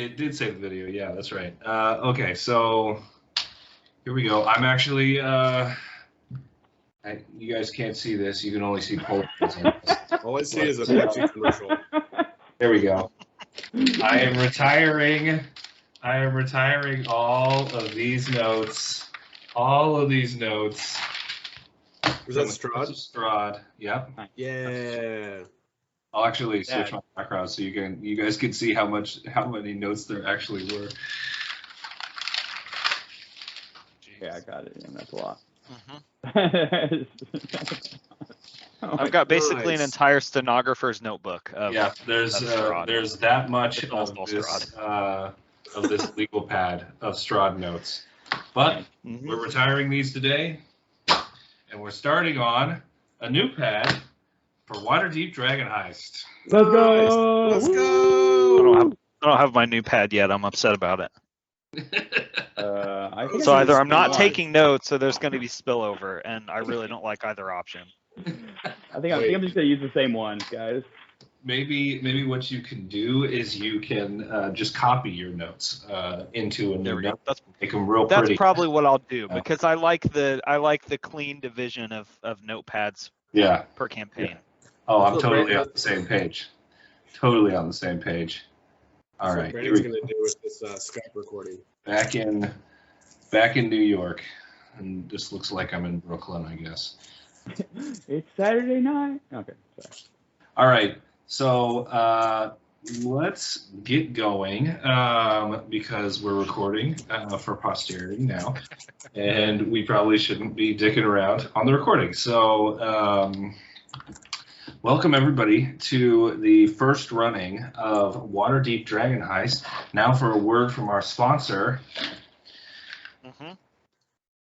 It did save the video. Yeah, that's right. Okay, so here we go. I'm actually. You guys can't see this. You can only see Paul. All I see is a Pepsi commercial. There we go. I am retiring. I am retiring all of these notes. All of these notes. Was that Strahd? Strahd. Yep. Yeah. I'll actually switch my background so you guys can see how many notes there actually were. Yeah, I got it. And that's a lot. I've got basically an entire stenographer's notebook. Yeah, there's that much of this legal pad of Strahd notes. But we're retiring these today, and we're starting on a new pad for Waterdeep Dragon Heist. Let's go! Let's go! I don't have my new pad yet. I'm upset about it. So either I'm not taking notes, or there's going to be spillover, and I really don't like either option. I think I'm just gonna use the same one, guys. Maybe what you can do is you can just copy your notes into a new note. Make them real pretty. That's probably what I'll do because I like the clean division of notepads. Yeah. Per campaign. Yeah. Oh, I'm totally on the same page. Totally on the same page. All right. What Brandon's gonna do with this Skype recording? Back in New York, and this looks like I'm in Brooklyn, I guess. It's Saturday night. Okay, sorry. All right, so let's get going because we're recording for posterity now, and we probably shouldn't be dicking around on the recording. So welcome everybody to the first running of Waterdeep Dragon Heist. Now for a word from our sponsor,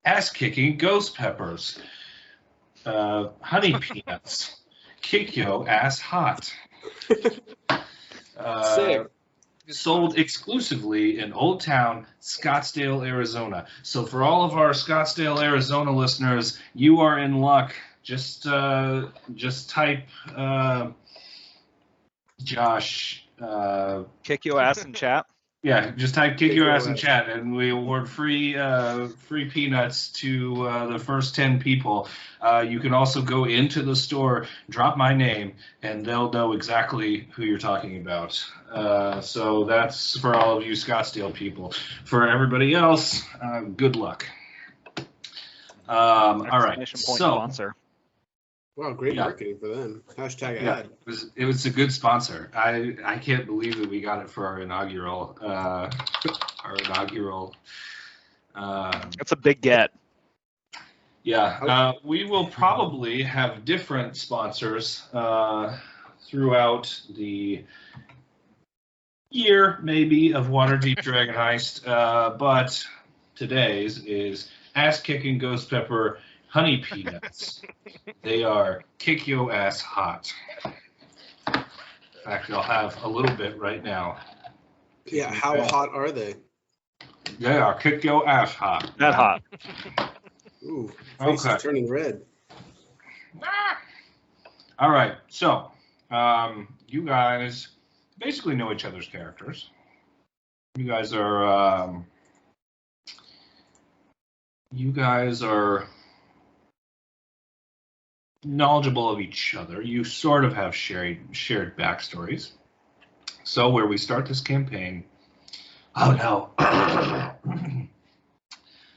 Ass-Kicking Ghost Peppers. Honey peanuts, kick yo ass hot. Sold exclusively in Old Town, Scottsdale, Arizona. So for all of our Scottsdale, Arizona listeners, you are in luck. Just type Josh. Kick your ass in chat. Yeah, just type "kick your ass" in chat, and we award free peanuts to the first 10 people. You can also go into the store, drop my name, and they'll know exactly who you're talking about. So that's for all of you Scottsdale people. For everybody else, good luck. All right. Sponsor. Wow, great marketing for them. Hashtag ad. It was a good sponsor. I can't believe that we got it for our inaugural. That's a big get. Yeah, we will probably have different sponsors throughout the year, maybe, of Waterdeep Dragon Heist. But today's is Ass-Kicking Ghost Pepper Honey Peanuts. They are kick yo ass hot. In fact, I'll have a little bit right now. Yeah, how hot are they? They are kick yo ass hot. That hot. Ooh, face is turning red. All right, so you guys basically know each other's characters. You guys are knowledgeable of each other. You sort of have shared backstories. So where we start this campaign, oh no,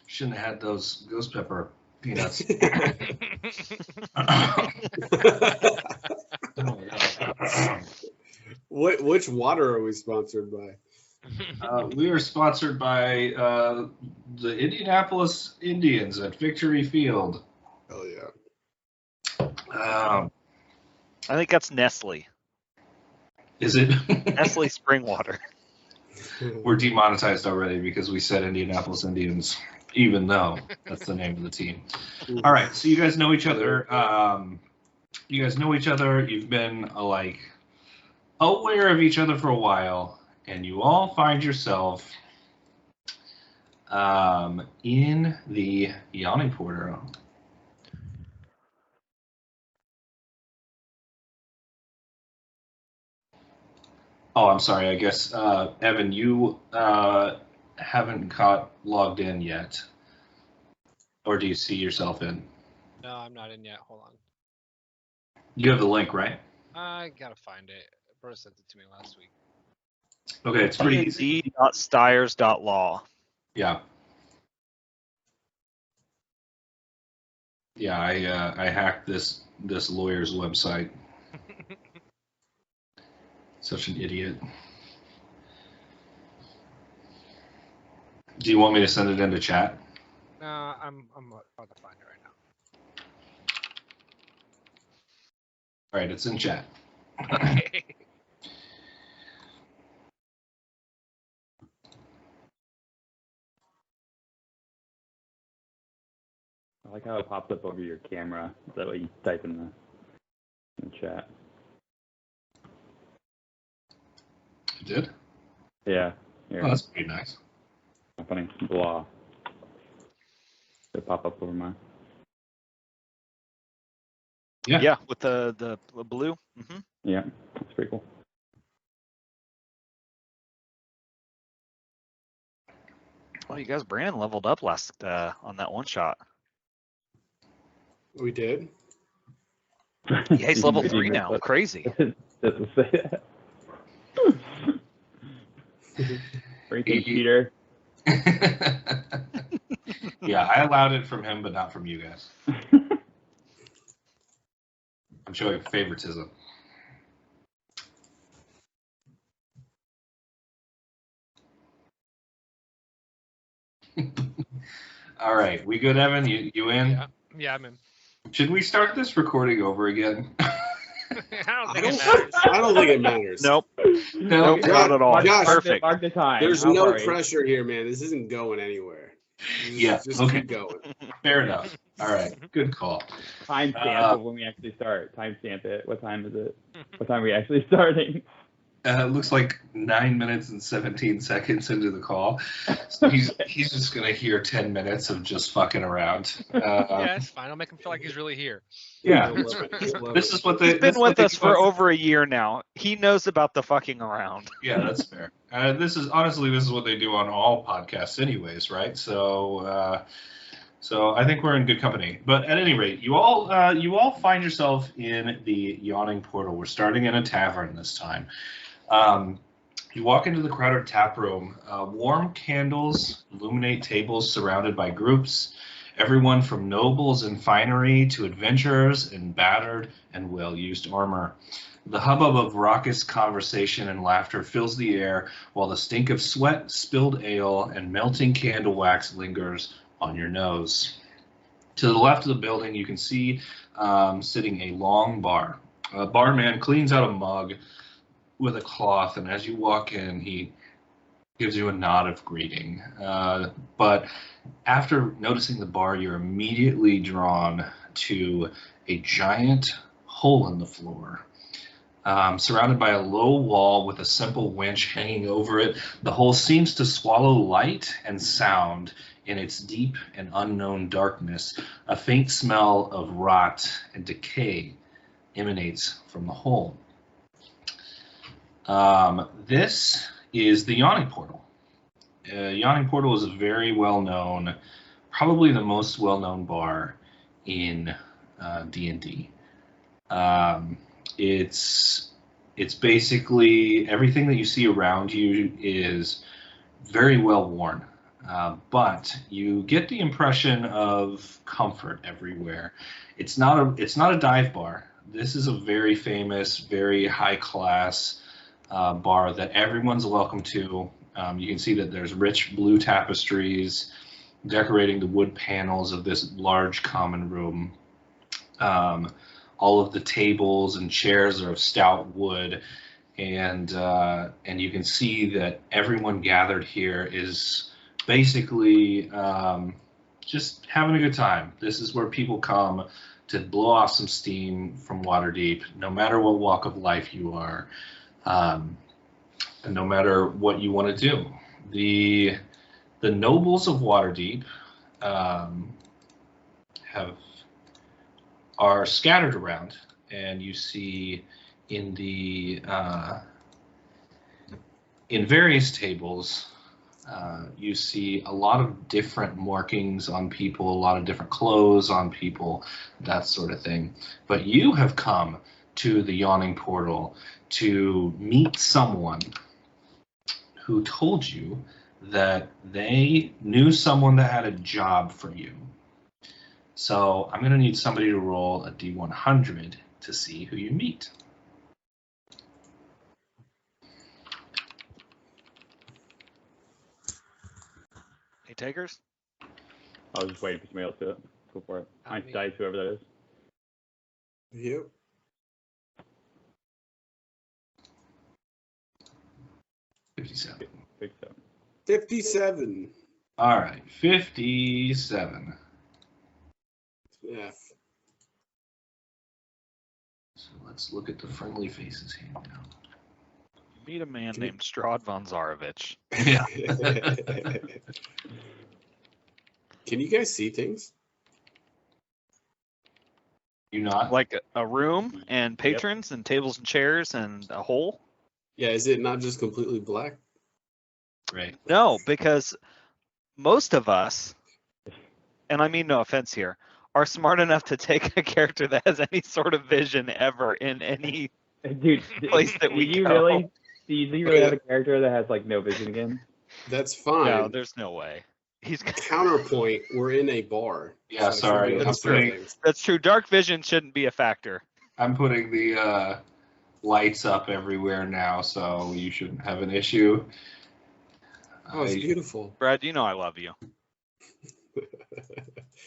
shouldn't have had those ghost pepper peanuts. Which water are we sponsored by? We are sponsored by the Indianapolis Indians at Victory Field. Oh yeah. I think that's Nestle. Is it? Nestle spring water. We're demonetized already because we said Indianapolis Indians, even though that's the name of the team. All right, so you guys know each other. You've been aware of each other for a while, and you all find yourself in the Yawning Portal. Oh, I'm sorry. I guess Evan, you haven't got logged in yet, or do you see yourself in? No, I'm not in yet. Hold on. You have the link, right? I gotta find it. Brose sent it to me last week. Okay, it's pretty easy. D.Stiers.law. Yeah. Yeah, I hacked this lawyer's website. Such an idiot. Do you want me to send it into chat? No, I'm about to find it right now. All right, it's in chat. Okay. I like how it pops up over your camera. That way you type in the chat. You did? Yeah. Here. Oh, that's pretty nice. Funny. Blah. It pop up over mine. Yeah. Yeah, with the blue. Mm-hmm. Yeah, that's pretty cool. Well, you guys, Brandon leveled up last on that one shot. We did. Yeah, he's level 3 now. Crazy. Doesn't say that. Freaking Peter. Yeah, I allowed it from him, but not from you guys. I'm showing favoritism. All right, we good, Evan? You in? Yeah, I'm in. Should we start this recording over again? I don't think it matters. I don't think it matters. Nope. No, Nope, not at all. Josh, Perfect. Mark the time. There's How no far are you? pressure here, man. This isn't going anywhere. Just okay. keep going. Fair enough. All right, good call. Timestamp of when we actually start. Timestamp it. What time is it? What time are we actually starting? It looks like 9 minutes and 17 seconds into the call. So he's just gonna hear 10 minutes of just fucking around. Yeah, it's fine. I'll make him feel like he's really here. Yeah, He'll love it. He'll love this it. is what He's they. been with us for over a year now. He knows about the fucking around. Yeah, that's fair. This is what they do on all podcasts, anyways, right? So, so I think we're in good company. But at any rate, you all find yourself in the yawning portal. We're starting in a tavern this time. You walk into the crowded tap room. Warm candles illuminate tables surrounded by groups. Everyone from nobles in finery to adventurers in battered and well-used armor. The hubbub of raucous conversation and laughter fills the air, while the stink of sweat, spilled ale, and melting candle wax lingers on your nose. To the left of the building, you can see sitting a long bar. A barman cleans out a mug with a cloth, and as you walk in, he gives you a nod of greeting. But after noticing the bar, you're immediately drawn to a giant hole in the floor. Surrounded by a low wall with a simple winch hanging over it, the hole seems to swallow light and sound in its deep and unknown darkness. A faint smell of rot and decay emanates from the hole. This is the Yawning Portal. Yawning Portal is a very well-known, probably the most well-known bar in D&D. It's basically everything that you see around you is very well worn, but you get the impression of comfort everywhere. It's not a dive bar. This is a very famous, very high class bar that everyone's welcome to. You can see that there's rich blue tapestries decorating the wood panels of this large common room. All of the tables and chairs are of stout wood, and you can see that everyone gathered here is basically just having a good time. This is where people come to blow off some steam from Waterdeep, no matter what walk of life you are, and no matter what you want to do. The nobles of Waterdeep are scattered around, and you see in the in various tables, you see a lot of different markings on people, a lot of different clothes on people, that sort of thing. But you have come to the Yawning Portal to meet someone who told you that they knew someone that had a job for you. So I'm going to need somebody to roll a D100 to see who you meet. Any takers? I was just waiting for somebody else to go for it. Nice dice, whoever that is. Yep. 57. 57. All right, 57. Yeah. So let's look at the friendly faces here now. You meet a man named Strahd von Zarovich. Yeah. Can you guys see things? You not? Like a room and patrons and tables and chairs and a hole? Yeah, is it not just completely black? Right. No, because most of us, and I mean no offense here, are smart enough to take a character that has any sort of vision ever in any Dude, place that we do you go. really? Do you really have a character that has like no vision again? That's fine. No, there's no way. He's Counterpoint, we're in a bar. Yeah, I should sorry. be able to That's see true. things. That's true. Dark vision shouldn't be a factor. I'm putting the lights up everywhere now, so you shouldn't have an issue. Oh, it's I beautiful. Brad, you know I love you.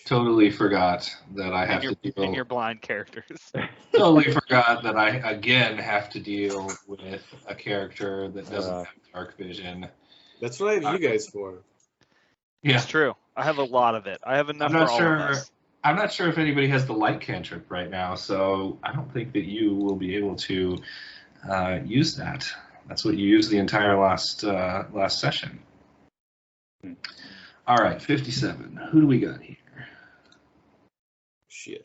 totally forgot that I have And to your deal. blind characters. Totally forgot that I again have to deal with a character that doesn't have dark vision. That's what I have you guys for. Yeah, It's true. I have a lot of it. I have enough I'm for not all sure. of us. I'm not sure if anybody has the light cantrip right now, so I don't think that you will be able to use that. That's what you used the entire last session. All right, 57. Who do we got here? Shit.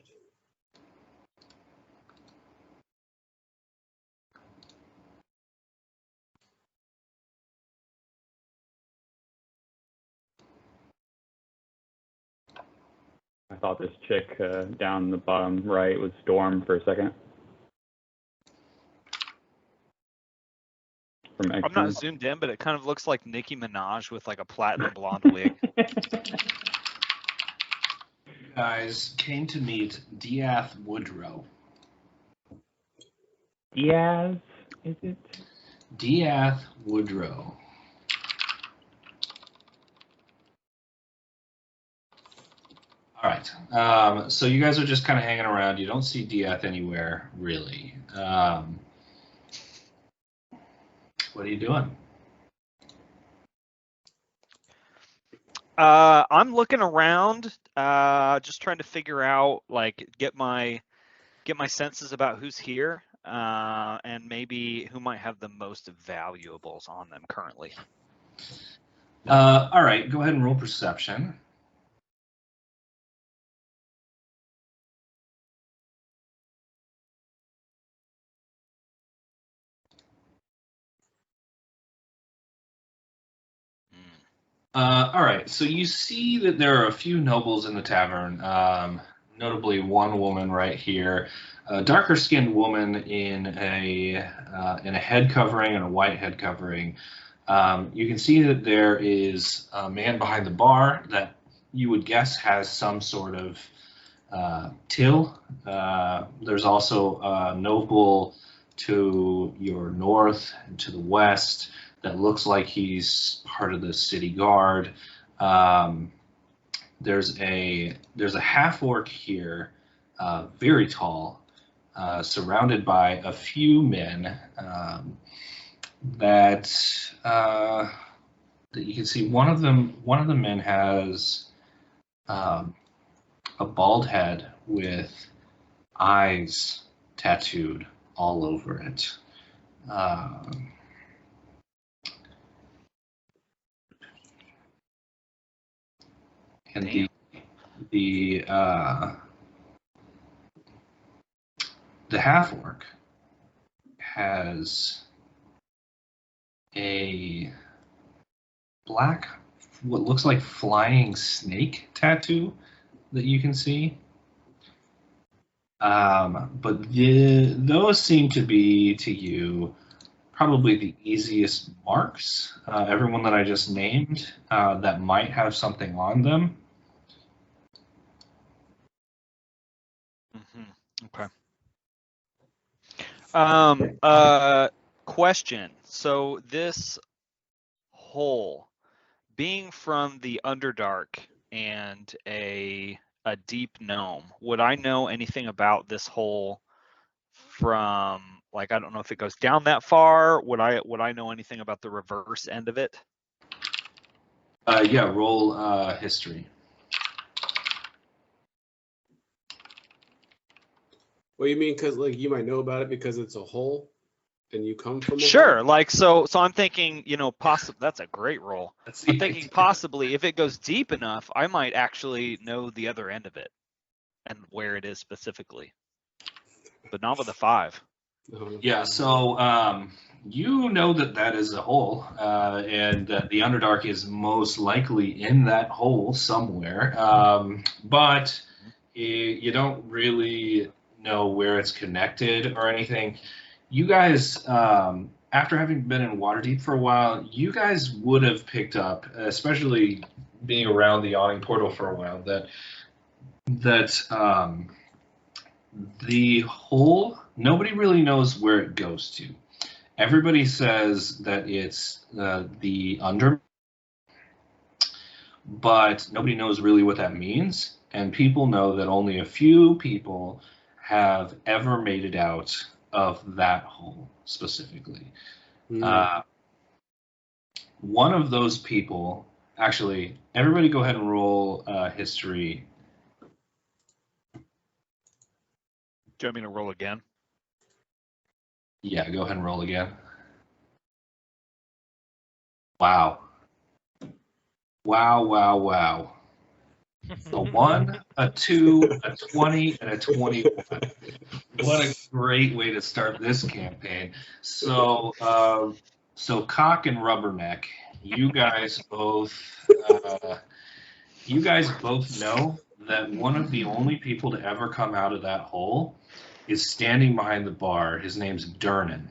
I thought this chick down the bottom right was Storm for a second. From I'm X-Men. not zoomed in, but it kind of looks like Nicki Minaj with like a platinum blonde wig. Guys came to meet Diath Woodrow. Diaz, is it? Diath Woodrow. All right. So you guys are just kind of hanging around. You don't see Diath anywhere, really. What are you doing? I'm looking around, just trying to figure out, like, get my senses about who's here, and maybe who might have the most valuables on them currently. All right. Go ahead and roll perception. All right, so you see that there are a few nobles in the tavern, notably one woman right here, a darker-skinned woman in a head covering and a white head covering. You can see that there is a man behind the bar that you would guess has some sort of till. There's also a noble to your north and to the west that looks like he's part of the city guard. There's a half orc here, very tall, surrounded by a few men that you can see. One of the men has a bald head with eyes tattooed all over it. And the half orc has a black, what looks like flying snake tattoo that you can see. But those seem to be, to you, probably the easiest marks. Everyone that I just named that might have something on them. Okay. Question. So this hole, being from the Underdark and a Deep Gnome, would I know anything about this hole from, like, I don't know if it goes down that far? Would I know anything about the reverse end of it? Yeah, roll history. What do you mean? Because like you might know about it because it's a hole, and you come from a Sure. hole? Like, so I'm thinking, possibly that's a great roll. That's I'm thinking possibly if it goes deep enough, I might actually know the other end of it and where it is specifically, but not with a 5. Yeah, so you know that is a hole, and that the Underdark is most likely in that hole somewhere, but you don't really know where it's connected or anything. You guys, after having been in Waterdeep for a while, you guys would have picked up, especially being around the Yawning Portal for a while, that the hole, nobody really knows where it goes to. Everybody says that it's the under, but nobody knows really what that means. And people know that only a few people have ever made it out of that hole specifically. One of those people, actually, everybody go ahead and roll history. Do you want me to roll again? Yeah, go ahead and roll again. Wow. Wow, wow, wow. A 1, a 2, a 20, and a 21. What a great way to start this campaign. So, Cock and Rubberneck, you guys both know that one of the only people to ever come out of that hole is standing behind the bar. His name's Durnan.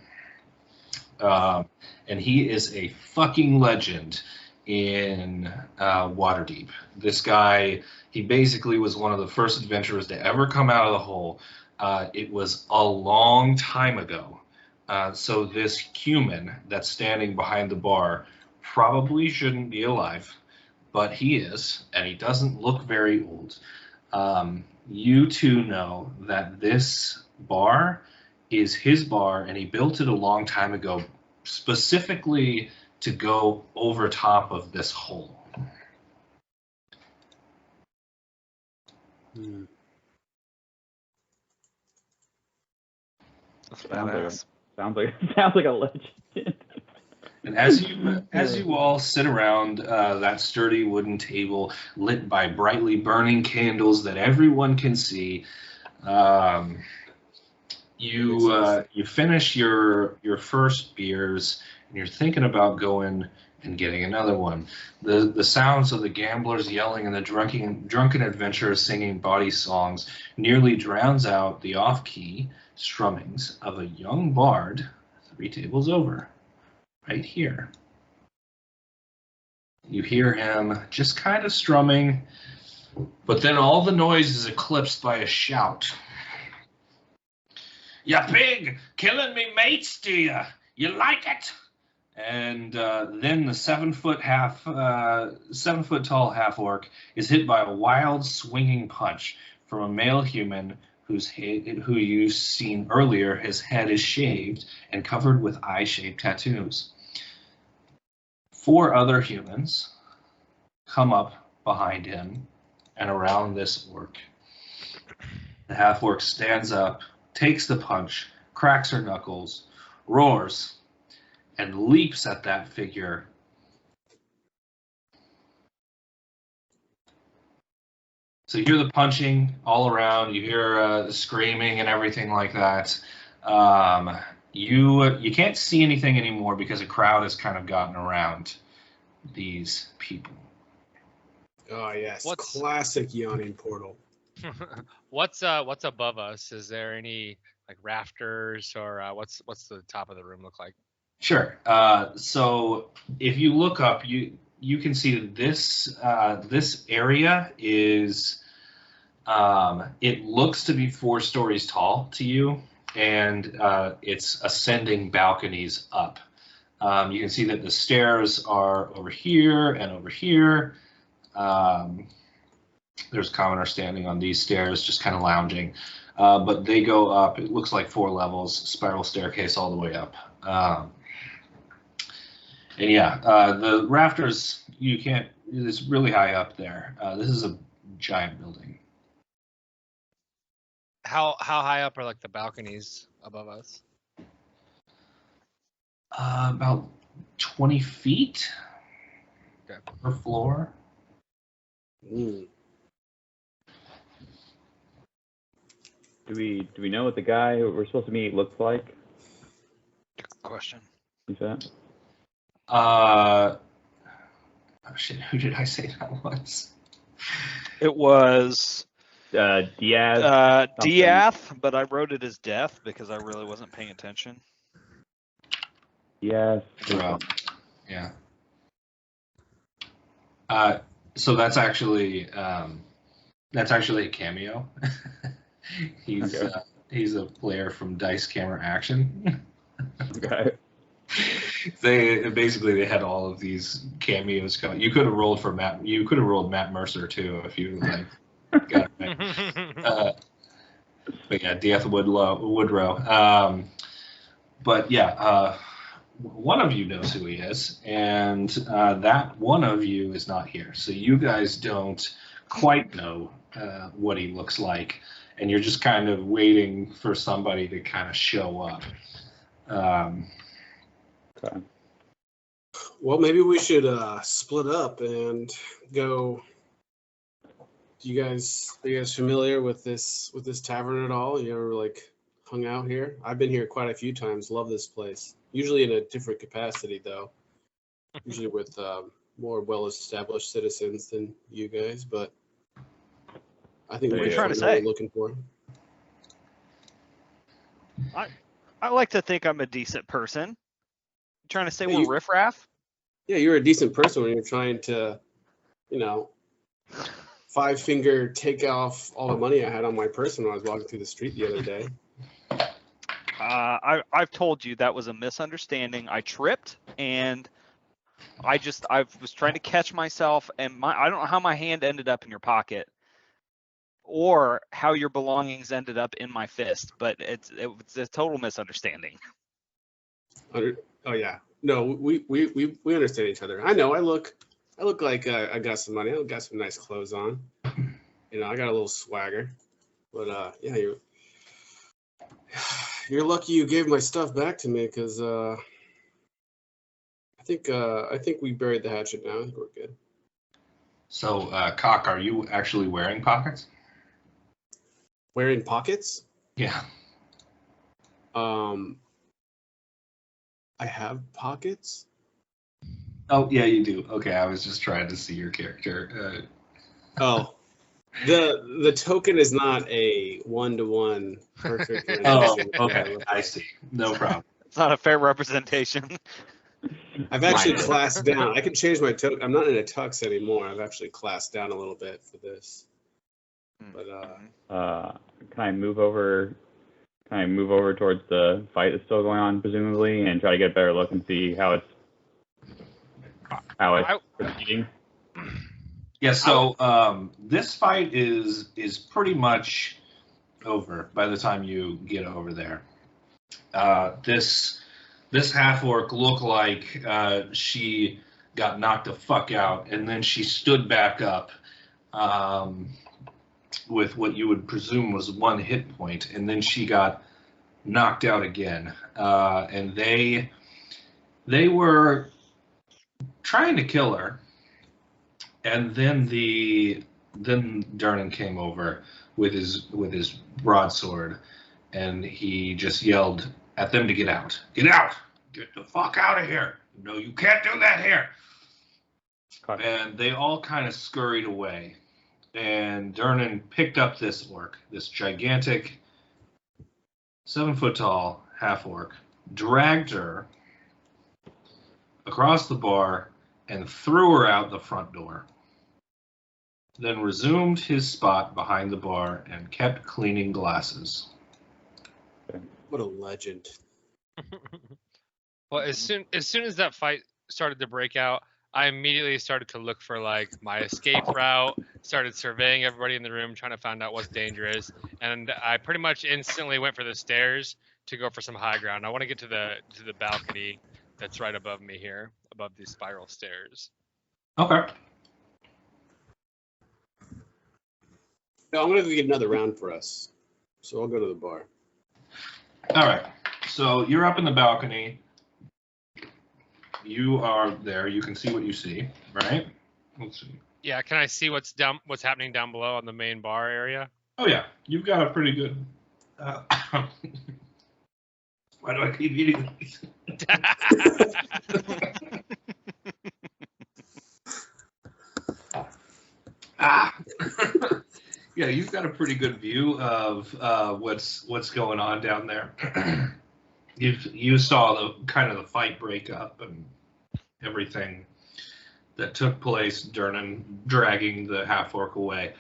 And he is a fucking legend in Waterdeep. This guy, he basically was one of the first adventurers to ever come out of the hole. It was a long time ago. So this human that's standing behind the bar probably shouldn't be alive, but he is, and he doesn't look very old. You two know that this bar is his bar, and he built it a long time ago specifically to go over top of this hole. That's badass. Sounds like a legend. And as you all sit around that sturdy wooden table lit by brightly burning candles that everyone can see, you finish your first beers, and you're thinking about going and getting another one. The sounds of the gamblers yelling and the drunken adventurers singing bawdy songs nearly drowns out the off-key strummings of a young bard 3 tables over, right here. You hear him just kind of strumming, but then all the noise is eclipsed by a shout. "Ya pig, killing me mates, do ya? You like it?" And then the 7 foot tall half orc is hit by a wild swinging punch from a male human who you've seen earlier. His head is shaved and covered with eye-shaped tattoos. 4 other humans come up behind him and around this orc. The half orc stands up, takes the punch, cracks her knuckles, roars, and leaps at that figure. So you hear the punching all around, you hear the screaming and everything like that. You can't see anything anymore because a crowd has kind of gotten around these people. Oh yes, What's- classic yawning portal. What's above us? Is there any like rafters or what's the top of the room look like? Sure. So if you look up, you can see that this area is it looks to be 4 stories tall to you, and it's ascending balconies up. You can see that the stairs are over here and over here. There's a commoner standing on these stairs, just kind of lounging. But they go up, it looks like 4 levels, spiral staircase all the way up. And yeah, the rafters, you can't, it's really high up there. This is a giant building. How high up are like the balconies above us? About 20 feet Okay. per floor. Mm. Do we know what the guy who we're supposed to meet looks like? Good question. You said? Oh shit, who did I say that was? It was Diaz. Diath, but I wrote it as Death because I really wasn't paying attention. Yes. Bro. Yeah. So that's actually a cameo. He's Okay. He's a player from Dice Camera Action. Okay. They had all of these cameos coming. You could have rolled for Matt. You could have rolled Matt Mercer too if you like. Got it right. But yeah, D.F. Woodrow. But yeah, one of you knows who he is, and that one of you is not here. So you guys don't quite know what he looks like, and you're just kind of waiting for somebody to kind of show up. Okay. Well, maybe we should split up and go. Are you guys familiar with this tavern at all? You ever like hung out here? I've been here quite a few times. Love this place. Usually in a different capacity though. Usually with more well-established citizens than you guys, but I think What are we you can trying find to what say? we're looking for. I like to think I'm a decent person. You trying to say Yeah, we're you- riffraff? Yeah, you're a decent person when you're trying to, 5-finger take off all the money I had on my person when I was walking through the street the other day. I've told you that was a misunderstanding. I tripped and I was trying to catch myself, and I don't know how my hand ended up in your pocket or how your belongings ended up in my fist, but it's a total misunderstanding. Oh yeah, no, we understand each other. I know I look like I got some money. I got some nice clothes on. I got a little swagger. But yeah, you're lucky you gave my stuff back to me because I think we buried the hatchet now. I think we're good. So, Cock, are you actually wearing pockets? Wearing pockets? Yeah. I have pockets. Oh, yeah, you do. Okay, I was just trying to see your character. Oh, the token is not a 1-to-1 perfect. Oh, rendition. okay, I see. No problem. It's not a fair representation. I've actually Mine. classed down. I can change my token. I'm not in a tux anymore. I've actually classed down a little bit for this. But Can I move over? Can I move over towards the fight that's still going on, presumably, and try to get a better look and see how it's proceeding? Yeah, so this fight is pretty much over by the time you get over there. This half-orc looked like she got knocked the fuck out, and then she stood back up with what you would presume was 1 hit point, and then she got knocked out again. And they were trying to kill her, and then Durnan came over with his broadsword, and he just yelled, at them to get out. Get out! Get the fuck out of here! No, you can't do that here! Okay. And they all kind of scurried away. And Durnan picked up this orc, this gigantic 7 foot tall half orc, dragged her across the bar and threw her out the front door. Then resumed his spot behind the bar and kept cleaning glasses. What a legend. Well, as soon as that fight started to break out, I immediately started to look for like my escape route, started surveying everybody in the room, trying to find out what's dangerous, and I pretty much instantly went for the stairs to go for some high ground. I want to get to the balcony that's right above me here, above these spiral stairs. Okay. No, I'm gonna go get another round for us, so I'll go to the bar. All right. So you're up in the balcony. You are there. You can see what you see, right? Let's see. Yeah, can I see what's happening down below on the main bar area? Oh yeah, you've got a pretty good. Why do I keep eating these? Yeah, you've got a pretty good view of what's going on down there. You saw the kind of the fight break up and everything that took place. Durnan dragging the half orc away,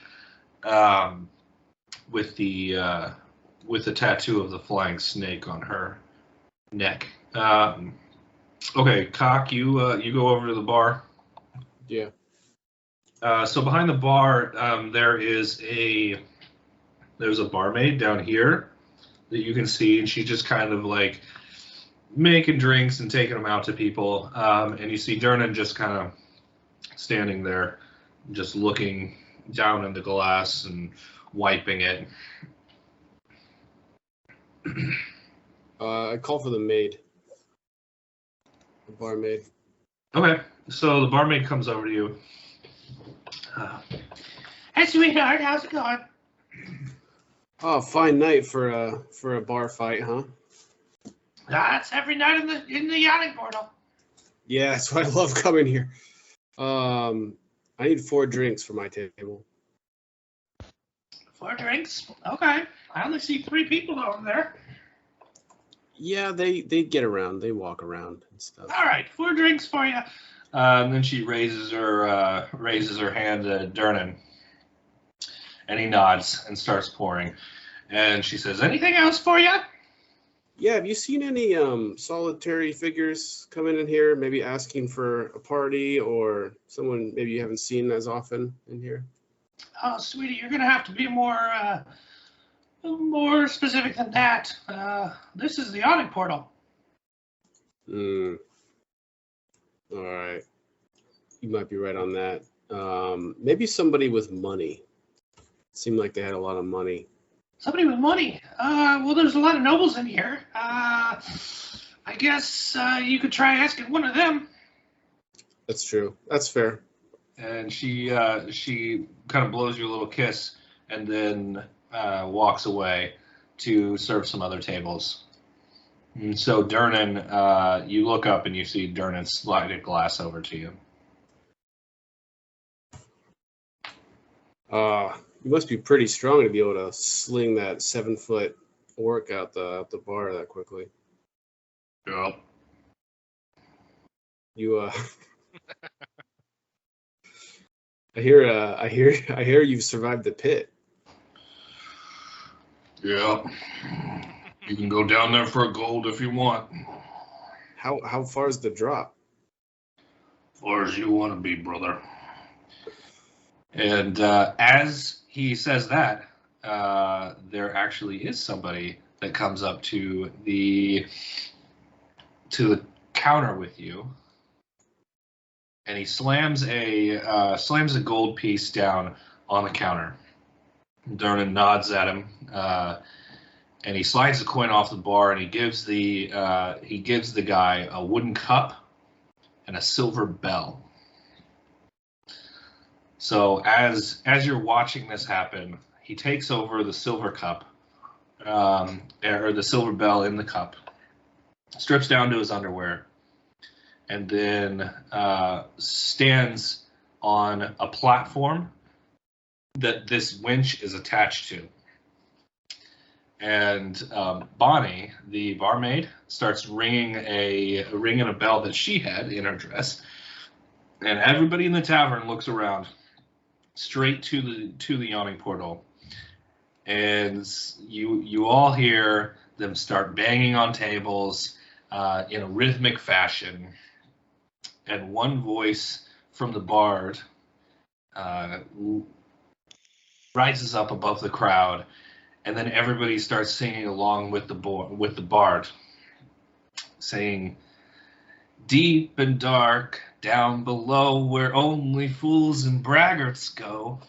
with the tattoo of the flying snake on her neck. Okay, Cock, you go over to the bar. Yeah. So behind the bar, there's a barmaid down here that you can see, and she's just kind of like making drinks and taking them out to people. And you see Durnan just kind of standing there, just looking down in the glass and wiping it. I call for the maid. The barmaid. Okay, so the barmaid comes over to you. Hey, sweetheart, how's it going? Oh, fine night for a bar fight, huh? It's every night in the yachting portal. Yeah, that's why I love coming here. I need 4 drinks for my table. 4 drinks? Okay. I only see 3 people over there. Yeah, they get around. They walk around and stuff. All right, 4 drinks for you. And then she raises her hand to Durnan, and he nods and starts pouring. And she says, "Anything else for you?" Yeah, have you seen any solitary figures coming in here, maybe asking for a party, or someone maybe you haven't seen as often in here? Oh, sweetie, you're gonna have to be more specific than that. This is the yachting portal. All right. You might be right on that. Maybe somebody with money. Seemed like they had a lot of money. Somebody with money? Well, there's a lot of nobles in here. I guess you could try asking one of them. That's true. That's fair. And she kind of blows you a little kiss and then walks away to serve some other tables. And so Durnan, you look up and you see Durnan slide a glass over to you. You must be pretty strong to be able to sling that 7-foot orc out the bar that quickly. Yep. You I hear you've survived the pit. Yeah. You can go down there for a gold if you want. How far is the drop? Far as you want to be, brother. And as he says that, there actually is somebody that comes up to the counter with you, and he slams a gold piece down on the counter. Durnan nods at him, and he slides the coin off the bar, and he gives the guy a wooden cup and a silver bell. So as you're watching this happen, he takes over the silver cup, or the silver bell in the cup, strips down to his underwear, and then stands on a platform that this winch is attached to. And Bonnie, the barmaid, starts ringing a bell that she had in her dress, and everybody in the tavern looks around, straight to the yawning portal, and you all hear them start banging on tables in a rhythmic fashion, and one voice from the bard rises up above the crowd. And then everybody starts singing along with the bard, saying, "Deep and dark, down below, where only fools and braggarts go,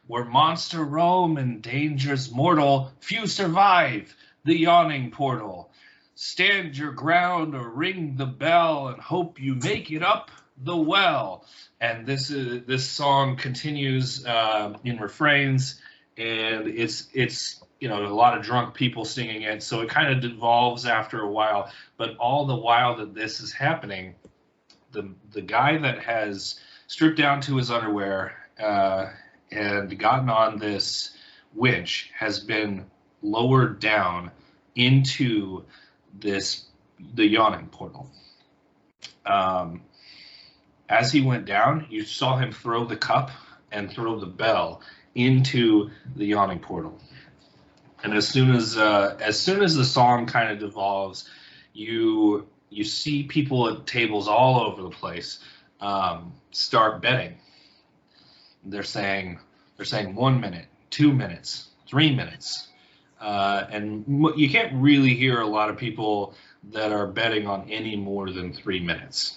where monster roam and dangers mortal, few survive the yawning portal. Stand your ground or ring the bell, and hope you make it up the well." And this song continues in refrains, and it's a lot of drunk people singing it, so it kind of devolves after a while. But all the while that this is happening, the guy that has stripped down to his underwear and gotten on this winch has been lowered down into the yawning portal. As he went down, you saw him throw the cup and throw the bell into the yawning portal. And as soon as the song kind of devolves, you see people at tables all over the place start betting. They're saying 1 minute, 2 minutes, 3 minutes, and you can't really hear a lot of people that are betting on any more than 3 minutes.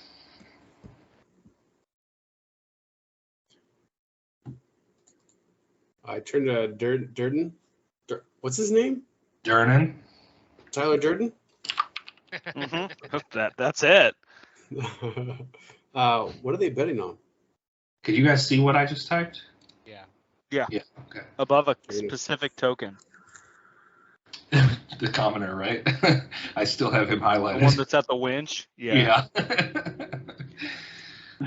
I turned to Durden. What's his name? Durnan. Tyler Durden? That's it. What are they betting on? Could you guys see what I just typed? Yeah. Yeah. Yeah. Okay. Above a specific token. The commoner, right? I still have him highlighted. The one that's at the winch? Yeah.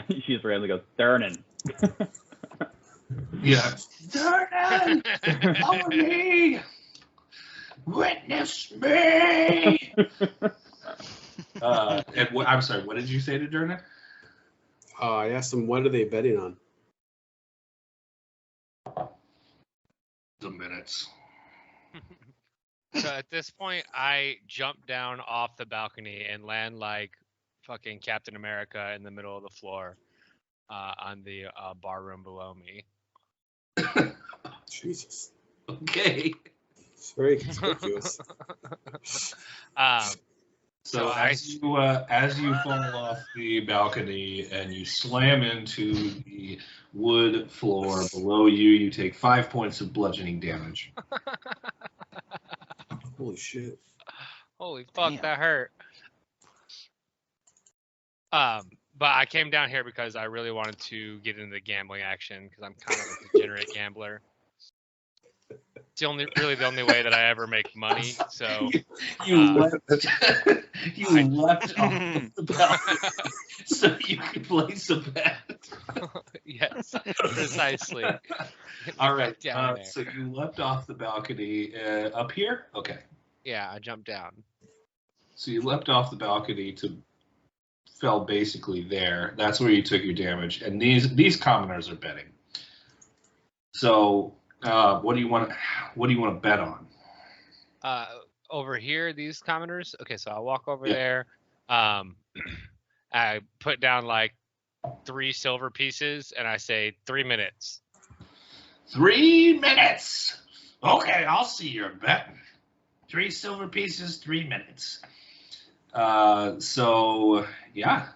She just randomly goes, Durnan. Yeah. Durnan! Follow me! Witness me! I'm sorry, what did you say to Durnan? I asked him, what are they betting on? The minutes. So at this point, I jump down off the balcony and land like fucking Captain America in the middle of the floor on the bar room below me. Jesus. Okay. It's very conspicuous. So as you fall off the balcony and you slam into the wood floor below you, you take 5 points of bludgeoning damage. Holy shit. Holy fuck, Damn. that hurt. But I came down here because I really wanted to get into the gambling action because I'm kind of a degenerate gambler. It's the only way that I ever make money. So you leapt off the balcony so you could place a bet. yes, precisely. All right. Down there. So you leapt off the balcony up here. Okay. Yeah, I jumped down. So you leapt off the balcony fell basically there. That's where you took your damage. And these commoners are betting. So what do you want to bet on? Over here, these commoners. Okay, so I'll walk over there. I put down like 3 silver pieces, and I say 3 minutes. 3 minutes. Okay, I'll see your bet. 3 silver pieces, 3 minutes. So yeah,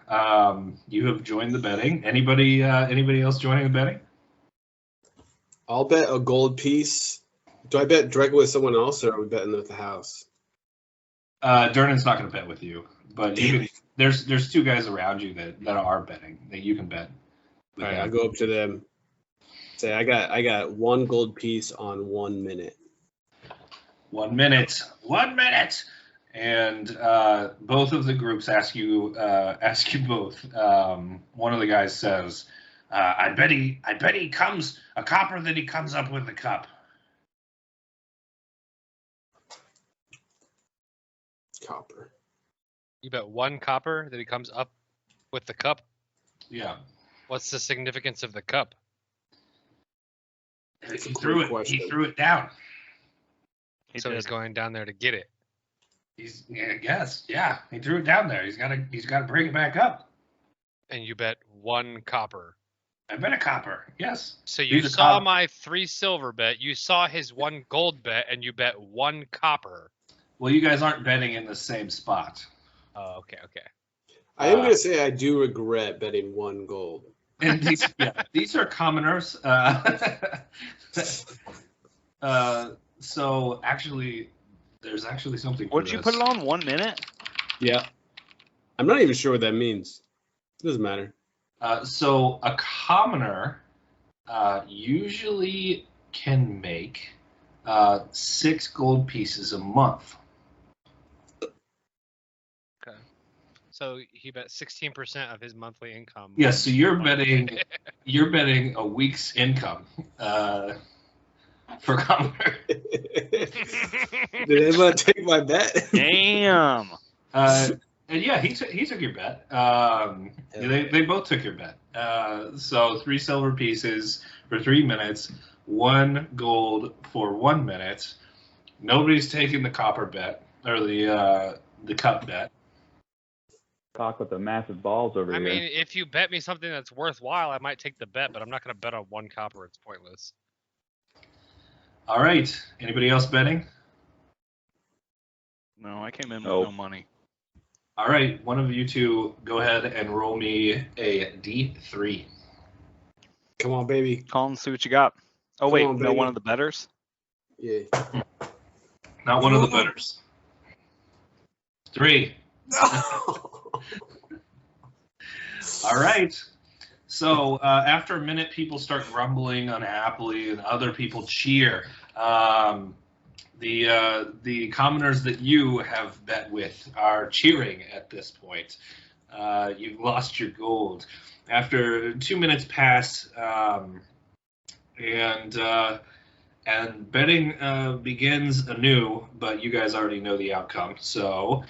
you have joined the betting. Anybody else joining the betting? I'll bet a gold piece. Do I bet directly with someone else, or are we betting with the house? Durnan's not going to bet with you, but there's 2 guys around you that are betting that you can bet. All right, I'll go up to them. Say, I got 1 gold piece on 1 minute. 1 minute. 1 minute. and both of the groups ask you both. One of the guys says, "I bet he comes a copper that he comes up with the cup." Copper. You bet 1 copper that he comes up with the cup. Yeah. What's the significance of the cup? He threw it down. So he's going down there to get it. I guess. Yeah. He threw it down there. He's got to bring it back up. And you bet 1 copper. I bet a copper. Yes. So you saw my 3 silver bet. You saw his 1 gold bet, and you bet 1 copper. Well, you guys aren't betting in the same spot. Oh, okay. I am going to say I do regret betting 1 gold. And these are commoners. So actually, there's actually something. Would you put it on 1 minute? Yeah. I'm not even sure what that means. It doesn't matter. So a commoner usually can make 6 gold pieces a month. Okay. So he bet 16% of his monthly income. Yeah, so you're betting a week's income for commoner. Did anyone take my bet? Damn. And yeah, he took your bet. They both took your bet. So 3 silver pieces for 3 minutes, 1 gold for 1 minute. Nobody's taking the copper bet or the cup bet. Talk with the massive balls over I here. mean, if you bet me something that's worthwhile, I might take the bet, but I'm not going to bet on 1 copper. It's pointless. All right. Anybody else betting? No, I came in with Nope. no money. All right. One of you two go ahead and roll me a D3. Come on, baby. Collin, see what you got. Oh, Come wait, on, no baby. one of the betters? Yeah. Not one of the betters. 3. All right. So after a minute, people start grumbling unhappily, and other people cheer. The commoners that you have bet with are cheering at this point. You've lost your gold. After 2 minutes pass, and betting begins anew, but you guys already know the outcome. So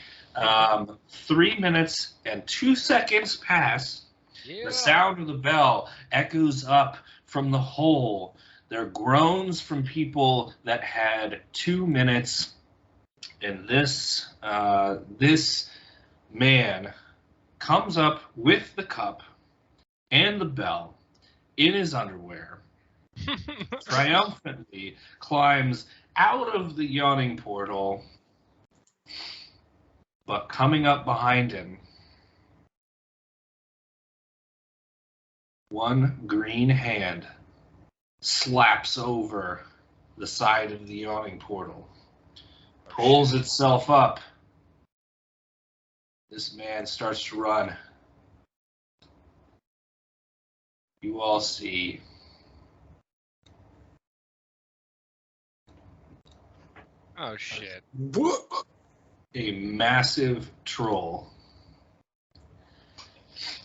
3 minutes and 2 seconds pass. Yeah. The sound of the bell echoes up from the hole. There are groans from people that had 2 minutes, and this man comes up with the cup and the bell in his underwear, triumphantly climbs out of the yawning portal, but coming up behind him, one green hand slaps over the side of the yawning portal, pulls itself up. This man starts to run. You all see Oh, shit. a massive troll.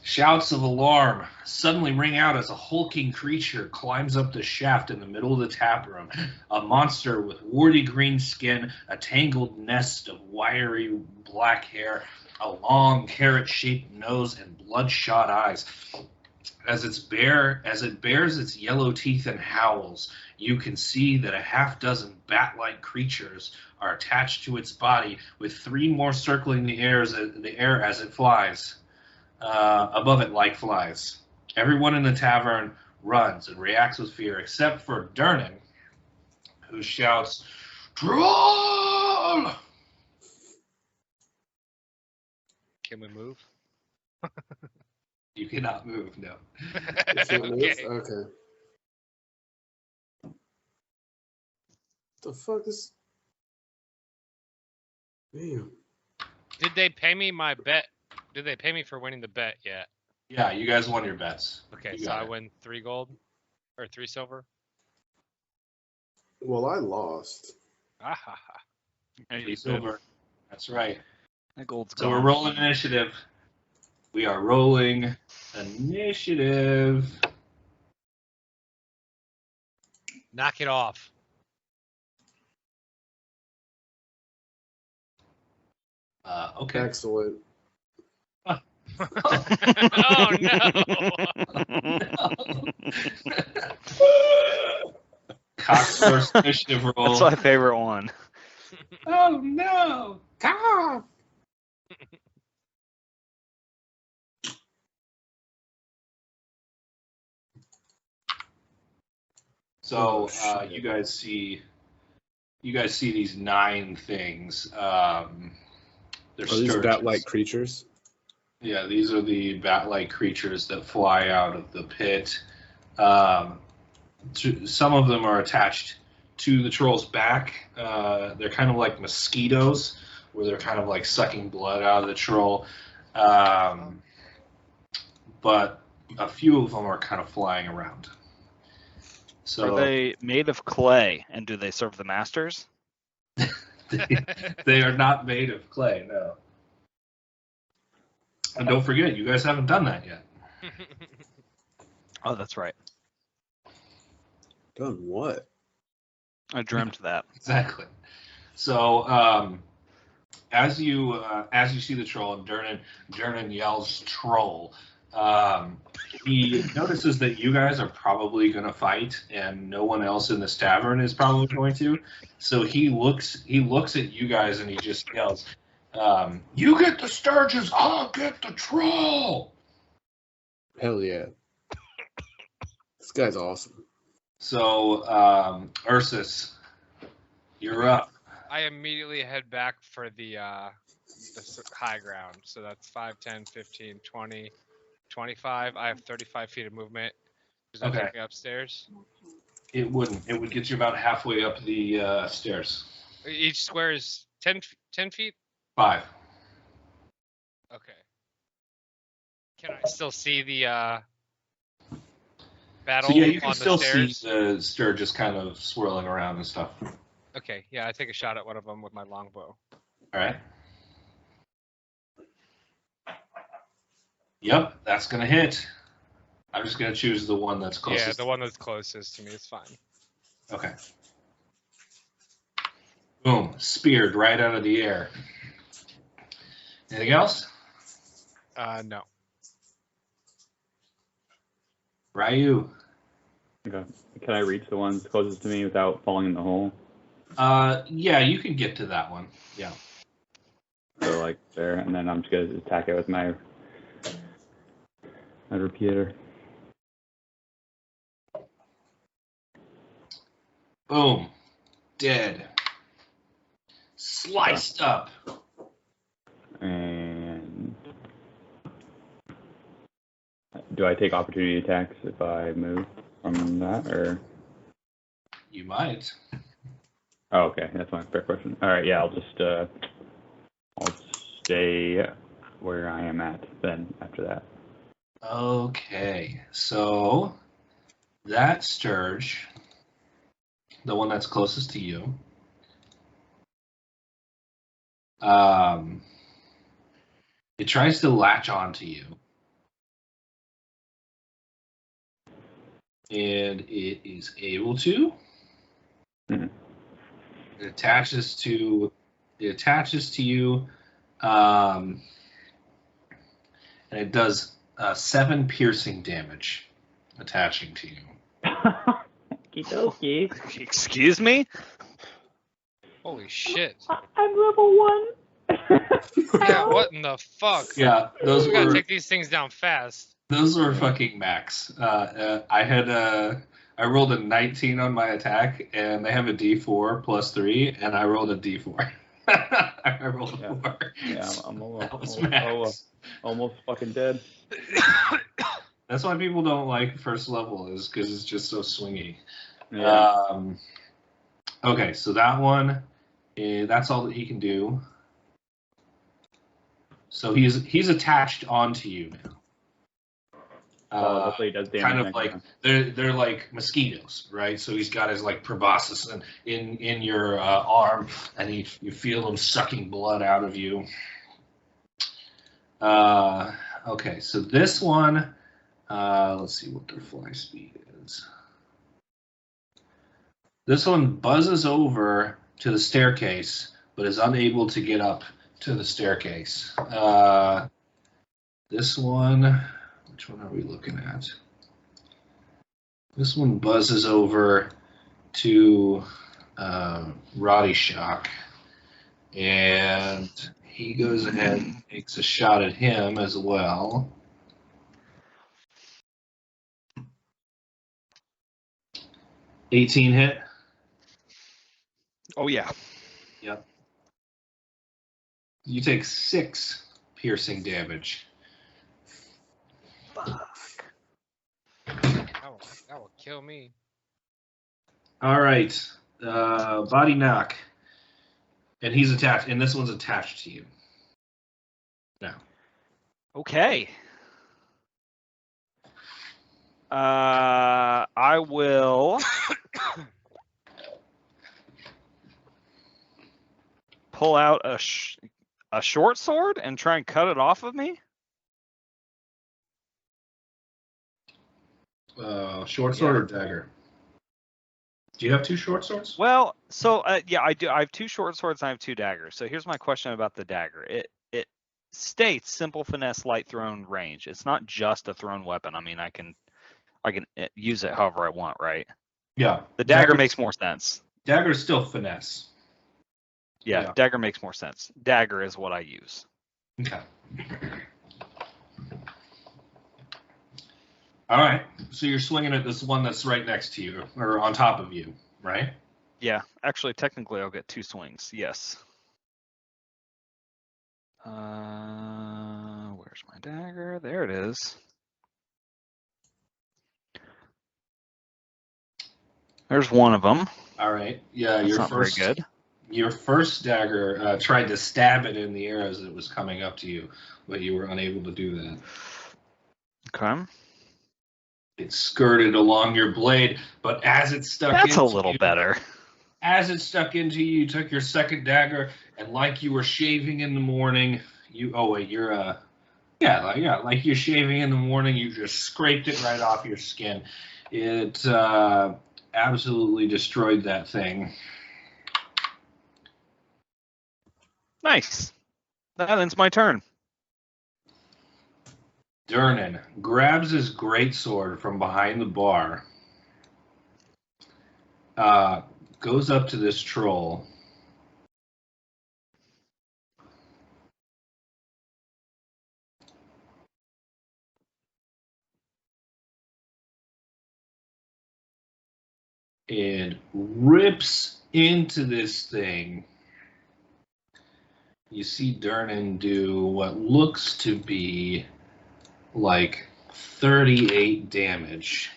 Shouts of alarm suddenly ring out as a hulking creature climbs up the shaft in the middle of the tap room. A monster with warty green skin, a tangled nest of wiry black hair, a long carrot-shaped nose, and bloodshot eyes. As it bares its yellow teeth and howls, you can see that a half-dozen bat-like creatures are attached to its body, with 3 more circling the air as it flies. Above it like flies. Everyone in the tavern runs and reacts with fear, except for Durnan, who shouts, "Troll!" Can we move? You cannot move, no. You can't move? Okay. Okay. The fuck is... Damn. Did they pay me my bet? Did they pay me for winning the bet yet? Yeah, you guys won your bets. Okay, You so got I it. win 3 gold? Or 3 silver? Well, I lost. Ah, ha, ha. Hey, 3 silver. That's right. That gold's So we're gone. rolling initiative. We are rolling initiative. Knock it off. Okay. Excellent. Oh no! Cock's initiative roll. That's my favorite one. Oh no! Cock! So shit. you guys see these 9 things. They're Are these sturges. bat-like creatures? Yeah, these are the bat-like creatures that fly out of the pit. Some of them are attached to the troll's back. They're kind of like mosquitoes, where they're kind of like sucking blood out of the troll. But a few of them are kind of flying around. So Are they made of clay, and do they serve the masters? they are not made of clay, no. And don't forget, you guys haven't done that yet. Oh, that's right. Done what? I dreamt that. Exactly. So as you see the troll, and Jernan yells "troll," he notices that you guys are probably going to fight, and no one else in this tavern is probably going to. So he looks at you guys and he just yells, "You get the sturges, I'll get the troll." Hell yeah. This guy's awesome. So Ursus, you're up. I immediately head back for the high ground. So that's 5, 10, 15, 20, 25. I have 35 feet of movement. Does that Okay. take me upstairs? It wouldn't. It would get you about halfway up the stairs. Each square is 10 feet? 5. Okay. Can I still see the battle So yeah, you on can the still stairs? see the sturges kind of swirling around and stuff. Okay, yeah, I take a shot at one of them with my longbow. All right. Yep, that's gonna hit. I'm just gonna choose the one that's closest. Yeah, the one that's closest to me is fine. Okay. Boom, speared right out of the air. Anything else? No. Ryu. Okay. Can I reach the ones closest to me without falling in the hole? Yeah, you can get to that one. Yeah. So like there, and then I'm just gonna attack it with my repeater. Boom. Dead. Sliced up. And do I take opportunity attacks if I move from that, or? You might. Oh, okay, that's my fair question. All right, yeah, I'll stay where I am at then after that. Okay, so that sturge, the one that's closest to you, it tries to latch onto you, and it is able to. Mhm. It attaches to you, and it does 7 piercing damage attaching to you. Okie Excuse me? Holy shit. I'm level 1. Yeah, what in the fuck? Yeah, those We gotta were take these things down fast. those were fucking max. I rolled a 19 on my attack, and they have a D4 plus 3, and I rolled a D4. I rolled a 4. Yeah, I'm Almost fucking dead. That's why people don't like first level, is because it's just so swingy. Yeah. Okay, so that one, that's all that he can do. So he's attached onto you now. Well, hopefully it does damage. kind of next like time. they're like mosquitoes, right? So he's got his like proboscis in your arm, and you feel him sucking blood out of you. Okay, so this one, let's see what their fly speed is. This one buzzes over to the staircase, but is unable to get up to the staircase. This one, which one are we looking at? This one buzzes over to Roddy Shock, and he goes ahead and takes a shot at him as well. $18 hit. Oh yeah. Yep. You take 6 piercing damage. Fuck. That will kill me. All right, Boddynock, and he's attached, and this one's attached to you. Now, Okay. I will pull out a short sword and try and cut it off of me. short sword or dagger? Do you have 2 short swords? Well, so yeah, I do. I have 2 short swords and I have 2 daggers. So here's my question about the dagger. It states simple finesse, light thrown range. It's not just a thrown weapon. I mean, I can use it however I want, right? Yeah. The dagger makes more sense. Dagger's still finesse. Yeah, dagger makes more sense. Dagger is what I use. Okay. All right. So you're swinging at this one that's right next to you, or on top of you, right? Yeah, actually, technically, I'll get 2 swings. Yes. Where's my dagger? There it is. There's one of them. All right. Yeah, That's your not first very good. Your first dagger tried to stab it in the air as it was coming up to you, but you were unable to do that. Okay. It skirted along your blade, but as it stuck That's into a little you, better. As it stuck into you, you took your second dagger, and like you were shaving in the morning, like you're shaving in the morning, you just scraped it right off your skin. It absolutely destroyed that thing. Nice. That ends my turn. Durnan grabs his greatsword from behind the bar, goes up to this troll, and rips into this thing. You see Durnan do what looks to be like 38 damage.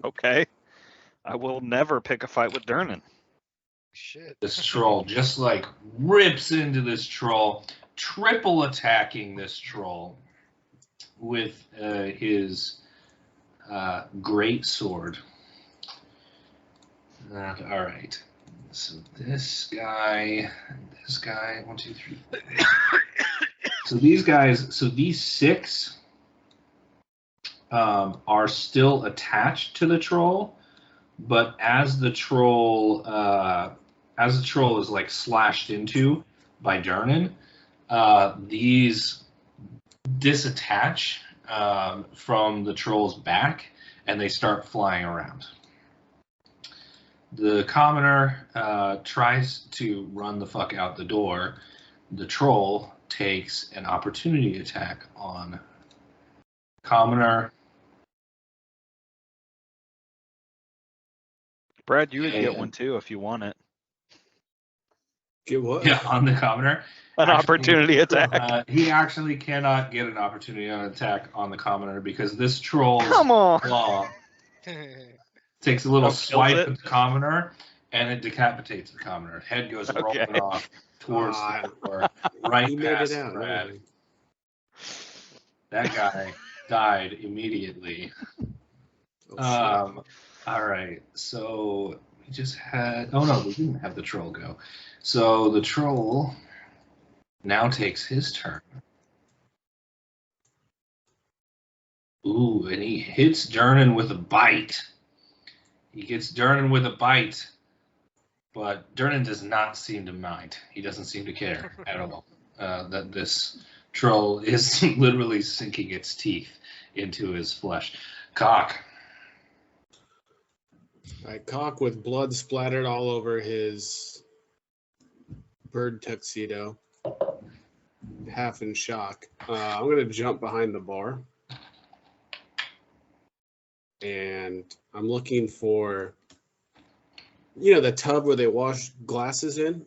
Okay. I will never pick a fight with Durnan. Shit. This troll just like rips into this troll, triple attacking this troll with his great sword. All right. So this guy, 1, 2, 3. So these 6 are still attached to the troll, but as the troll is like slashed into by Durnan, these disattach from the troll's back and they start flying around. The commoner tries to run the fuck out the door. The troll takes an opportunity attack on commoner. Brad, you would get one too if you want it. Get what? Yeah, on the commoner. An opportunity attack. He actually cannot get an opportunity on attack on the commoner because this troll Come on. claw takes a little Kills swipe it? at the commoner and it decapitates the commoner. Head goes rolling off towards the door, right He made past it out. Brad. Really. That guy died immediately. Oh, shit. All right, so we just had. Oh no, we didn't have the troll go. So the troll now takes his turn. Ooh, and he hits Durnan with a bite. He gets Durnan with a bite, but Durnan does not seem to mind. He doesn't seem to care at all that this troll is literally sinking its teeth into his flesh. Cock. Cock with blood splattered all over his bird tuxedo, half in shock. I'm going to jump behind the bar. And I'm looking for, the tub where they wash glasses in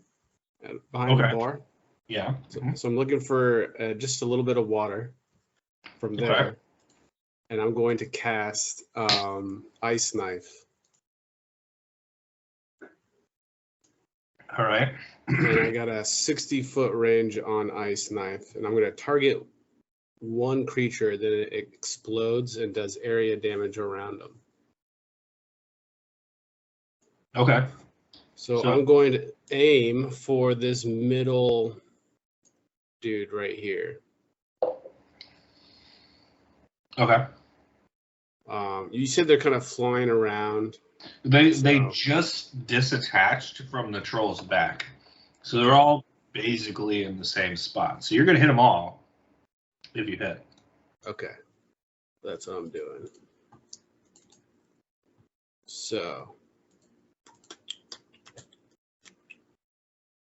behind the bar. Yeah. So I'm looking for just a little bit of water from there. Okay. And I'm going to cast Ice Knife. All right. And I got a 60-foot range on Ice Knife. And I'm going to target one creature, then it explodes and does area damage around them. Okay. So I'm going to aim for this middle dude right here. Okay. You said they're kind of flying around. They just disattached from the troll's back, so they're all basically in the same spot. So you're gonna hit them all if you hit. Okay, that's what I'm doing. So,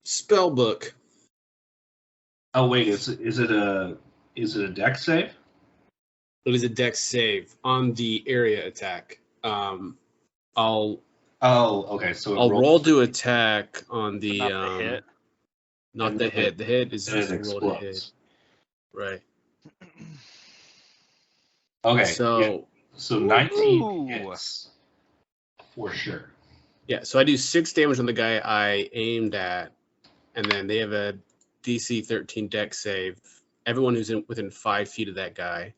spell book. Oh wait, is it a dex save? It is a dex save on the area attack. I'll okay. So I'll roll to attack on the Not the hit. Not the hit. The hit is and just it a roll to hit. explodes. Right. Okay. So So 19 Ooh. hits for sure. yeah, so I do 6 damage on the guy I aimed at, and then they have a DC 13 dex save. Everyone who's within 5 feet of that guy.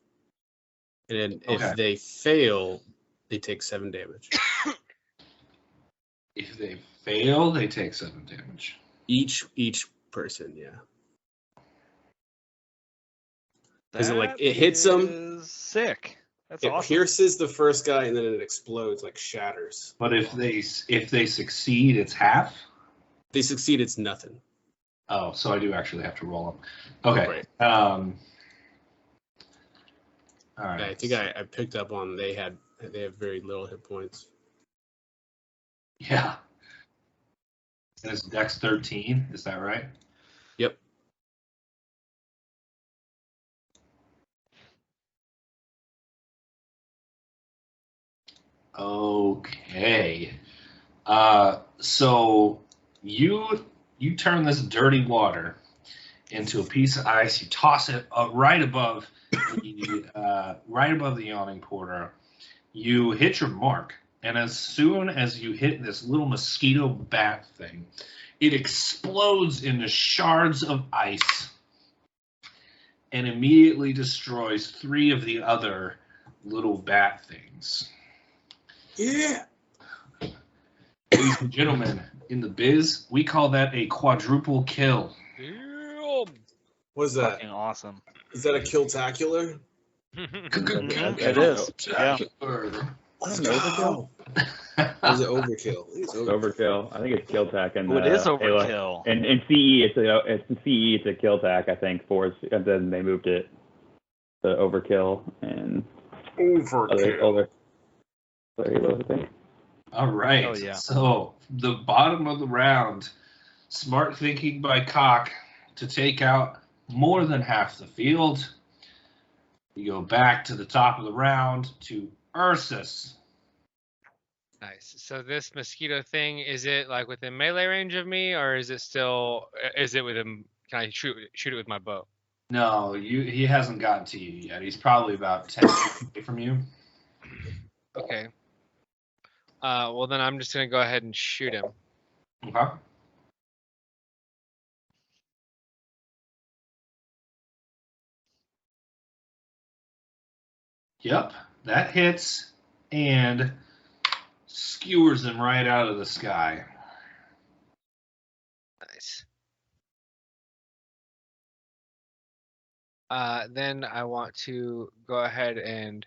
And then if they fail, they take 7 damage. If they fail, they take 7 damage. Each person, yeah. Because it hits them. Sick. That's It awesome. pierces the first guy, and then it explodes, like shatters. But if they succeed, it's half. If they succeed, it's nothing. Oh, so I do actually have to roll them. Okay. Right. All right. I think I picked up on they have very little hit points. Yeah. And it's Dex 13, is that right? Yep. Okay. So you turn this dirty water into a piece of ice. You toss it right above the yawning portal. You hit your mark, and as soon as you hit this little mosquito bat thing, it explodes into shards of ice and immediately destroys 3 of the other little bat things. Yeah. Ladies and gentlemen, in the biz, we call that a quadruple kill. Damn. What is that? Fucking awesome. Is that a kill-tacular? It is. Yeah. Was it overkill? Is it overkill? It's overkill. I think it's kill tack. And It is overkill. And in CE, it's a kill tack. I think and then they moved it to overkill and other heroes, I think. All right. Oh, yeah. So the bottom of the round, smart thinking by Cock to take out more than half the field. You go back to the top of the round to Ursus. Nice. So this mosquito thing, is it like within melee range of me, or is it within? Can I shoot it with my bow? No, he hasn't gotten to you yet. He's probably about 10 feet away from you. Okay. Well then I'm just gonna go ahead and shoot him. Okay. Yep, that hits and skewers him right out of the sky. Nice. Then I want to go ahead and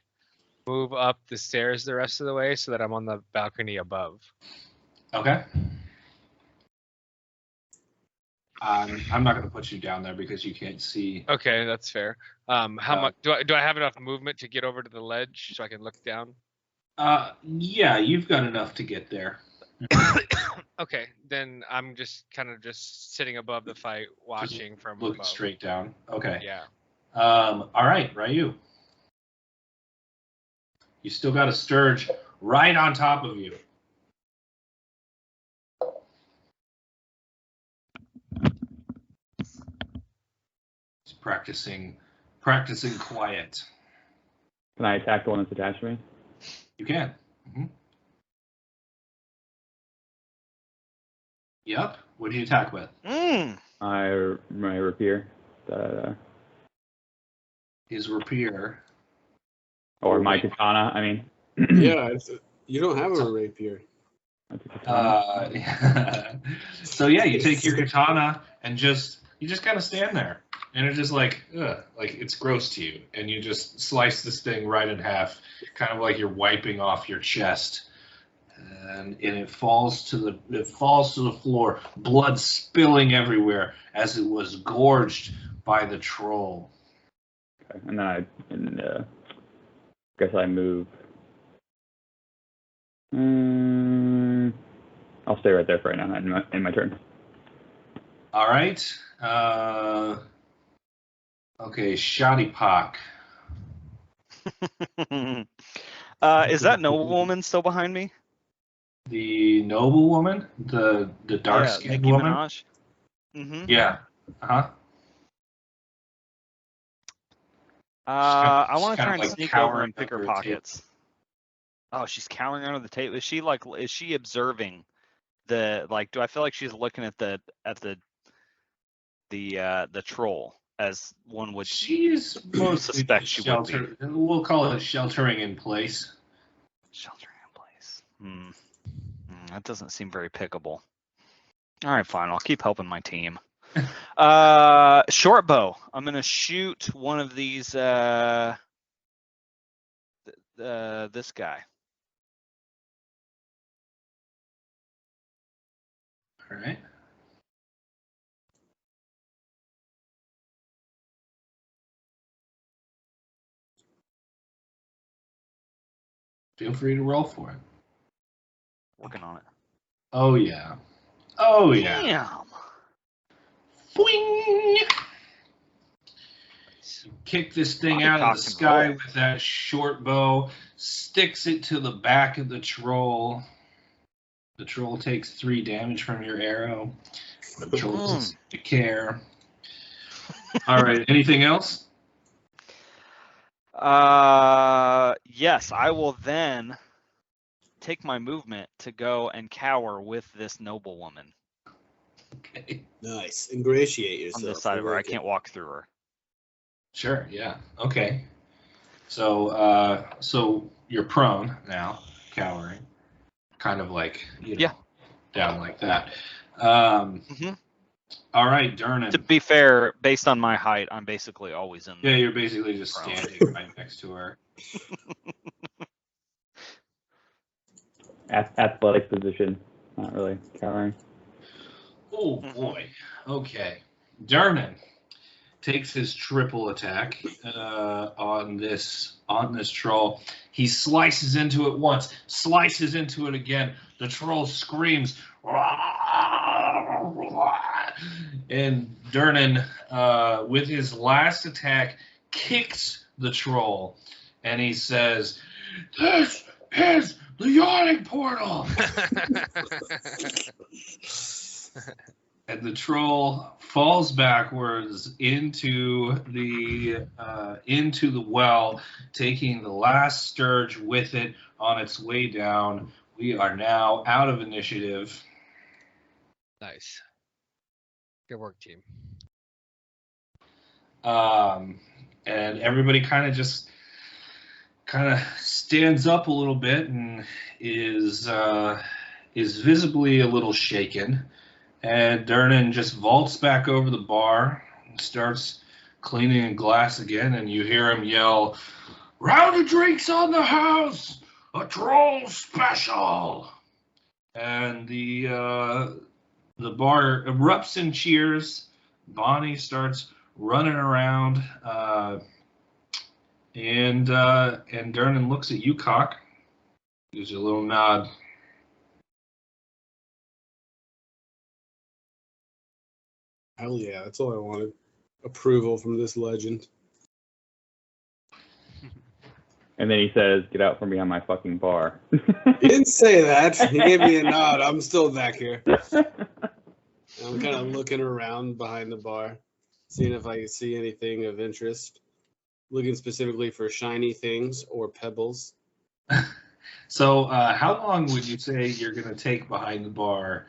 move up the stairs the rest of the way so that I'm on the balcony above. Okay. I'm not going to put you down there because you can't see. Okay, that's fair. How much do I have enough movement to get over to the ledge so I can look down? Yeah, you've got enough to get there. Okay, then I'm just kind of just sitting above the fight, watching from Look above. straight down. Okay. Yeah. All right, Ryu. You still got a Sturge right on top of you. He's practicing quiet. Can I attack the one that's attached to me? You can. Mm-hmm. Yep. What do you attack with? My rapier. His rapier. Or my katana, I mean. Yeah, you don't have a rapier. So yeah, you take your katana and you just kind of stand there, and it's just like it's gross to you, and you just slice this thing right in half, kind of like you're wiping off your chest, and it falls to the floor, blood spilling everywhere as it was gorged by the troll. Okay, and then I guess I move. I'll stay right there for right now in my turn. All right. Okay, Shoddy Pock. Is that noblewoman still behind me? The noble woman, the dark skinned woman. Minaj? Mm-hmm. Yeah. Uh-huh. I want to try and like sneak over and cowering pick her under a table. pockets. Oh, she's cowering under the table. Is she observing do I feel like she's looking at the troll as one would She's mostly suspect she would be. We'll call it sheltering in place. Sheltering in place. That doesn't seem very pickable. All right, fine. I'll keep helping my team. Short bow. I'm gonna shoot one of these. This guy. All right. Feel free to roll for it. Working on it. Oh yeah. Oh yeah. Damn. Boing! Kick this thing out of the sky with that short bow, sticks it to the back of the troll. The troll takes 3 damage from your arrow. The troll doesn't seem to care. All right, anything else? Yes, I will then take my movement to go and cower with this noblewoman. Okay. Nice. Ingratiate yourself. On this side of her. I can't walk through her. Sure, yeah. Okay. So you're prone now, cowering. Kind of like, down like that. All right, Durnan. To be fair, based on my height, I'm basically always in. Yeah, you're basically just standing right next to her. Athletic position, not really cowering. Oh boy. Okay. Durnan takes his triple attack on this troll. He slices into it once, slices into it again. The troll screams, and Durnan, with his last attack, kicks the troll, and he says, "This is the yawning portal." And the troll falls backwards into the well, taking the last Sturge with it on its way down. We are now out of initiative. Nice. Good work, team. And everybody kind of kind of stands up a little bit and is visibly a little shaken. And Durnan just vaults back over the bar and starts cleaning a glass again, and you hear him yell, "Round of drinks on the house! A troll special!" And the bar erupts in cheers. Bonnie starts running around, and Durnan looks at you, Cock. Gives you a little nod. Hell yeah, that's all I wanted. Approval from this legend. And then he says, "Get out from behind my fucking bar." He didn't say that. He gave me a nod. I'm still back here. I'm kind of looking around behind the bar, seeing if I can see anything of interest. Looking specifically for shiny things or pebbles. So, how long would you say you're going to take behind the bar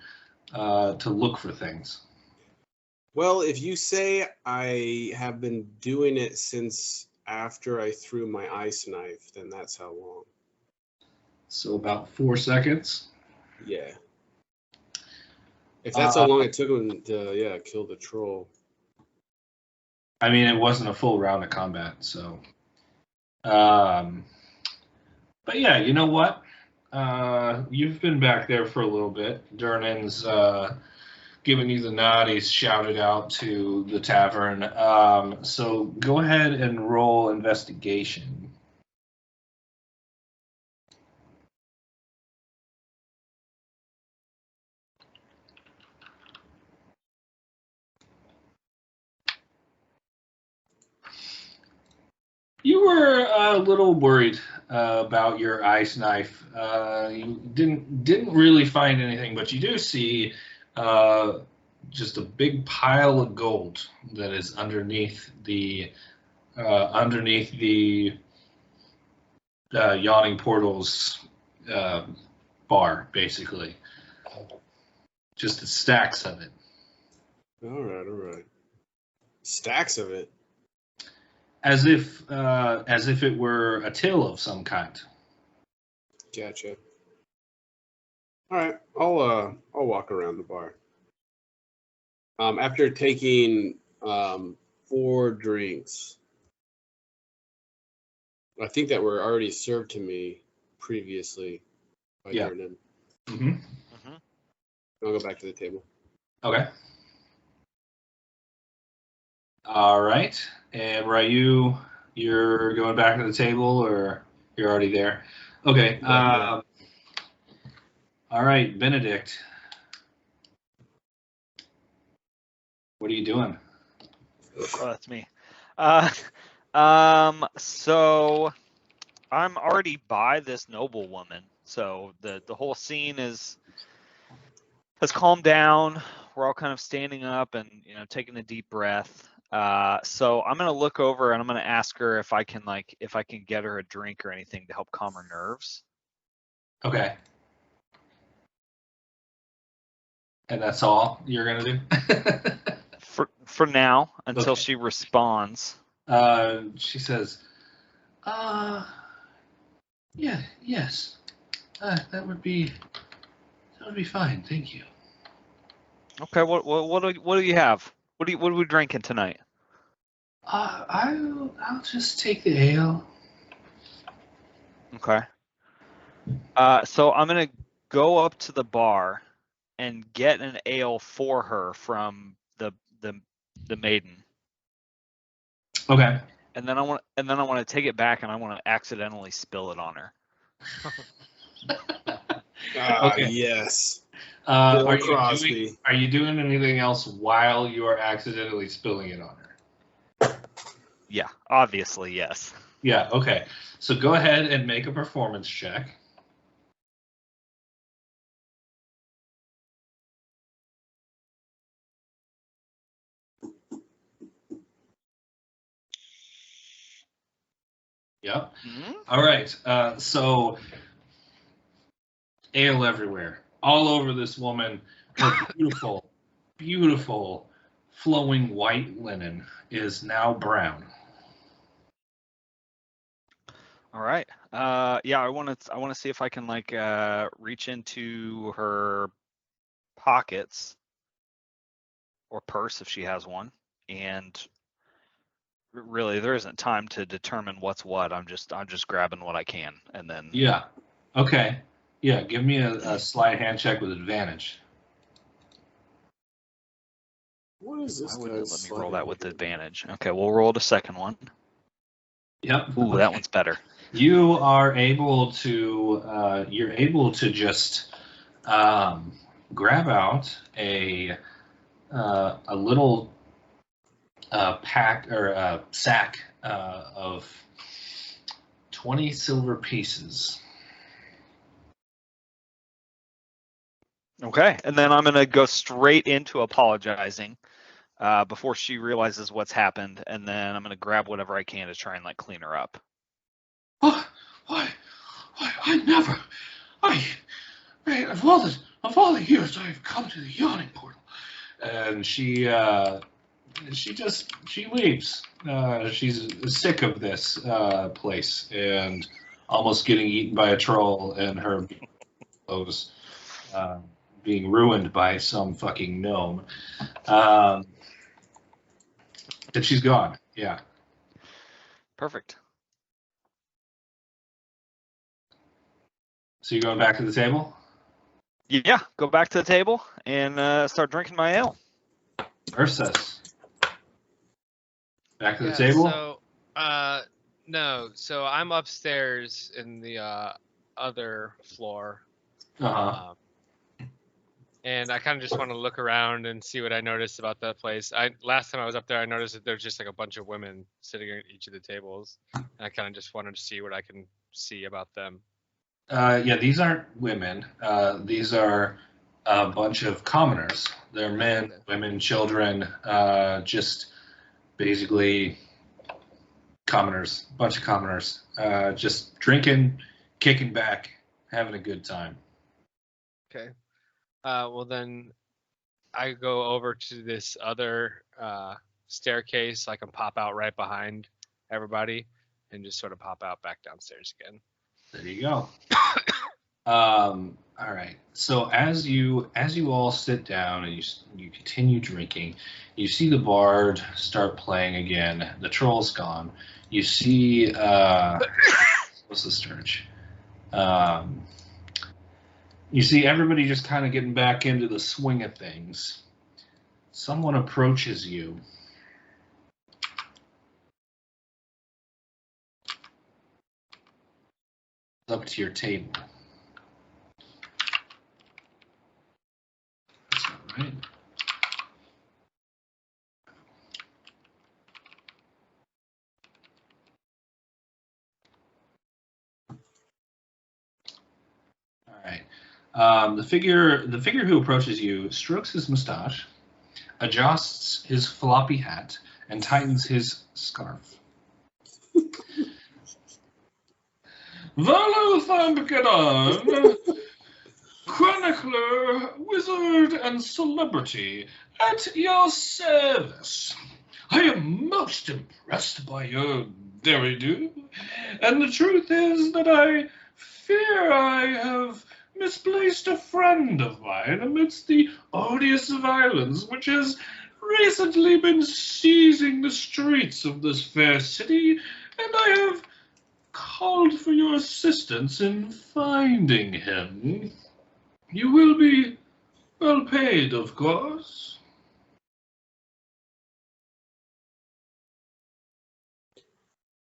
to look for things? Well, if you say I have been doing it since after I threw my ice knife, then that's how long. So about 4 seconds. Yeah. If that's how long it took him to, kill the troll. I mean, it wasn't a full round of combat, so. But yeah, you know what? You've been back there for a little bit. Durnan's giving you the nod. He's shouted out to the tavern. So go ahead and roll investigation. You were a little worried about your ice knife. You didn't really find anything, but you do see just a big pile of gold that is underneath the Yawning Portals bar, basically. Just the stacks of it. All right. Stacks of it. As if it were a till of some kind. Gotcha. All right, I'll walk around the bar. After taking 4 drinks, I think that were already served to me previously by Durnan. Mm-hmm. I'll go back to the table. Okay. All right. And Ryu, you're going back to the table, or you're already there? Okay. All right, Benedict. What are you doing? Oh, that's me. So I'm already by this noble woman. So the whole scene has calmed down. We're all kind of standing up and taking a deep breath. So I'm gonna look over and I'm gonna ask her if I can get her a drink or anything to help calm her nerves. Okay. And that's all you're gonna do? for now, until she responds. She says, yes. That would be fine, thank you. Okay, what do you have? What are we drinking tonight? I'll just take the ale. Okay. So I'm gonna go up to the bar and get an ale for her from the maiden. Okay. And then I want to take it back and I want to accidentally spill it on her. Okay. Yes. Are you doing anything else while you are accidentally spilling it on her? Yeah, obviously, yes. Yeah, okay. So go ahead and make a performance check. Yep. Mm-hmm. All right. So ale everywhere, all over this woman. Her beautiful, beautiful, flowing white linen is now brown. All right. Yeah, I want to see if I can like reach into her pockets or purse if she has one, and really there isn't time to determine what's what. I'm just grabbing what I can, and then Yeah. Okay. Yeah. Give me a sleight hand check with advantage. What is this? why wouldn't it let me roll that with advantage? Okay, we'll roll the second one. Yep. Ooh, that one's better. You are able to just grab out a little pack or a sack of 20 silver pieces. Okay, and then I'm gonna go straight into apologizing before she realizes what's happened, and then I'm gonna grab whatever I can to try and like clean her up. Oh, why, I never, of all the years I've come to the yawning portal, and she leaves. She's sick of this place and almost getting eaten by a troll, and her clothes being ruined by some fucking gnome. And she's gone. Yeah. Perfect. So you going back to the table? Yeah, go back to the table and start drinking my ale. Ursus. Back to the table? So, no. So I'm upstairs in the other floor. Uh-huh. And I kind of just want to look around and see what I noticed about that place. Last time I was up there, I noticed that there's just like a bunch of women sitting at each of the tables. And I kind of just wanted to see what I can see about them. Yeah, these aren't women. These are a bunch of commoners. They're men, women, children, just basically commoners, a bunch of commoners, just drinking, kicking back, having a good time. Okay. Well, then I go over to this other staircase. I can pop out right behind everybody and just sort of pop out back downstairs again. There you go. All right. So as you all sit down and you continue drinking, you see the bard start playing again. The troll's gone. You see what's the Sturge? You see everybody just kind of getting back into the swing of things. Someone approaches you. Up to your table. That's not right. All right. The figure who approaches you strokes his mustache, adjusts his floppy hat, and tightens his scarf. Valothambagadon, chronicler, wizard, and celebrity, at your service. I am most impressed by your diridu, and the truth is that I fear I have misplaced a friend of mine amidst the odious violence which has recently been seizing the streets of this fair city, and I have called for your assistance in finding him. You will be well paid, of course.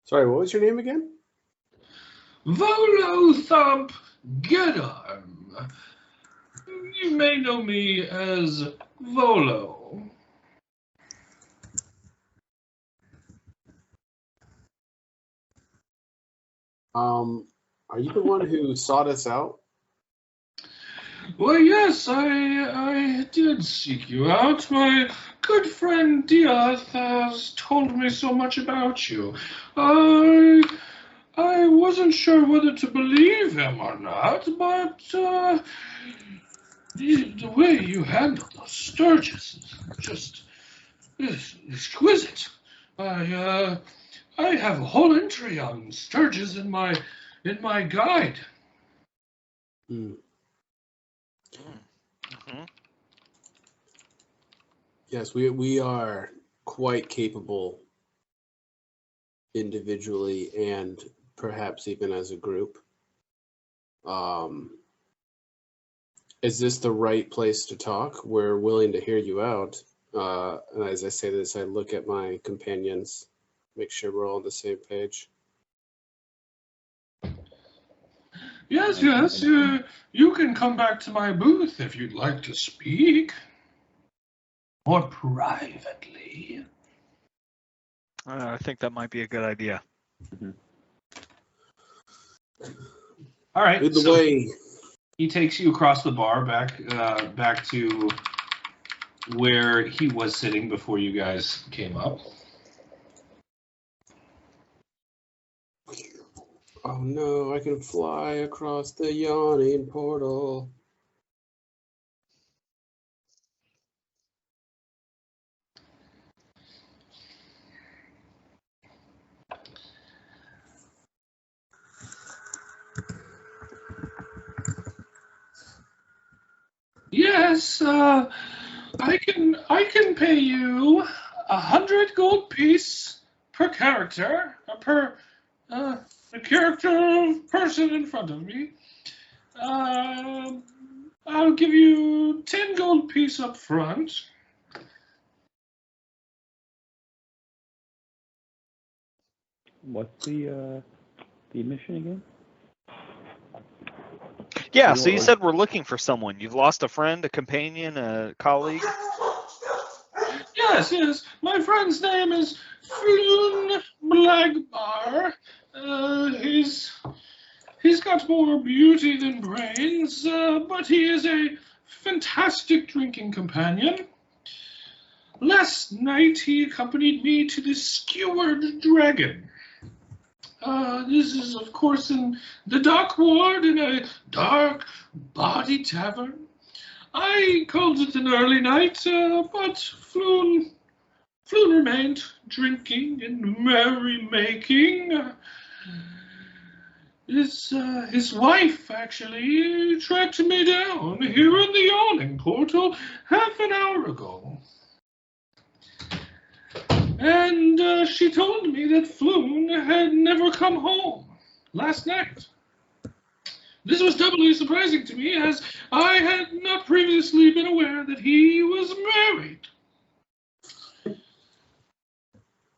Sorry, what was your name again? Volothamp Gedarm. You may know me as Volo. Are you the one who sought us out? Well, yes, I did seek you out. My good friend Diath has told me so much about you. I wasn't sure whether to believe him or not, but the way you handle those Sturges is just exquisite. I I have a whole entry on Sturges in my guide. Hmm. Mm-hmm. Yes, we are quite capable individually and perhaps even as a group. Is this the right place to talk? We're willing to hear you out. And as I say this, I look at my companions, make sure we're all on the same page. Yes, yes. You can come back to my booth if you'd like to speak. Or privately. I think that might be a good idea. All right. Lead the way. He takes you across the bar back to where he was sitting before you guys came up. Oh no, I can fly across the yawning portal. Yes, I can pay you 100 gold piece per character, per the character person in front of me. I'll give you 10 gold piece up front. What's the mission again? Yeah, so you said we're looking for someone. You've lost a friend, a companion, a colleague? Yes, yes. My friend's name is Floon Blagbar. He's got more beauty than brains, but he is a fantastic drinking companion. Last night he accompanied me to the Skewered Dragon. This is, of course, in the Dark Ward in a dark body tavern. I called it an early night, but Floon remained drinking and merry-making. His wife actually tracked me down here in the yawning portal half an hour ago. And she told me that Floon had never come home last night. This was doubly surprising to me, as I had not previously been aware that he was married.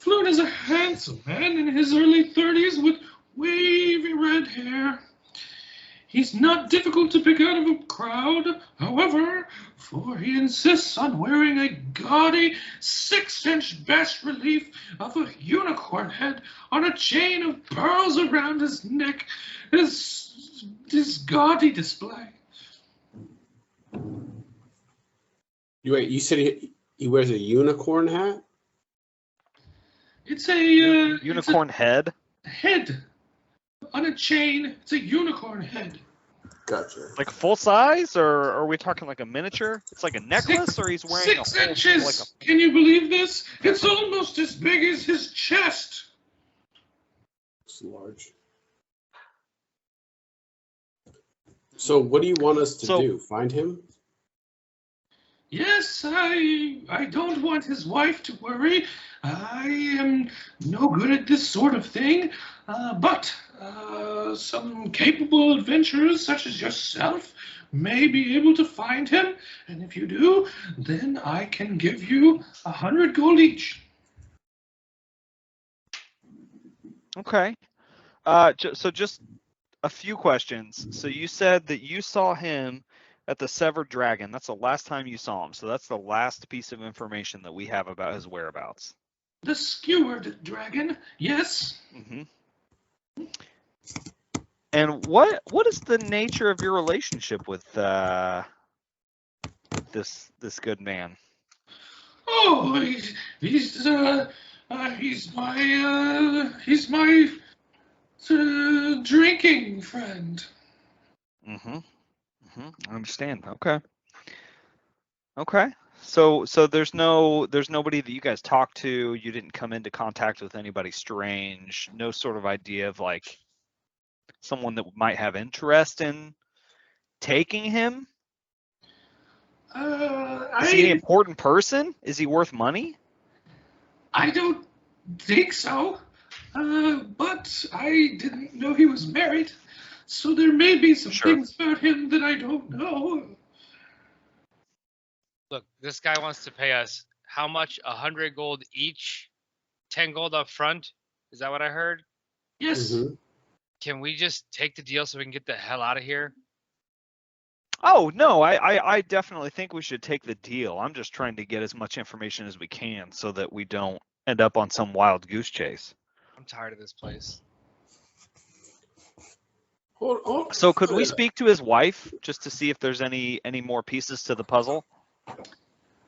Floon is a handsome man in his early 30s with wavy red hair. He's not difficult to pick out of a crowd, however, for he insists on wearing a gaudy 6-inch bas-relief of a unicorn head on a chain of pearls around his neck as his gaudy display. You said he wears a unicorn hat? It's a unicorn head? Head on a chain. It's a unicorn head. Gotcha. Like full size, or are we talking like a miniature? It's like a necklace, or he's wearing 6 a whole, inches. like a... Can you believe this? It's almost as big as his chest. It's large. So what do you want us to do? Find him? Yes, I don't want his wife to worry. I am no good at this sort of thing, but some capable adventurers such as yourself may be able to find him, and if you do, then I can give you 100 gold each. Okay. So just a few questions. So you said that you saw him at the Severed Dragon. That's the last time you saw him. So that's the last piece of information that we have about his whereabouts. The Skewered Dragon, yes. Mm-hmm. And what is the nature of your relationship with this good man? Oh, he's my drinking friend. Mm-hmm. I understand. Okay. So there's nobody that you guys talked to. You didn't come into contact with anybody strange. No sort of idea of like someone that might have interest in taking him. Is he an important person? Is he worth money? I don't think so. But I didn't know he was married, so there may be some things about him that I don't know. Look, this guy wants to pay us how much? 100 gold each? 10 gold up front? Is that what I heard? Yes. Mm-hmm. Can we just take the deal so we can get the hell out of here? Oh, no, I definitely think we should take the deal. I'm just trying to get as much information as we can so that we don't end up on some wild goose chase. I'm tired of this place. So could we speak to his wife just to see if there's any more pieces to the puzzle?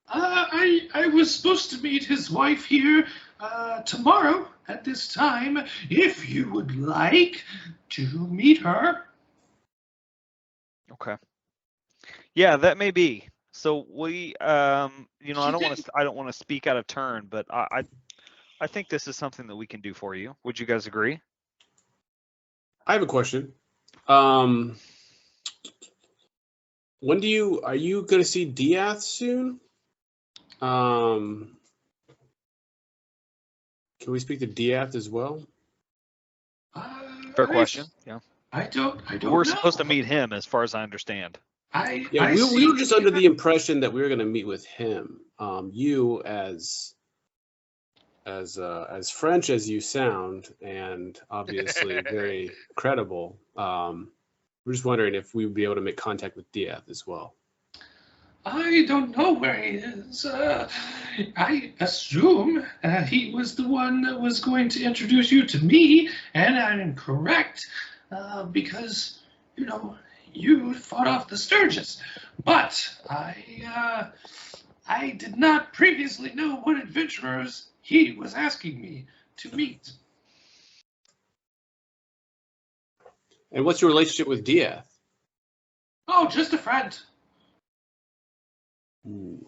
I was supposed to meet his wife here tomorrow at this time. If you would like to meet her. Okay. Yeah, that may be. So we, I don't want to speak out of turn, but I think this is something that we can do for you. Would you guys agree? I have a question. When are you going to see Diath soon? Can we speak to Diath as well? Fair question. Yeah. I don't We're know. supposed to meet him, as far as I understand. We were just under the impression that we were going to meet with him. You as French as you sound, and obviously very credible. We're just wondering if we would be able to make contact with Diath as well. I don't know where he is. I assume he was the one that was going to introduce you to me, and I'm correct because, you fought off the Sturgis. But I did not previously know what adventurers he was asking me to meet. And what's your relationship with Diath? Oh, just a friend. Not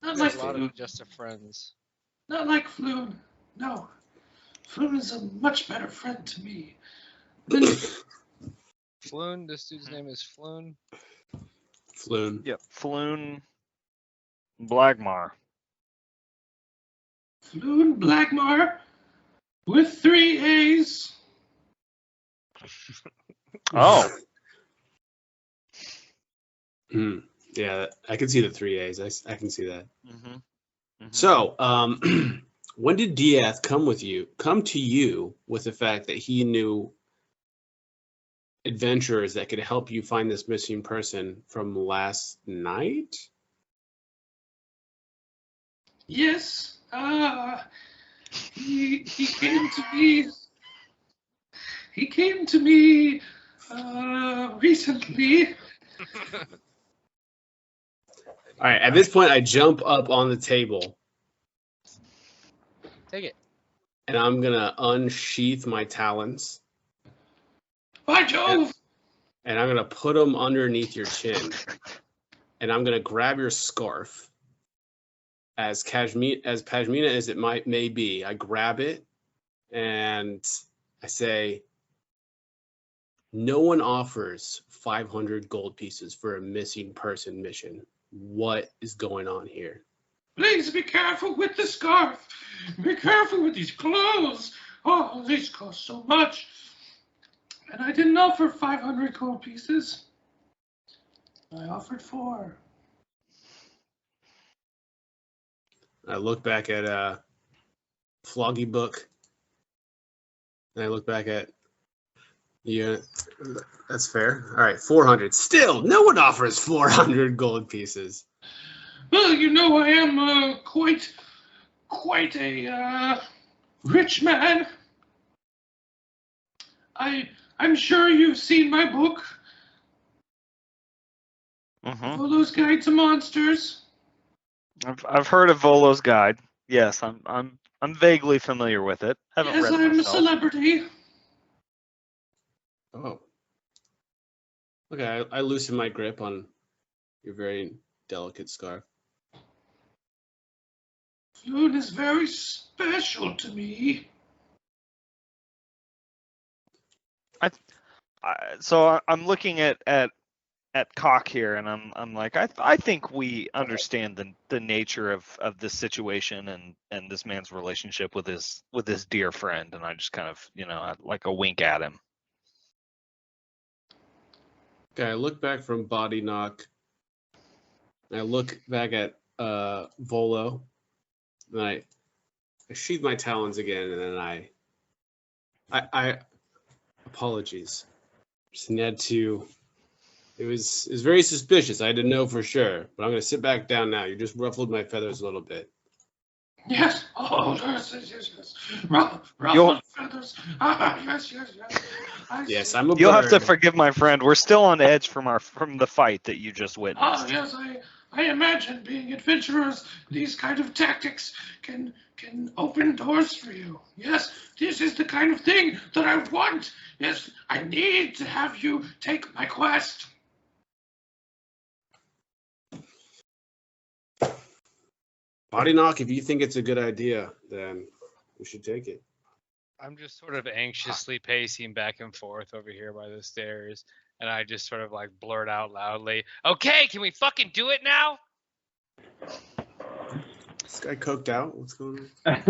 There's like a lot Floon. of just friends. Not like Floon. No. Floon is a much better friend to me. Floon? This dude's name is Floon? Floon. Yep. Floon Blagmar. Floon Blagmar with 3 A's. Oh. Yeah, I can see the 3 A's. I can see that. Mm-hmm. Mm-hmm. So, when did Diath come to you with the fact that he knew adventurers that could help you find this missing person from last night? Yes. He came to me. He came to me recently. All right. At this point, I jump up on the table. Take it. And I'm gonna unsheath my talons. By Jove! And I'm gonna put them underneath your chin. And I'm gonna grab your scarf. As pashmina as it may be, I grab it and I say, no one offers 500 gold pieces for a missing person mission. What is going on here? Please be careful with the scarf. Be careful with these clothes. Oh, these cost so much. And I didn't offer 500 gold pieces. I offered 4. I look back at Floggy Book. And I look back at that's fair. All right, 400. Still, no one offers 400 gold pieces. Well, I am quite a rich man. I'm sure you've seen my book. Mm-hmm. Volo's Guide to Monsters. I've heard of Volo's Guide. Yes, I'm vaguely familiar with it. Haven't Yes, read it I'm myself. a celebrity. Oh. Okay, I loosen my grip on your very delicate scarf. Floon is very special to me. So I'm looking at Cock here, and I'm like, I think we understand the nature of this situation and this man's relationship with his dear friend, and I just kind of, like a wink at him. Okay, I look back from Boddynock. I look back at Volo, and I sheathe my talons again, and then I apologies. Just had to. It was very suspicious. I didn't know for sure, but I'm gonna sit back down now. You just ruffled my feathers a little bit. Yes. Oh, yes. Ruffled feathers. Yes. Yes, I'm a bird. You'll have to forgive my friend. We're still on edge from the fight that you just witnessed. Yes, I imagine being adventurers, these kind of tactics can open doors for you. Yes, this is the kind of thing that I want. Yes, I need to have you take my quest. Boddynock, if you think it's a good idea, then we should take it. I'm just sort of anxiously pacing back and forth over here by the stairs, and I just sort of like blurt out loudly, "Okay, can we fucking do it now?" This guy coked out? What's going on?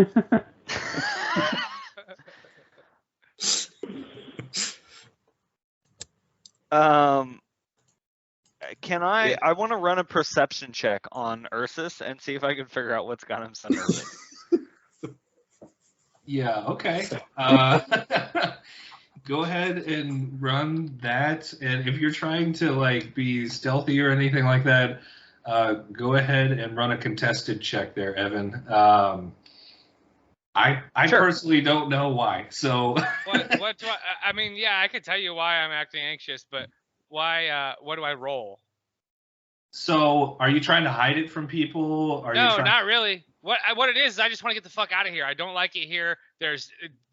Can I? Yeah. I want to run a perception check on Ursus and see if I can figure out what's got him so nervous. Yeah. Okay. Go ahead and run that. And if you're trying to like be stealthy or anything like that, go ahead and run a contested check there, Evan. I sure. Personally don't know why. So. What do I mean, yeah, I could tell you why I'm acting anxious, but why? What do I roll? So, are you trying to hide it from people? No, not really. What it is, I just want to get the fuck out of here. I don't like it here. There's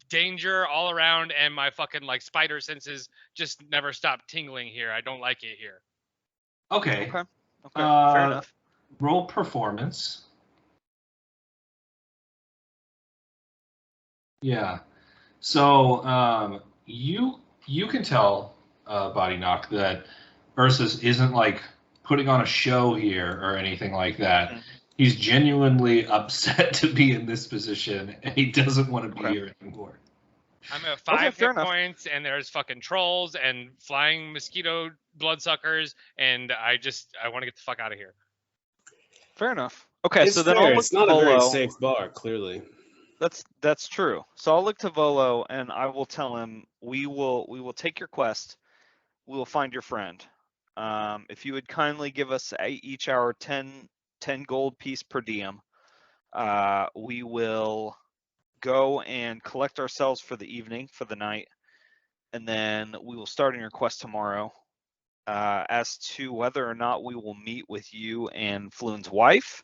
danger all around, and my fucking like spider senses just never stop tingling here. I don't like it here. Okay. Fair enough. Roll performance. Yeah. So you can tell Boddynock that Ursus isn't like putting on a show here or anything like that. Mm-hmm. He's genuinely upset to be in this position, and he doesn't want to be here anymore. I'm at 5 hit points, and there's fucking trolls and flying mosquito bloodsuckers, and I want to get the fuck out of here. Fair enough. Okay, it's so then fair. I'll look it's not Volo. A very safe bar, clearly. That's true. So I'll look to Volo, and I will tell him we will take your quest. We will find your friend. If you would kindly give us each our 10 gold piece per diem, we will go and collect ourselves for the evening, for the night, and then we will start on your quest tomorrow. As to whether or not we will meet with you and Floon's wife,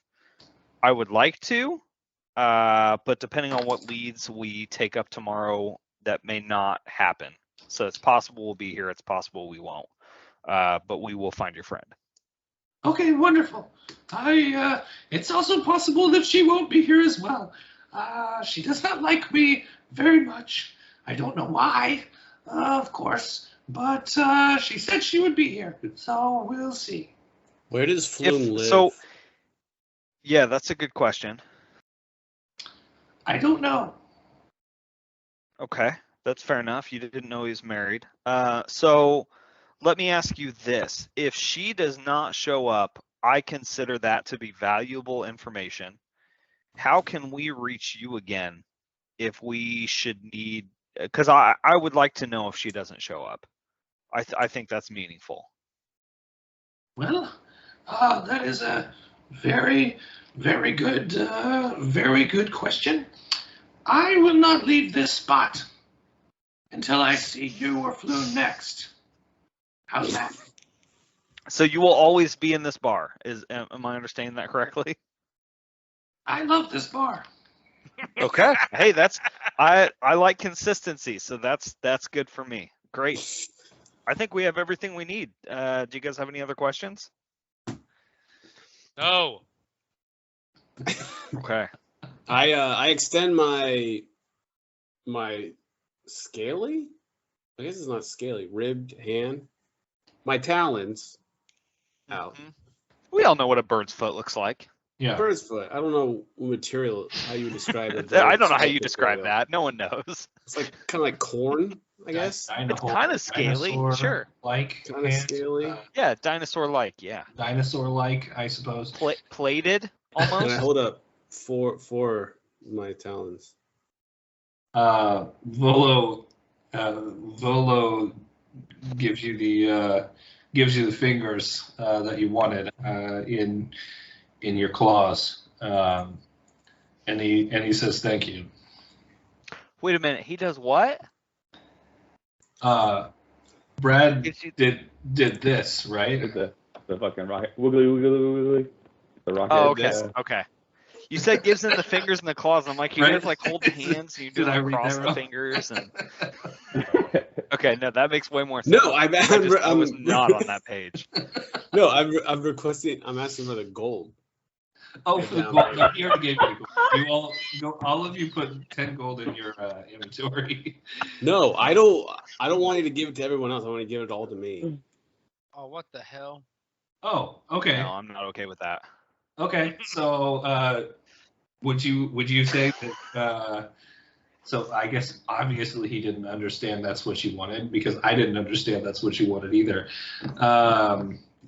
I would like to, but depending on what leads we take up tomorrow, that may not happen. So it's possible we'll be here, it's possible we won't. But we will find your friend. Okay, wonderful. It's also possible that she won't be here as well. She does not like me very much. I don't know why, of course, but she said she would be here, so we'll see. Where does Floon live? So, yeah, that's a good question. I don't know. Okay, that's fair enough. You didn't know he was married. So let me ask you this. If she does not show up, I consider that to be valuable information. How can we reach you again if we should need, because I would like to know if she doesn't show up. I think that's meaningful. Well, that is a very, very good question. I will not leave this spot until I see you or Floon next. How's that? So you will always be in this bar. Am I understanding that correctly? I love this bar. Okay. Hey, I like consistency, so that's good for me. Great. I think we have everything we need. Do you guys have any other questions? No. Okay. I extend my scaly. I guess it's not scaly. Ribbed hand. My talons out. Mhm. We all know what a bird's foot looks like. Yeah. Bird's foot. I don't know what material. How you would describe it. I don't know how you describe that. No one knows. It's like kind of like corn, I guess. It's kind of scaly, sure. Like Kind of scaly. Yeah, dinosaur-like. Yeah. Dinosaur-like, I suppose. Plated And I almost. hold up four my talons. Volo gives you the fingers that you wanted in your claws, and he says thank you. Wait a minute. He does what? Brad Gives you- did this, right? The fucking rocket. Wiggly, wiggly, wiggly. The rocket. Oh, okay. Yes. Okay. You said gives him the fingers and the claws. I'm like, you Right. guys like hold the hands and you do Did I like read cross that the wrong? fingers and. Okay, no, that makes way more sense. No, I was not on that page. No, I'm requesting. I'm asking for the gold. Oh, for the gold. No, he already gave you the gold. All of you put 10 gold in your inventory. No, I don't want you to give it to everyone else. I want to give it all to me. Oh, what the hell? Oh, okay. No, I'm not okay with that. Okay, so would you say that? So I guess obviously he didn't understand that's what you wanted, because I didn't understand that's what you wanted either.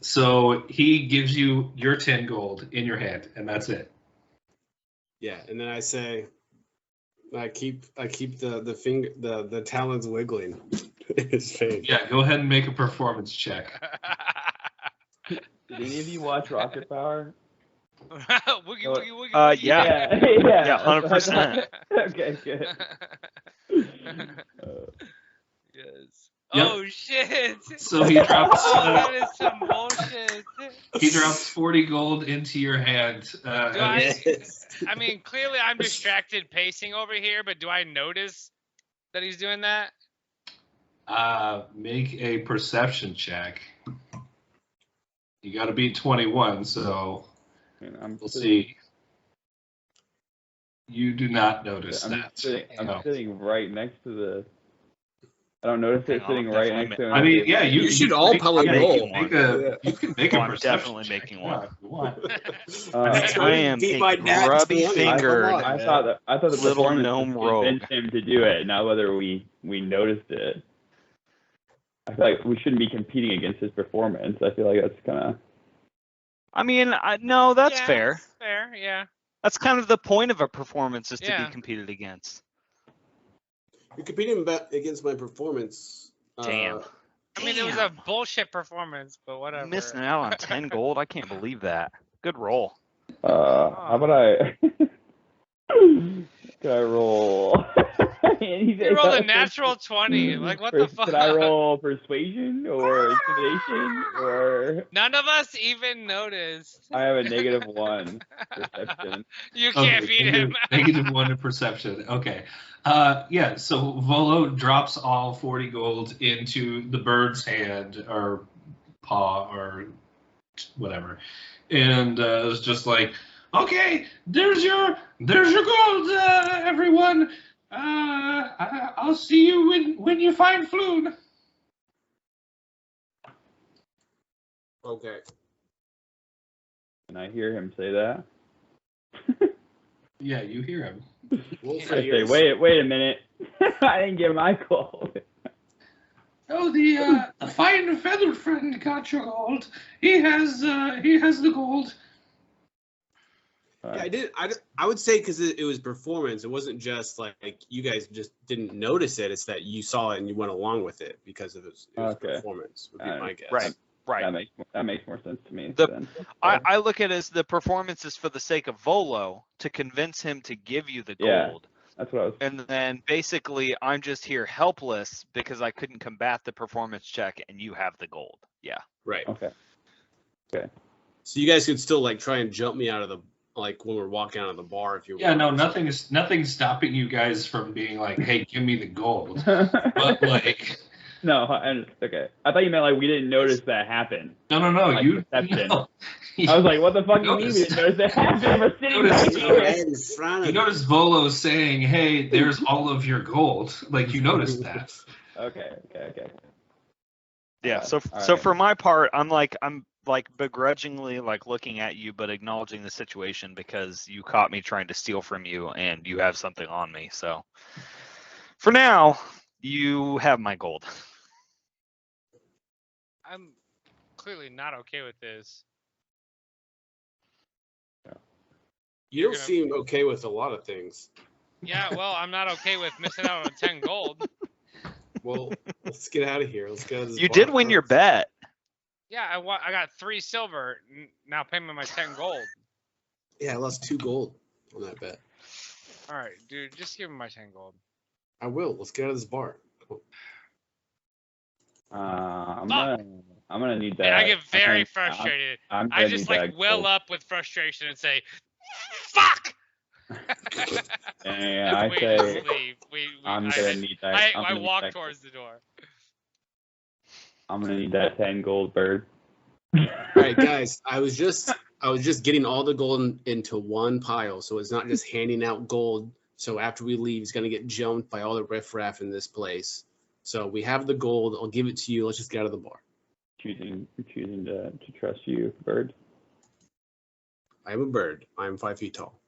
So he gives you your 10 gold in your hand, and that's it. Yeah, and then I say, I keep the talons wiggling in his face. Yeah, go ahead and make a performance check. Did any of you watch Rocket Power? Woogie, woogie, woogie. Yeah. Yeah, 100%. Okay, good. Yes. Yep. Oh shit! So he drops. Oh, that is some bullshit. He drops 40 gold into your hand. I mean, clearly I'm distracted pacing over here, but do I notice that he's doing that? Make a perception check. You got to beat 21, so we'll see. You do not notice that. I'm sitting right next to the. I don't notice it sitting right next to him. I mean, yeah, You should all probably roll. You can make a I'm perception definitely check making if one. you want. I am beat a my dad grubby 20. fingered. Come on. I thought the Little performance gnome convinced him to do it, not whether we noticed it. I feel like we shouldn't be competing against his performance. I feel like that's kind of. I mean, no, that's Yeah, fair. Fair, yeah. That's kind of the point of a performance, is to Yeah. be competed against. You're competing against my performance. Damn. I mean, it was a bullshit performance, but whatever. Missing out on 10 gold. I can't believe that. Good roll. How about I? Can I roll? You rolled a natural 20. Like, what the fuck? Should I roll persuasion or intimidation or? None of us even noticed. I have a -1 perception. You can't beat him. -1 in perception. Okay. Yeah, so Volo drops all 40 gold into the bird's hand or paw or whatever. And it's just like, okay, there's your gold, everyone. I'll see you when you find Floon. Okay. Can I hear him say that? Yeah, you hear him. We'll I say, see. wait a minute. I didn't get my gold. Oh, the fine feathered friend got your gold. He has the gold. Yeah, I would say because it was performance. It wasn't just like you guys just didn't notice it. It's that you saw it and you went along with it because of it was Okay. performance. Would be my guess. Right. That makes more sense to me. The- I look at it as the performance is for the sake of Volo, to convince him to give you the Yeah. gold. That's what I was. And then basically I'm just here helpless because I couldn't combat the performance check and you have the gold. Yeah. Right. Okay. So you guys could still like try and jump me out of the like when we're walking out of the bar if you. Yeah, want. no, nothing's stopping you guys from being like, hey, give me the gold. But like, No, okay. I thought you meant like we didn't notice that happen. No, Like, you. perception. No. I was like, what the fuck do you mean we didn't notice that happen? We're sitting right here. Right in front of You notice Volo saying, "Hey, there's all of your gold." Like you noticed that. Okay. Yeah. So Alright. for my part, I'm like begrudgingly like looking at you, but acknowledging the situation because you caught me trying to steal from you, and you have something on me. So for now, you have my gold. I'm clearly not okay with this. You don't seem okay with a lot of things. Yeah, well, I'm not okay with missing out on 10 gold. Well, let's get out of here. Let's go to this You bar did win first. your bet. Yeah, I got 3 silver. Now pay me my 10 gold. Yeah, I lost 2 gold on that bet. All right, dude, just give me my 10 gold. I will. Let's get out of this bar. Come I'm gonna need that. And I get very I'm frustrated. gonna I just need like that well gold. up with frustration and say, "Fuck!" Yeah, And I we say leave. I'm gonna need that. I walk towards the door. I'm gonna need that 10 gold bird. on. All right, guys. I was just getting all the gold into one pile, so it's not just handing out gold. So after we leave, it's gonna get jumped by all the riffraff in this place. So we have the gold. I'll give it to you. Let's just get out of the bar. Choosing to trust you, bird. I am a bird. I am 5 feet tall.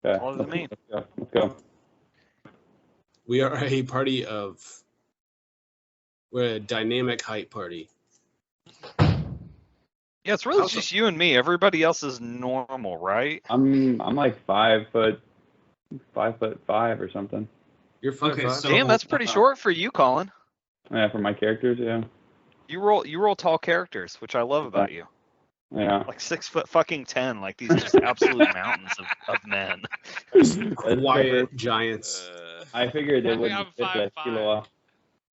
Okay, All to me. Let's go. We are a party of. We're a dynamic height party. Yeah, it's really How's just you and me. Everybody else is normal, right? I'm like 5'5" or something. You're 5'5". Okay, so- Damn, that's pretty short for you, Collin. Yeah, for my characters, yeah. You roll tall characters, which I love about you. Yeah. Like 6'10", like these just absolute mountains of men. Quiet giants. I figured it Luckily, wouldn't I'm fit the 5'5". Killua.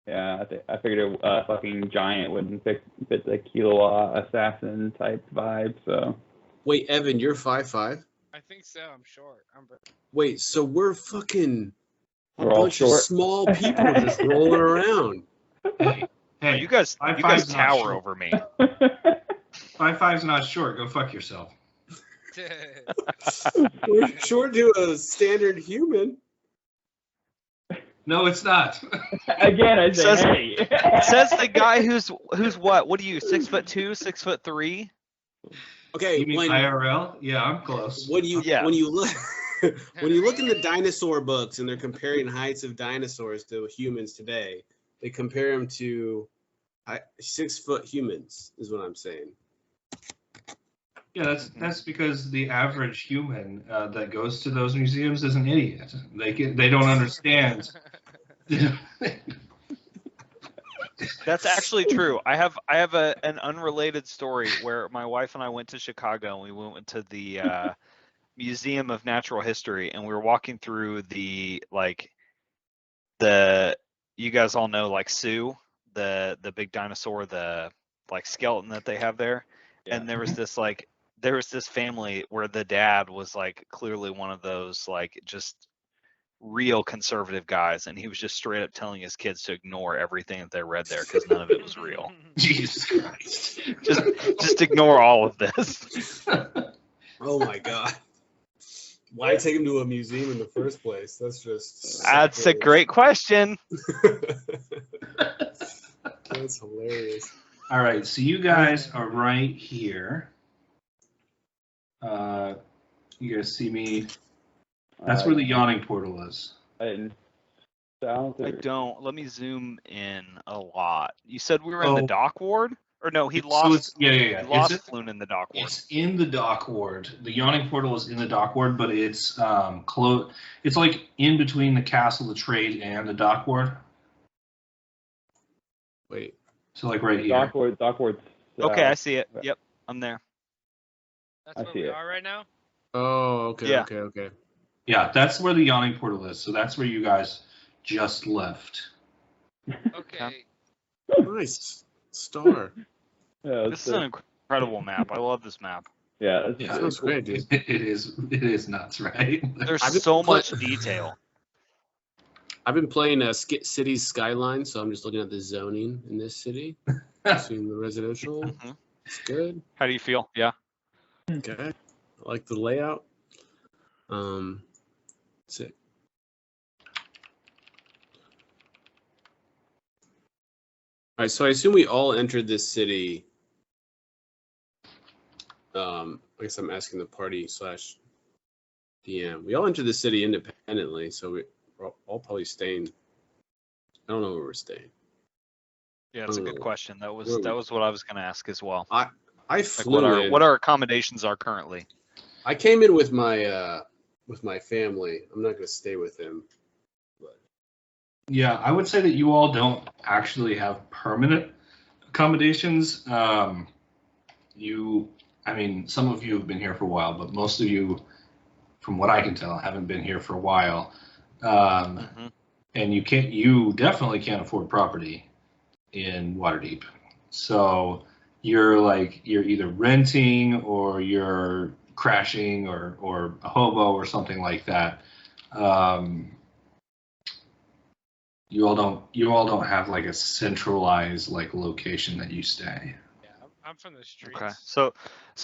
Yeah, I figured a fucking giant wouldn't fit the Killua assassin type vibe. So Wait, Evan, you're 5'5"? I think so. I'm short. Wait, so we're fucking a We're all bunch of short. small people just rolling around. Hey, You guys 5'5" 's not tower short. over me. 5'5" 's not short. Go fuck yourself. We're short to a standard human. No, it's not. Again, I say, Says- hey. Says the guy who's what? What are you? 6'2", 6'3"? Okay, You mean IRL? Yeah, I'm close. when you Yeah. when you look when you look in the dinosaur books and they're comparing heights of dinosaurs to humans today, they compare them to 6-foot humans. Is what I'm saying. Yeah, that's because the average human that goes to those museums is an idiot. They don't understand. That's actually true. I have an unrelated story where my wife and I went to Chicago and we went to the Museum of Natural History and we were walking through the you guys all know like Sue, the big dinosaur, the like skeleton that they have there. Yeah. And there was this family where the dad was like clearly one of those like just real conservative guys, and he was just straight up telling his kids to ignore everything that they read there because none of it was real. Jesus Christ. Just ignore all of this. Oh my god! Why take him to a museum in the first place? That's just. That's a great question. That's hilarious. All right, so you guys are right here. You guys see me? That's where the yawning portal is. South I or- don't. Let me zoom in a lot. You said we were in the Oh. dock ward? Or no, he So lost. it's, yeah. He lost It's, Floon in the dock ward. it's in the dock ward. The yawning portal is in the dock ward, but it's close. It's like in between the castle, the trade, and the dock ward. Wait. So like right here. Dockward. Okay, I see it. Yep, I'm there. That's I where see we it. are right now. Oh, okay, Yeah. okay. Yeah, that's where the yawning portal is. So that's where you guys just left. Okay. Nice star. Yeah, This is an incredible map. I love this map. yeah, that's Yeah, That was great, dude. It is nuts, right? There's I've been so play- much detail. I've been playing City Skyline, so I'm just looking at the zoning in this city. Seeing the residential. Mhm. It's good. How do you feel? Yeah. Okay. I like the layout. That's it. All right, so I assume we all entered this city. I guess I'm asking the party / DM. We all entered the city independently, so we're all probably staying. I don't know where we're staying. Yeah, it's a good question. That was Where we- what I was going to ask as well. I Like flew in. what our accommodations are currently. I came in with my family. I'm not going to stay with him. Yeah, I would say that you all don't actually have permanent accommodations. I mean, some of you have been here for a while, but most of you, from what I can tell, haven't been here for a while. And you definitely can't afford property in Waterdeep. So you're either renting or you're crashing or a hobo or something like that. You all don't have like a centralized like location that you stay. Yeah, I'm from the streets. Okay. So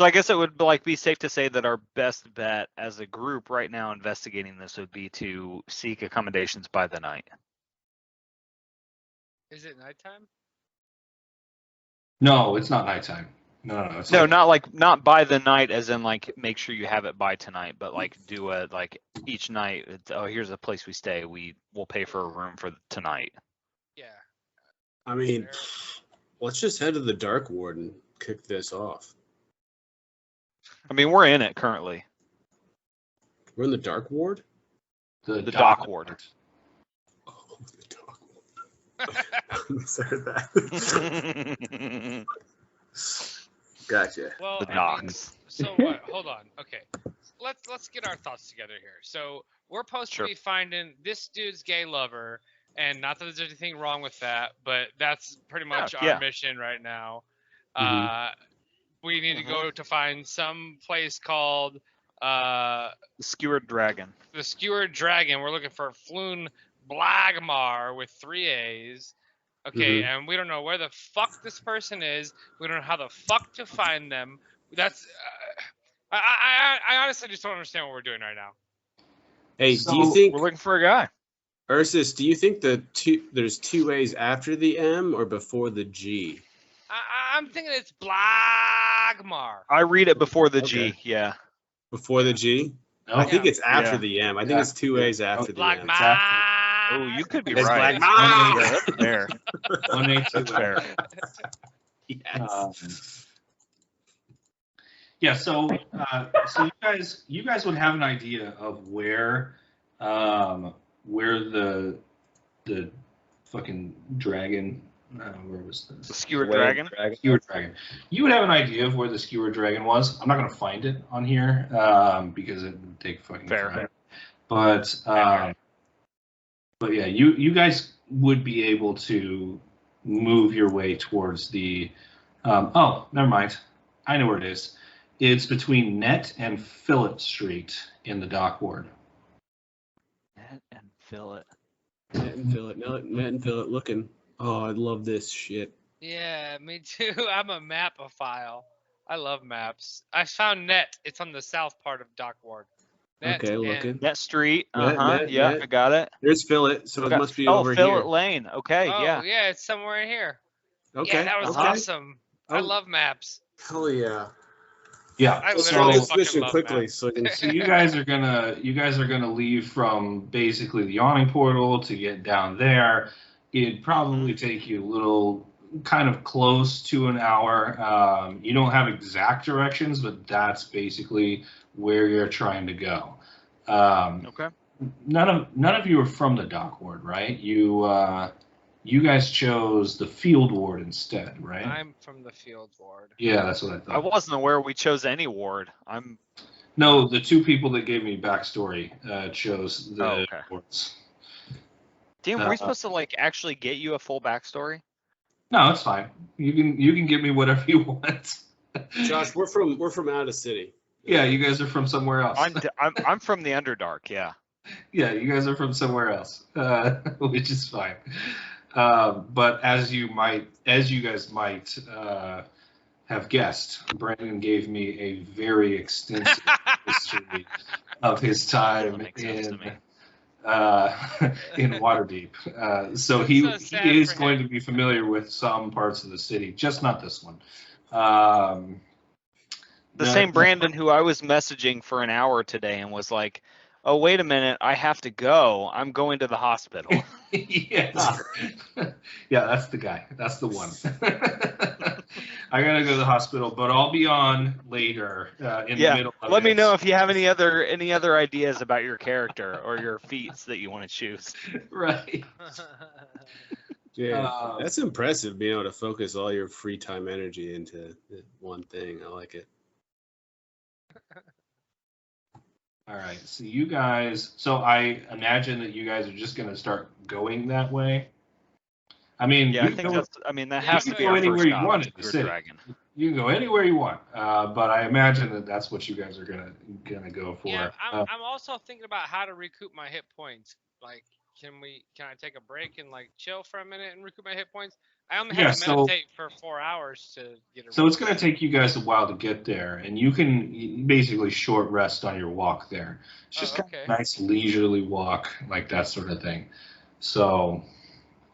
I guess it would like be safe to say that our best bet as a group right now investigating this would be to seek accommodations by the night. Is it nighttime? No, it's not nighttime. No. It's No, not by the night as in like make sure you have it by tonight, but like do a like each night. Here's a place we stay. We'll pay for a room for tonight. Yeah. I mean, Fair. let's just head to the Dark Ward and kick this off. I mean, we're in it currently. We're in the Dark Ward? The dock ward. Oh, the Dark Ward. I misheard that. Gotcha. Well, The I mean, docks. so what? Hold on. Okay, let's get our thoughts together here. So we're supposed Sure. to be finding this dude's gay lover, and not that there's anything wrong with that, but that's pretty much Yeah. our mission right now. Mhm. We need to go to find some place called The Skewered Dragon. the Skewered Dragon. We're looking for Floon Blagmar with 3 A's. Okay, and we don't know where the fuck this person is. We don't know how the fuck to find them. That's I honestly just don't understand what we're doing right now. Hey, So- do you think, We're looking for a guy. Ursus, do you think there's 2 A's after the M or before the G? I'm thinking it's Blagmar. I read it before the Okay. G. Yeah. Before the G? No, I think it's after Yeah. the M. I think it's 2 A's after the M. Blagmar. Oh, you could be It's right. Blagmar. Yeah, that's fair. 182 That's fair. Yes. Yeah, so you guys would have an idea of where the fucking dragon where was The this Skewered Wave Dragon. skewered dragon? You would have an idea of where the skewered dragon was. I'm not gonna find it on here because it would take fucking Fair. time. But yeah, you guys would be able to move your way towards the. Oh, never mind. I know where it is. It's between Net and Fillet Street in the Dock Ward. Net and Fillet. Net and Fillet looking. Oh, I love this shit. Yeah, me too. I'm a mapophile. I love maps. I found Net. It's on the south part of Dockward. Net Okay, and- looking. Net Street. Net, Net, Yeah, Net. I got it. There's Fillet, so it Okay. must be Oh, over Fillet here. Lane. Okay, Oh, yeah. yeah, it's somewhere in here. Okay. Yeah, that was okay. awesome. I Oh. love maps. Hell yeah. Yeah. I Let's literally roll this fucking mission love quickly maps. so I can So you guys are gonna leave from basically the yawning portal to get down there. It'd probably take you a little kind of close to an hour. You don't have exact directions, but that's basically where you're trying to go. Okay. None of you are from the Dock Ward, right? You guys chose the Field Ward instead, right? I'm from the field ward. Yeah, that's what I I thought. wasn't aware we chose any ward. I'm No, the two people that gave me backstory chose the Oh, okay. wards. damn. Were we supposed to like actually get you a full backstory? No, it's fine. You can give me whatever you want. Josh, we're from out of city. Yeah, you guys are from somewhere else. I'm from the Underdark. Yeah. Yeah, you guys are from somewhere else, which is fine. But as you guys might have guessed, Brandon gave me a very extensive history of his time Makes sense to me. in Waterdeep. So That's he so sad is for going him. to be familiar with some parts of the city, just not this one. Um, The same Brandon who I was messaging for an hour today and was like, "Oh, wait a minute, I have to go. I'm going to the hospital." Yeah. Yeah, that's the guy. That's the one. I gotta go to the hospital, but I'll be on later in the middle of Let me it. know if you have any other ideas about your character or your feats that you want to choose. Right. Yeah, that's impressive being able to focus all your free time energy into one thing. I like it. All right. So you guys. So I imagine that you guys are just gonna start going that way. I mean, Yeah, I think that's. I mean, that has to be go our anywhere first you stop. want in the Your city. dragon. You can go anywhere you want, but I imagine that that's what you guys are gonna go for. Yeah, I'm also thinking about how to recoup my hit points. Like, can I take a break and like chill for a minute and recoup my hit points? I only had to meditate for 4 hours to get a. So it's going to take you guys a while to get there, and you can basically short rest on your walk there. It's just kind of a nice leisurely walk, like that sort of thing. So,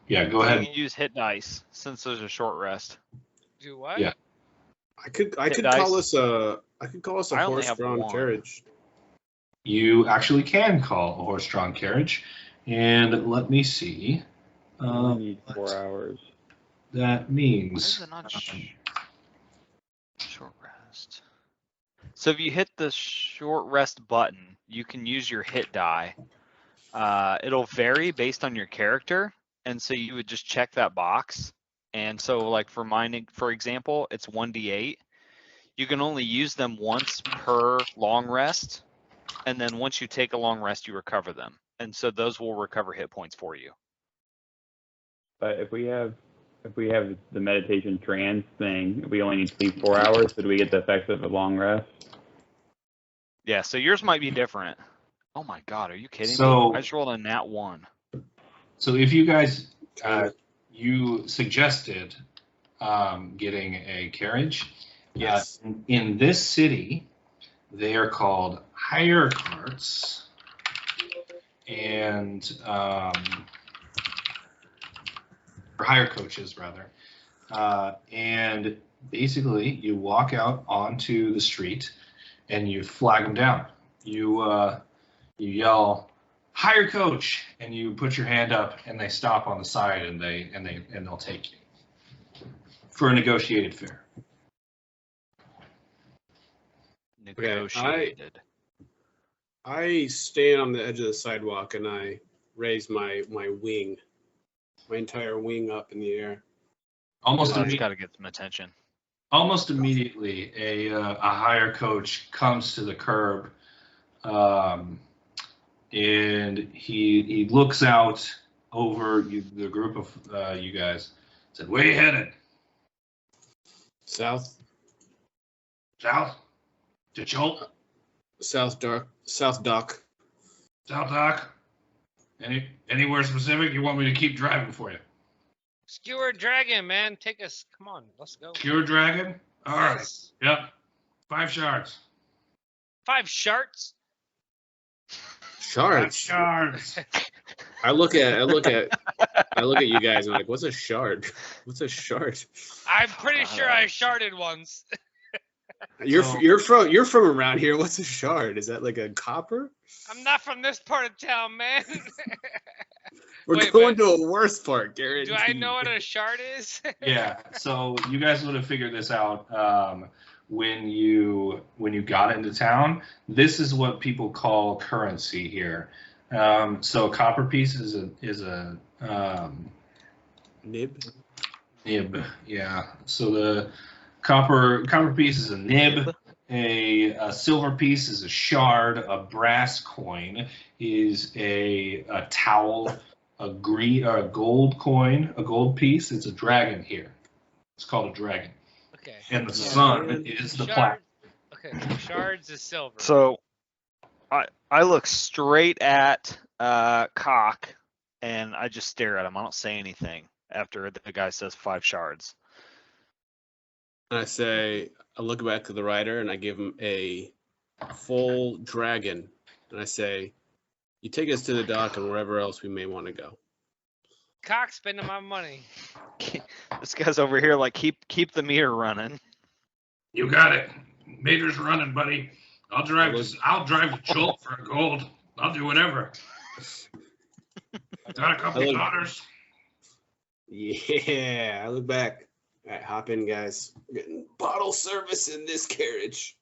yeah, go ahead. You can use hit dice since there's a short rest. Do what? Yeah. I could call us a horse-drawn carriage. You actually can call a horse-drawn carriage, and let me see. I need 4 hours. That means. Why is it not short rest? So if you hit the short rest button, you can use your hit die. It'll vary based on your character, and so you would just check that box. And so, like for mine, for example, it's 1d8. You can only use them once per long rest, and then once you take a long rest, you recover them. And so those will recover hit points for you. But if we have the meditation trance thing, we only need to sleep 4 hours, so do we get the effects of a long rest? Yeah, so yours might be different. Oh my god, are you kidding me? I just rolled a nat 1. So if you guys, you suggested getting a carriage. Yes. In this city, they are called hire carts, and or hire coaches rather. And basically, you walk out onto the street and you flag them down. You yell, "Hire coach!" and you put your hand up, and they stop on the side, and they'll take you for a negotiated fare. Negotiated. I stand on the edge of the sidewalk and I raise my wing, my entire wing up in the air. Almost got to get some attention. Almost immediately, a hire coach comes to the curb, and he looks out over the group of you guys. Said, "Where you headed?" South. South. To Jolt. South dock. South dock. Anywhere specific you want me to keep driving for you? Skewer dragon, man. Take us. Come on, let's go. Skewer dragon? All right. Yep. 5 shards. 5 shards? Shards. 5 shards. I look at you guys and I'm like, what's a shard? What's a shard? I'm pretty sure I sharded once. You're from around here. What's a shard? Is that like a copper? I'm not from this part of town, man. We're going to a worse part, Garrett. Do I know what a shard is? Yeah. So you guys would have figured this out when you got into town. This is what people call currency here. So a copper piece is a nib. Nib. Yeah. So the copper piece is a nib. A silver piece is a shard. A brass coin is a towel. A gold coin, a gold piece. It's a dragon here. It's called a dragon. Okay. And the sun is the platinum. Okay. Shards is silver. So I look straight at Cock, and I just stare at him. I don't say anything after the guy says 5 shards. And I look back to the rider and I give him a full dragon. And I say, you take us to the dock and wherever else we may want to go. Cock spending my money. This guy's over here like keep the meter running. You got it. Meter's running, buddy. I'll drive to Jolt for a gold. I'll do whatever. Got a couple of daughters. Yeah, I look back. All right, hop in, guys. We're getting bottle service in this carriage.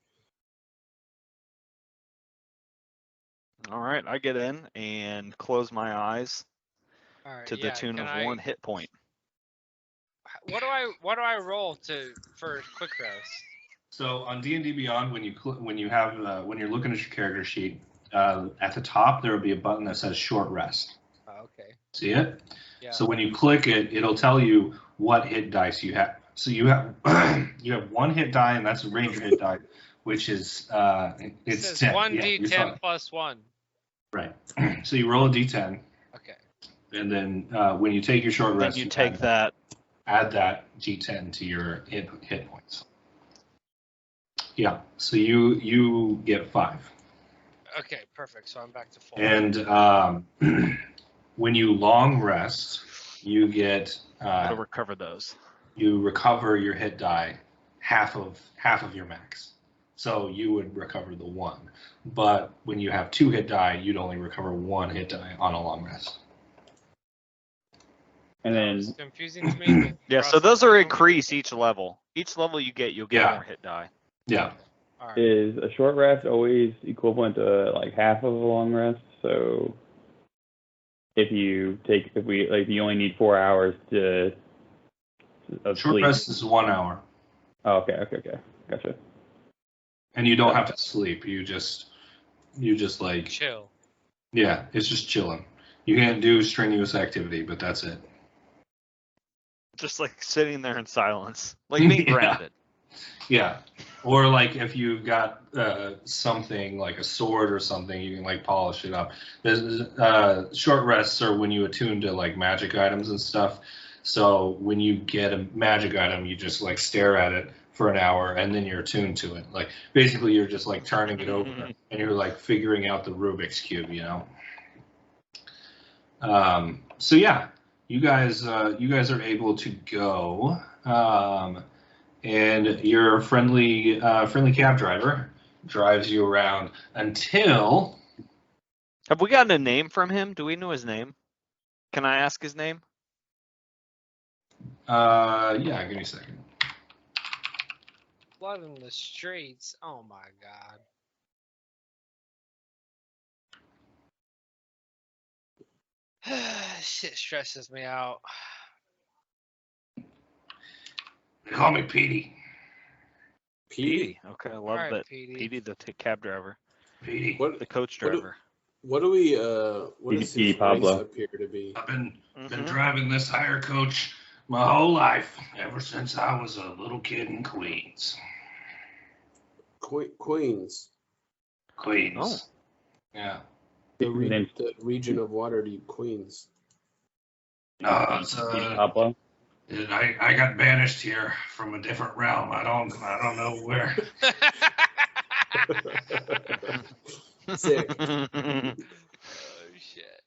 All right, I get in and close my eyes All right, to the tune of 1 hit point. What do I roll for quick rest? So on D&D Beyond, when you're looking at your character sheet, at the top there will be a button that says short rest. Oh, okay. See it? Yeah. So when you click it, it'll tell you what hit dice you have. So you have 1 hit die, and that's a ranger hit die, which is it's 10. 1d10 plus 1. Right. So you roll a d10. Okay. And then when you take your short rest, you take that. Add that d10 to your hit points. Yeah. So you get 5. Okay, perfect. So I'm back to 4. And when you long rest, you get to recover those. You recover your hit die half of your max. So you would recover the 1. But when you have 2 hit die, you'd only recover 1 hit die on a long rest. And then it's confusing to me. Yeah, so those are increased each level. Each level you'll get more hit die. Yeah. All right. is a short rest always equivalent to like half of a long rest? So if you only need 4 hours of Short sleep. rest is 1 hour. Oh, okay, gotcha. And you don't have to sleep. You just like Chill. Yeah, it's just chilling. You can't do strenuous activity, but that's it. Just like sitting there in silence, like being grounded. Yeah. Or like if you've got something like a sword or something, you can like polish it up. There's short rests are when you attune to like magic items and stuff. So when you get a magic item, you just like stare at it for an hour and then you're attuned to it. Like basically you're just like turning it over and you're like figuring out the Rubik's Cube, you know? So yeah, you guys are able to go. And your friendly cab driver drives you around until. Have we gotten a name from him? Do we know his name? Can I ask his name? Yeah, give me a second. Blood in the streets. Oh my god. Shit stresses me out. They call me Petey. Petey. Okay, I love Alright, that. Petey. Petey, the cab driver, Petey. the coach driver. What does his race Pablo. appear to be? I've been driving this hire coach my whole life, ever since I was a little kid in Queens. Queens. Oh. Yeah. The region of Waterdeep, Queens. No, it's Pablo. I got banished here from a different realm. I don't know where. Sick. Oh shit.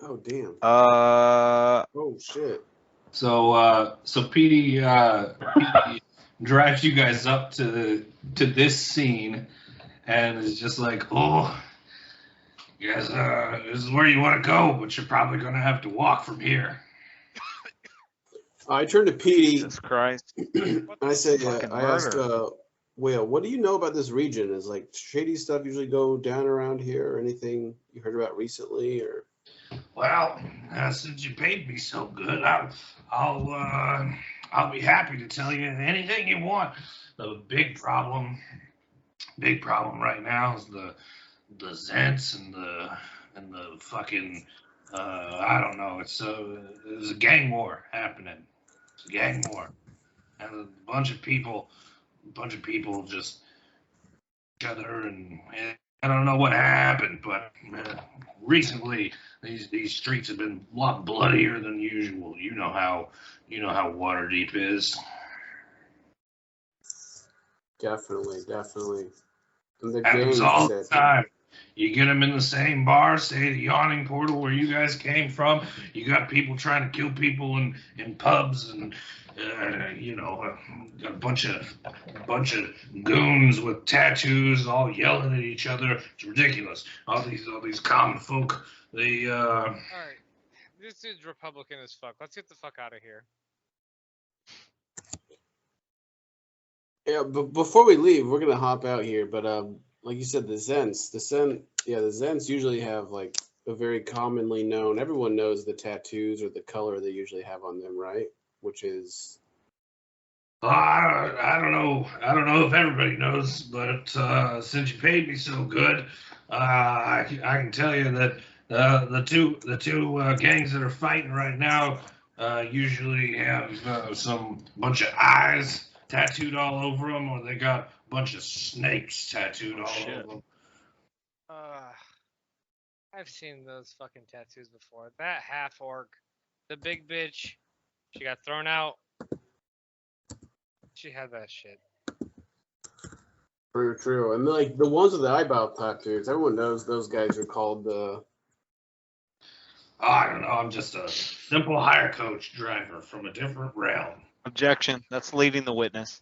Oh damn. Oh shit. So Petey drives you guys up to this scene, and is just like, oh, you guys, this is where you want to go, but you're probably gonna have to walk from here. I turn to Petey. Jesus Christ. I say, Fucking I ask, murder. Whale, what do you know about this region? Is like shady stuff usually go down around here, or anything you heard about recently, or? Well, since you paid me so good, I'll be happy to tell you anything you want. The big problem right now is the Zents and the fucking I don't know. There's a gang war happening. It's a gang war, and a bunch of people bunch of people just each other, and I don't know what happened, but recently these streets have been a lot bloodier than usual. You know how Waterdeep is. Definitely. And the Happens gang all said, the time. You get them in the same bar, say the yawning portal where you guys came from. You got people trying to kill people in pubs, and got a bunch of goons with tattoos all yelling at each other. It's ridiculous. All these common folk. They All right, this dude's Republican as fuck. Let's get the fuck out of here. yeah, but before we leave, we're gonna hop out here. But like you said, the Zens usually have like a very commonly known. Everyone knows the tattoos or the color they usually have on them, right? Which is I don't know. I don't know if everybody knows, but since you paid me so good, I can tell you that the two gangs that are fighting right now usually have some bunch of eyes tattooed all over them, or they got a bunch of snakes tattooed all over them. I've seen those fucking tattoos before. That half orc, the big bitch, she got thrown out. She had that shit. very true. And like the ones with the eyebrow tattoos, everyone knows those guys are called I don't know. I'm just a simple hire coach driver from a different realm. Objection. That's leading the witness.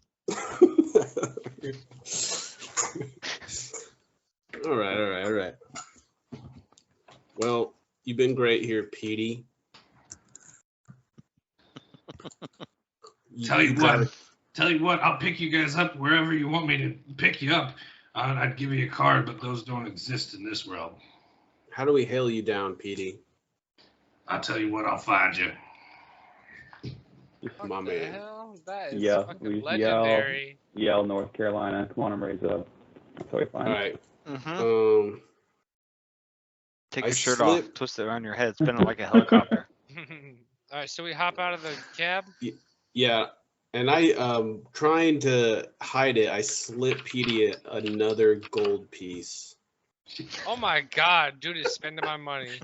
All right. Well, you've been great here, Petey. Tell you what, I'll pick you guys up wherever you want me to pick you up. I'd give you a card, but those don't exist in this realm. How do we hail you down, Petey? I'll tell you what, I'll find you. What My the man. hell? That is Yeah, fucking we legendary. Yell, North Carolina. Come on and raise up. That's how we find All it. right. Take I your shirt slip- off, twist it around your head, spin it like a helicopter. All right, so we hop out of the cab. Yeah, and I trying to hide it. I slip Petey another gold piece. Oh my god, dude is spending my money.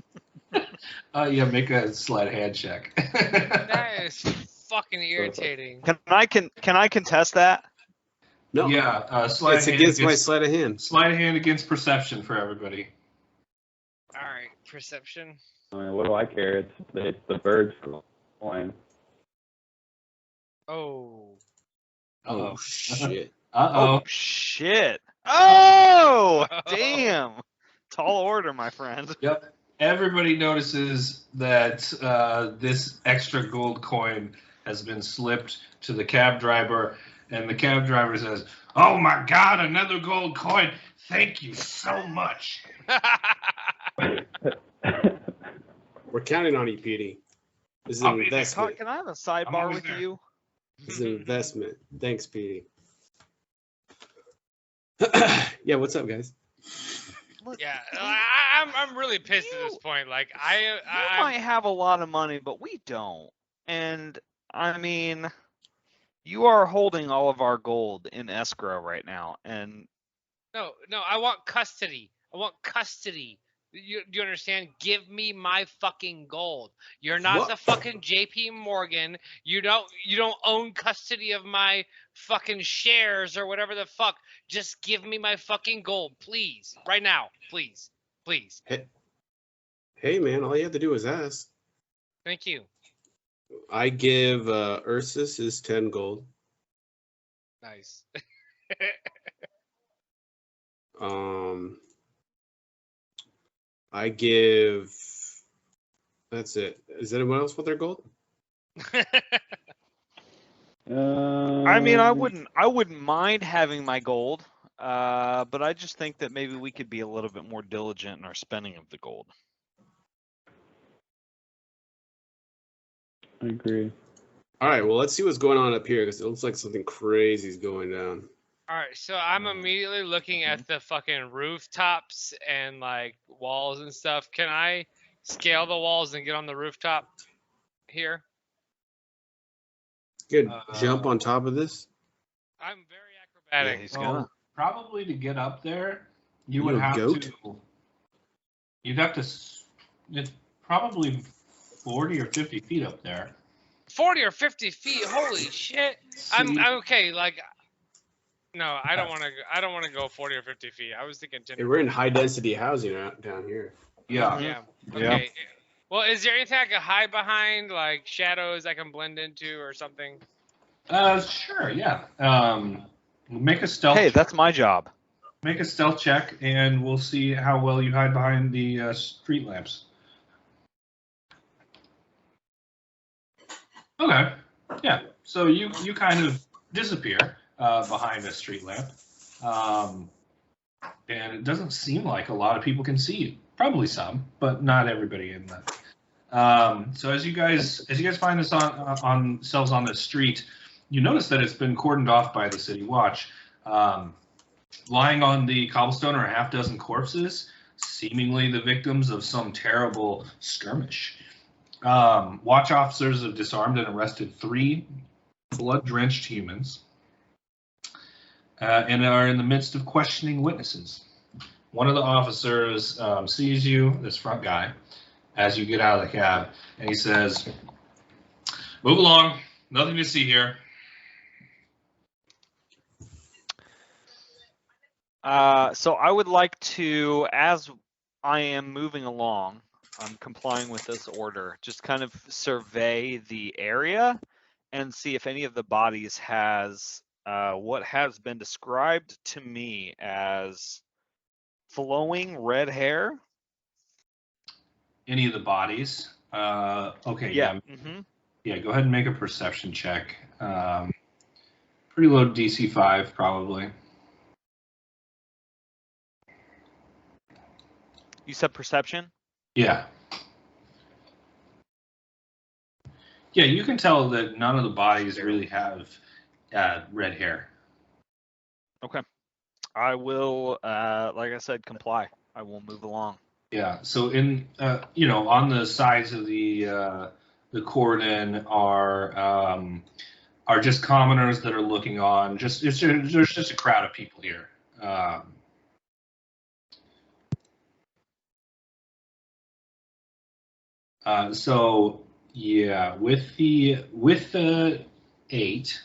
Yeah, make a sleight of hand check. That is fucking irritating. Can I contest that? No, Yeah, sleight it's of hand against my sleight of hand. Sleight of hand against perception for everybody. All right, perception. I mean, what do I care? It's the bird's coin. Oh. Oh shit! Uh-oh. Oh shit! Oh damn! Tall order, my friend. Yep. Everybody notices that this extra gold coin has been slipped to the cab driver, and the cab driver says, "Oh my God, another gold coin! Thank you so much." We're counting on you, Petey. This is I'll an be investment. Can I have a I'm sidebar always with there. you? This is an investment. Thanks, Petey. Yeah, what's up, guys? Yeah, I'm really pissed at this point. Like You might have a lot of money, but we don't. And I mean, you are holding all of our gold in escrow right now, and no, I want custody. I want custody. Do you understand? Give me my fucking gold. You're not What? the fucking JP Morgan. You don't own custody of my fucking shares or whatever the fuck. Just give me my fucking gold, please. Right now, please. Please. Hey, man, all you have to do is ask. Thank you. I give Ursus his 10 gold. Nice. I give. That's it. Is anyone else with their gold? I mean, I wouldn't mind having my gold, but I just think that maybe we could be a little bit more diligent in our spending of the gold. I agree. All right, well, let's see what's going on up here because it looks like something crazy is going down. All right, so I'm immediately looking at the fucking rooftops and like walls and stuff. Can I scale the walls and get on the rooftop here? Good jump on top of this. I'm very Yeah, he's gonna. Probably to get up there, you would You a have goat? to. You'd have to. It's probably 40 or 50 feet up there. 40 or 50 feet. Holy shit! I'm See- okay. Like, no, I don't want to. I don't want to go 40 or 50 feet. I was thinking 10. Hey, we're in high density housing down here. Yeah. Yeah. Yeah. Okay. Well, is there anything I can hide behind, like shadows I can blend into or something? Sure. Yeah. Make a stealth. Hey, that's my job. Make a stealth check, and we'll see how well you hide behind the street lamps. Okay. Yeah. So you kind of disappear behind a street lamp, and it doesn't seem like a lot of people can see you. Probably some, but not everybody in that. So as you guys find this on selves on the street, you notice that it's been cordoned off by the city watch. Lying on the cobblestone are a half dozen corpses, seemingly the victims of some terrible skirmish. Watch officers have disarmed and arrested 3 blood-drenched humans and are in the midst of questioning witnesses. One of the officers sees you, this front guy, as you get out of the cab, and he says, "Move along, nothing to see here." So I would like to, as I am moving along, I'm complying with this order, just kind of survey the area and see if any of the bodies has what has been described to me as flowing red hair. Any of the bodies? Okay, Yeah. yeah. Yeah, go ahead and make a perception check. Pretty low DC 5, probably. You said perception? Yeah. Yeah, you can tell that none of the bodies really have red hair. Okay. I will, like I said, comply. I will move along. Yeah. So in on the sides of the cordon are just commoners that are looking on. There's just a crowd of people here. So yeah, with the 8,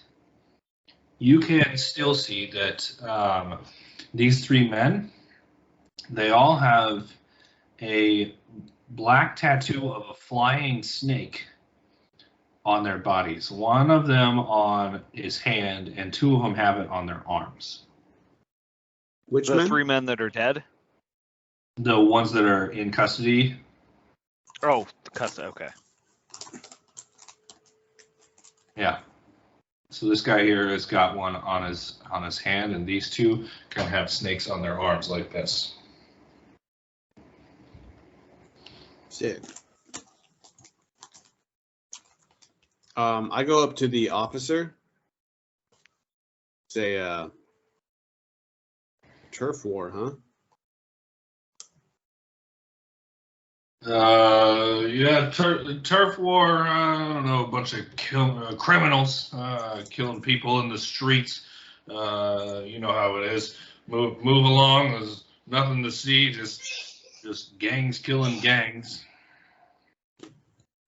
you can still see that these 3 men, they all have a black tattoo of a flying snake on their bodies. One of them on his hand, and 2 of them have it on their arms. Which The men? 3 men that are dead? The ones that are in custody. Oh, the custody. Okay. Yeah. So this guy here has got one on his hand, and these 2 kind of have snakes on their arms like this. Sick. I go up to the officer. Say, turf war, huh? Yeah, turf war. I don't know, a bunch of criminals killing people in the streets. You know how it is. Move along. There's nothing to see. Just gangs killing gangs.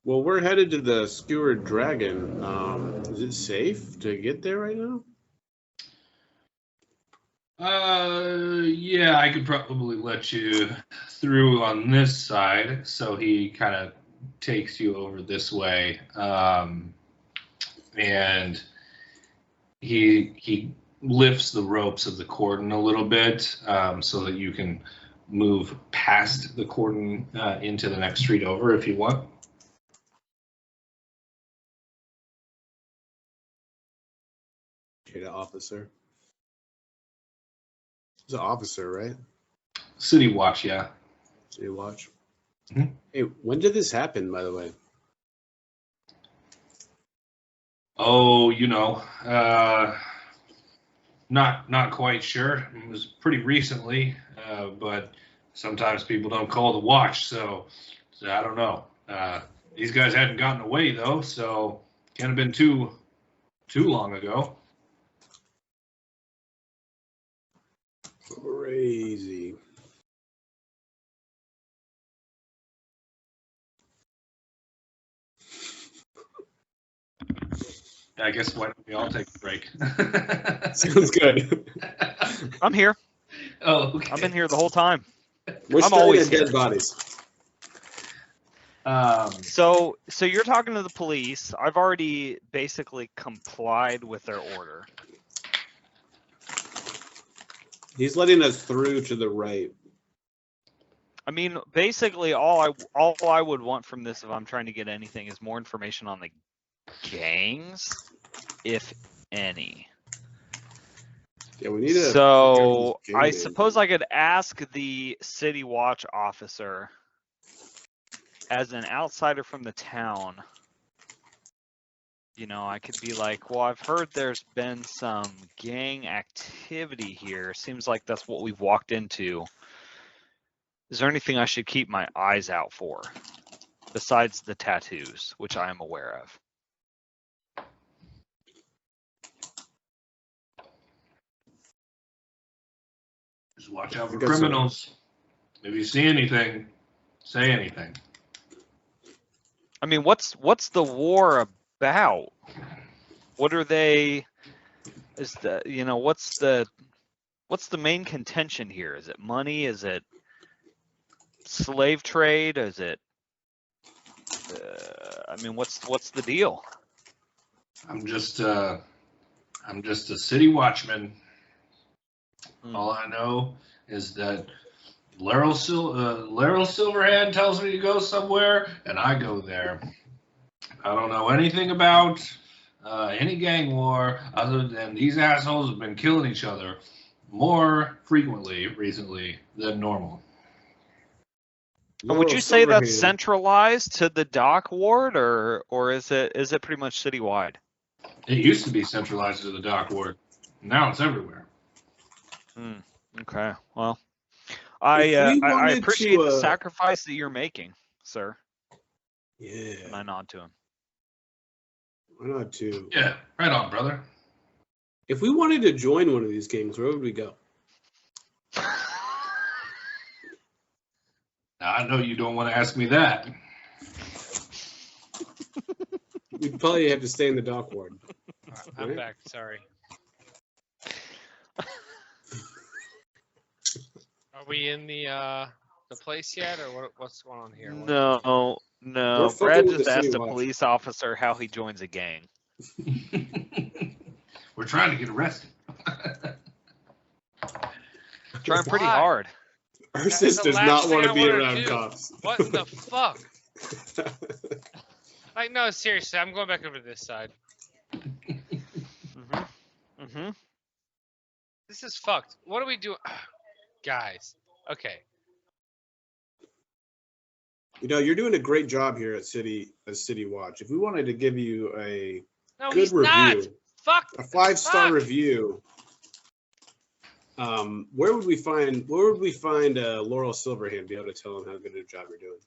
Well, we're headed to the Skewered Dragon. Is it safe to get there right now? Yeah, I could probably let you through on this side. So he kind of takes you over this way, and he lifts the ropes of the cordon a little bit, so that you can move past the cordon into the next street over if you want. Okay, the officer. It's an officer, right? City Watch, yeah. City Watch. Mhm. Hey, when did this happen, by the way? Oh, not quite sure. It was pretty recently, but sometimes people don't call the watch, so I don't know. These guys hadn't gotten away though, so can't have been too long ago. Crazy. I guess why don't we all take a break? Sounds good. I'm here. Oh, okay. I've been here the whole time. We're I'm studying always dead here. bodies. So you're talking to the police. I've already basically complied with their order. He's letting us through to the right. I mean, basically, all I would want from this, if I'm trying to get anything, is more information on the gangs, if any. Yeah, we need to. So I suppose I could ask the city watch officer, as an outsider from the town. You know, I could be like, well, I've heard there's been some gang activity here. Seems like that's what we've walked into. Is there anything I should keep my eyes out for, besides the tattoos, which I am aware of? Just watch out for criminals. If you see anything, say anything. I mean, what's the war about? What are they? Is the what's the main contention here? Is it money? Is it slave trade? Is it? I mean, what's the deal? I'm just a city watchman. All I know is that Laryl Silverhand tells me to go somewhere, and I go there. I don't know anything about any gang war other than these assholes have been killing each other more frequently recently than normal. And would you say that's centralized to the dock ward, or is it pretty much citywide? It used to be centralized to the dock ward. Now it's everywhere. Okay. Well, I appreciate the sacrifice that you're making, sir. Yeah. And I nod to him. I nod too. Yeah, right on, brother. If we wanted to join one of these gangs, where would we go? I know you don't want to ask me that. We'd probably have to stay in the dock ward. I'm back. Sorry. Are we in the place yet, or what's going on here? No. Brad just asked a police officer how he joins a gang. We're trying to get arrested. Trying pretty hard. Ursus does not want to be around cops. What in the fuck? Like, no, seriously, I'm going back over to this side. This is fucked. What do we do? Guys, okay. You know, you're doing a great job here at City Watch. If we wanted to give you a good review, a 5-star review, where would we find Laurel Silverhand be able to tell him how good a job you're doing?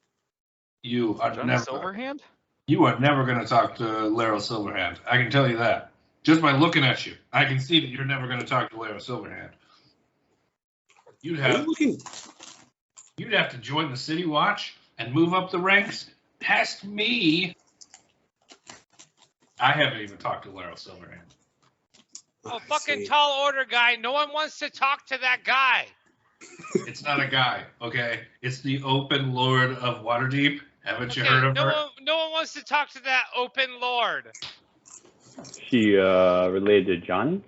You are Silverhand? You are never going to talk to Laryl Silverhand. I can tell you that. Just by looking at you, I can see that you're never going to talk to Laryl Silverhand. You'd have to join the City Watch and move up the ranks past me. I haven't even talked to Laryl Silverhand. Oh, fucking tall order guy. No one wants to talk to that guy. It's not a guy, okay? It's the Open Lord of Waterdeep. Haven't you heard of her? No one wants to talk to that Open Lord. She related to Johnny?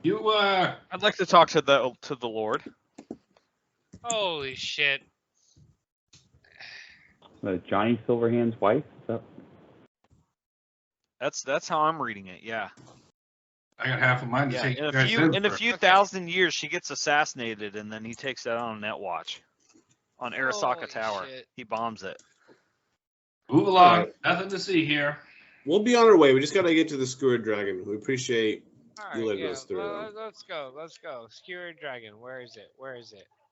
I'd like to talk to the Lord. Holy shit. Johnny Silverhand's wife? That's how I'm reading it, yeah. I got half of mine to take in a few thousand years, she gets assassinated, and then he takes that on Netwatch. On Arasaka Tower. Shit. He bombs it. Move along. Right. Nothing to see here. We'll be on our way. We just got to get to the Skewered Dragon. We appreciate you letting us through. Let's go. Skewered Dragon. Where is it?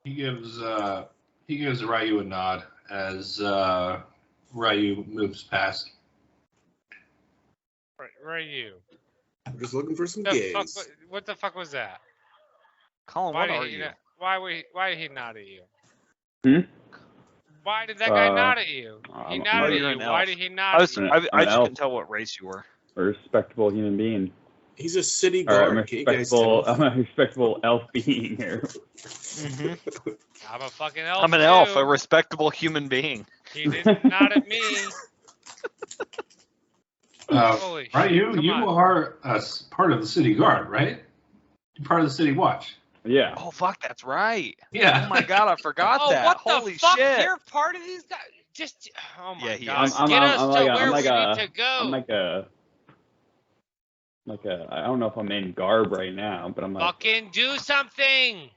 He gives Ryu a nod as Ryu moves past. Ryu. I'm just looking for some games. What the fuck was that? Collin, what are you? Why did he nod at you? Hmm? Why did that guy nod at you? He nodded you're at you. an Why elf. did he nod at you? I I'm an just elf. couldn't tell what race you were. A respectable human being. He's a city All right, guard. I'm a respectable elf being here. I'm a fucking elf. I'm an elf, a respectable human being. He didn't nod at me. Holy right, shit, you are part of the city guard, right? You're part of the city watch. Yeah. Oh fuck, that's right. Yeah. Oh my god, I forgot Oh, that. what Holy the fuck? shit. You're part of these guys? Just, oh my Yeah, he god. is. Get us to where we need to go. I'm like a, I don't know if I'm in garb right now, but I'm like. Fucking do something.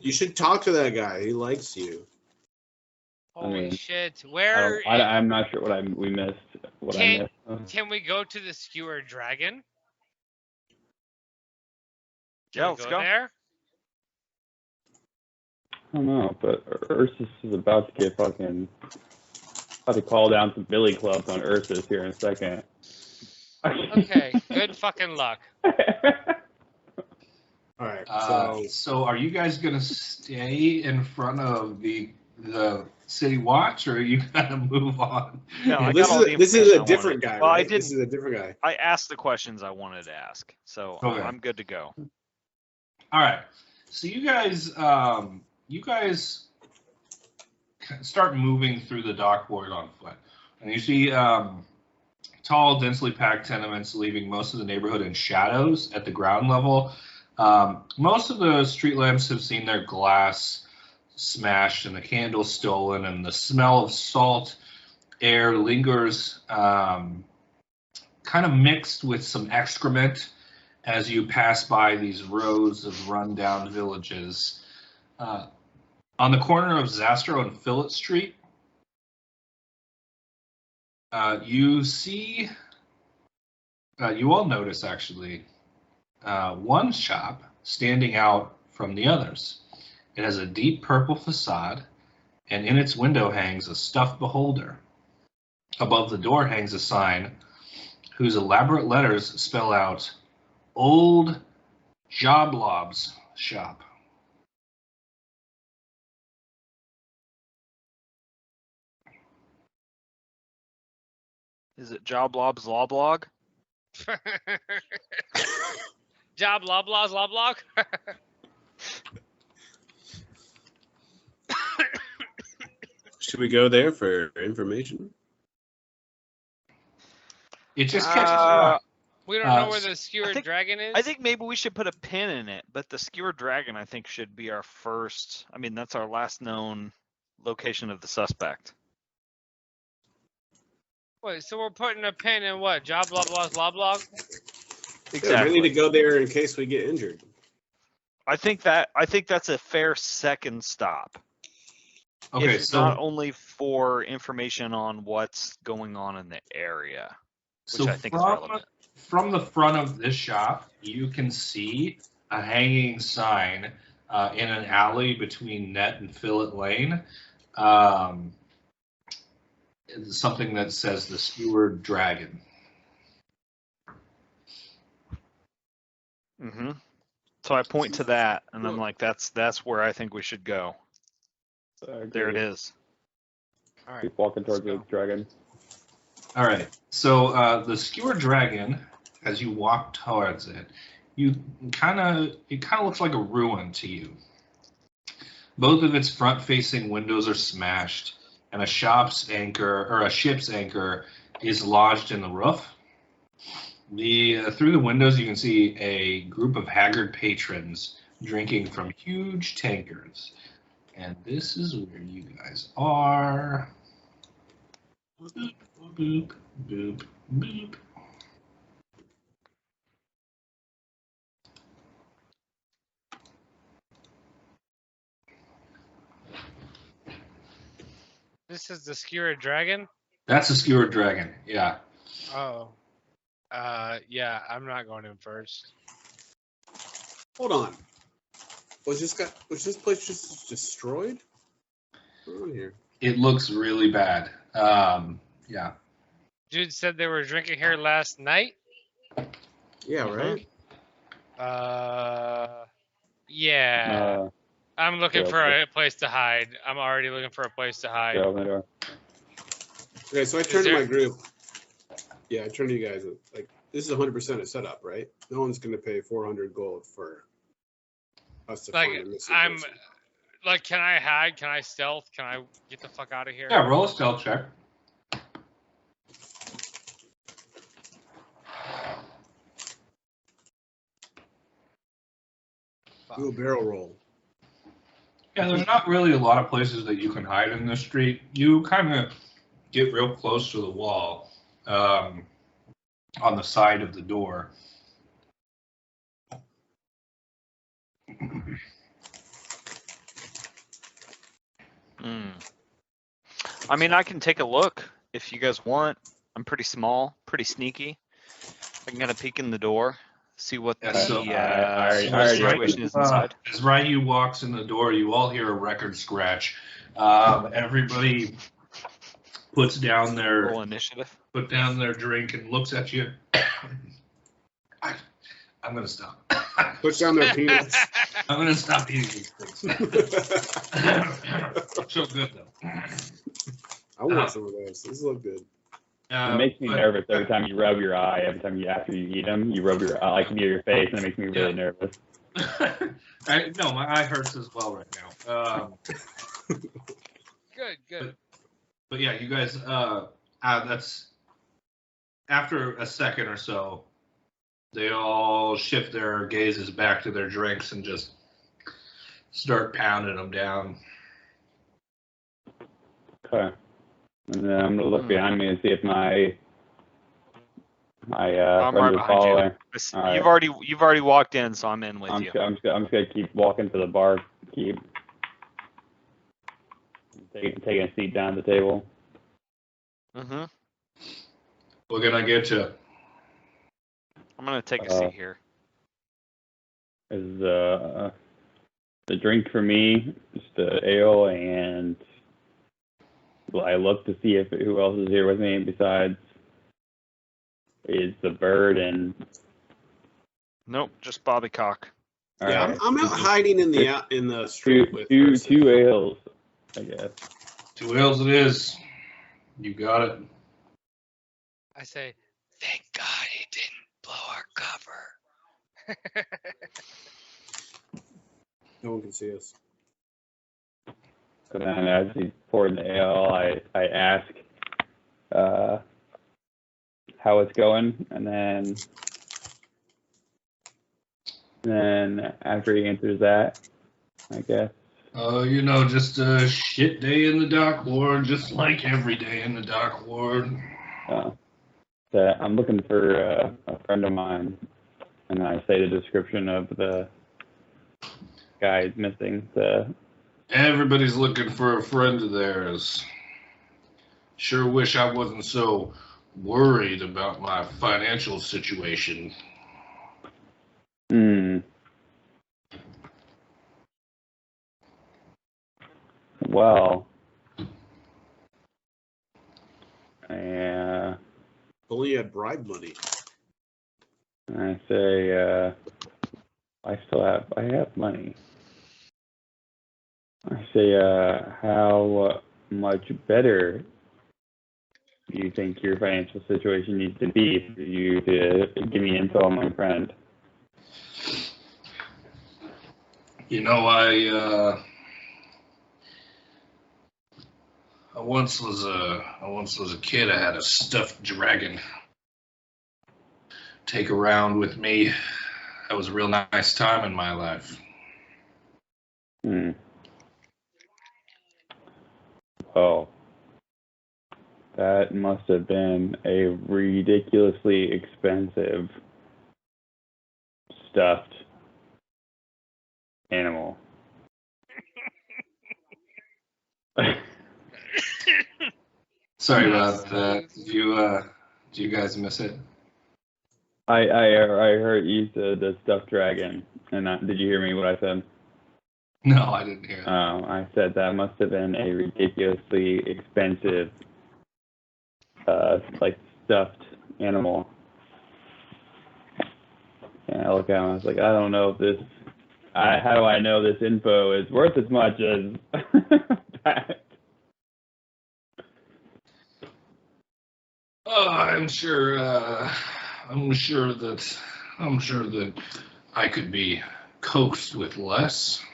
You should talk to that guy. He likes you. Holy shit. Where? I'm not sure we missed. I missed. Can we go to the skewered dragon? Yeah, let's go. There? I don't know, but Ursus is about to get fucking. About to call down some billy clubs on Ursus here in a second. Okay, good fucking luck. All right. So are you guys gonna stay in front of the city watch, or are you gonna move on? No, this is a different guy. Well, right? This is a different guy. I asked the questions I wanted to ask, so Okay. I'm good to go. All right. So you guys start moving through the dock board on foot, and you see tall, densely packed tenements leaving most of the neighborhood in shadows at the ground level. Most of the street lamps have seen their glass smashed and the candles stolen, and the smell of salt air lingers, kind of mixed with some excrement as you pass by these rows of rundown villages. On the corner of Zastro and Phillip Street, you see, you all notice actually, one shop standing out from the others. It has a deep purple facade, and in its window hangs a stuffed beholder. Above the door hangs a sign whose elaborate letters spell out Old Joblob's Shop. Is it Joblob's Lawblog? Job Loblaw's Loblog? Should we go there for information? It just catches your eye. We don't know where the skewered dragon is? I think maybe we should put a pin in it, but the skewered dragon, I think, should be our first. I mean, that's our last known location of the suspect. Wait, so we're putting a pin in what? Job Loblaw's Loblog? Exactly. Yeah, we need to go there in case we get injured. I think that's a fair second stop. Okay, it's not only for information on what's going on in the area, which I think is relevant. From the front of this shop, you can see a hanging sign in an alley between Net and Fillet Lane. Something that says the Skewered Dragon. Mm-hmm. So I point to that, and I'm like, that's where I think we should go. There it is. All right. Keep walking towards the dragon. All right. So the Skewered Dragon, as you walk towards it, it kind of looks like a ruin to you. Both of its front-facing windows are smashed, and a ship's anchor is lodged in the roof. Through the windows, you can see a group of haggard patrons drinking from huge tankards. And this is where you guys are. Boop, boop, boop, boop. This is the skewered dragon? That's a Skewered Dragon, yeah. Oh. Yeah, I'm not going in first. Hold on. Was this place just destroyed? What's going on here? It looks really bad. Yeah. Dude said they were drinking here last night? Yeah, right? Yeah. I'm looking for a place to hide. I'm already looking for a place to hide. Open the door. Okay, so I turned to my group. Yeah, I turned to you guys. Like, this is 100% a setup, right? No one's going to pay 400 gold for us to find a missing person. Like, can I hide? Can I stealth? Can I get the fuck out of here? Yeah, roll a stealth check. Do a barrel roll. Yeah, there's not really a lot of places that you can hide in this street. You kind of get real close to the wall on the side of the door. I mean, I can take a look if you guys want. I'm pretty small, pretty sneaky. I can kind of peek in the door, see what the situation is inside. As Ryu walks in the door, you all hear a record scratch. Everybody puts down their roll initiative. Put down their drink and looks at you. I'm gonna stop. Push down their peanuts. I'm gonna stop eating these things. So good though. I want some of those. These look good. It makes me nervous every time you rub your eye. After you eat them, you rub your eye like near your face, and it makes me really nervous. No, my eye hurts as well right now. Good. But yeah, you guys. That's after a second or so. They all shift their gazes back to their drinks and just start pounding them down. Okay. And then I'm gonna look behind me and see if my I'm right friends are following. You've already walked in, so I'm in with you. I'm just gonna keep walking to the bar. Keep taking a seat down at the table. Mm-hmm. What can I get you? I'm gonna take a seat here. Is the drink for me just the ale, and I look to see if who else is here with me besides is the bird and nope, just Bobbycock. Yeah, right. I'm out hiding in the street with two ales, I guess. 2 ales it is. You got it. I say, thank God he didn't blow our cover. No one can see us. So then as he poured the ale, I ask how it's going, and then after he answers that, I guess. Just a shit day in the dock ward, just like every day in the dock ward. That I'm looking for a friend of mine, and I say the description of the guy missing. Everybody's looking for a friend of theirs. Sure wish I wasn't so worried about my financial situation. Well, only had bribe money. I say, I have money. I say, how much better do you think your financial situation needs to be for you to give me info on my friend? I once was a kid. I had a stuffed dragon take around with me. That was a real nice time in my life. Oh, that must have been a ridiculously expensive stuffed animal. Sorry about that. Did you guys miss it? I heard you said the stuffed dragon, and did you hear me what I said? No, I didn't hear that. I said that must have been a ridiculously expensive, stuffed animal. And I look at him, I was like, I don't know if this how do I know this info is worth as much as that? Oh, I'm sure that I could be coaxed with less.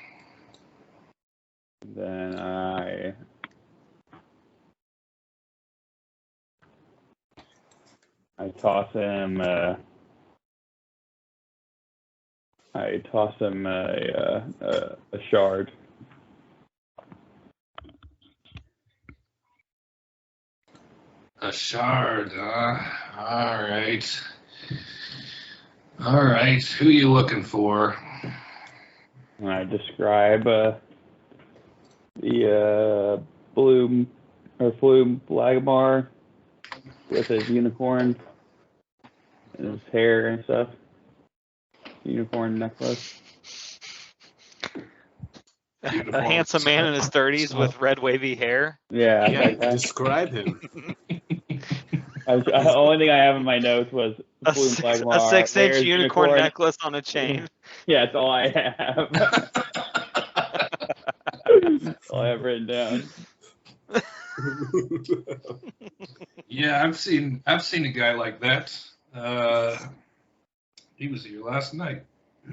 Then I toss him. I toss him a shard. A shard, all right. All right, who are you looking for? And I describe the Flume Blagmar with his unicorn and his hair and stuff. Unicorn necklace. A handsome man in his 30s with red wavy hair. Yeah. Yeah, describe him. The only thing I have in my notes was A Flume 6-inch wears unicorn necklace on a chain. Yeah, that's all I have. That's all I have written down. Yeah, I've seen a guy like that. He was here last night.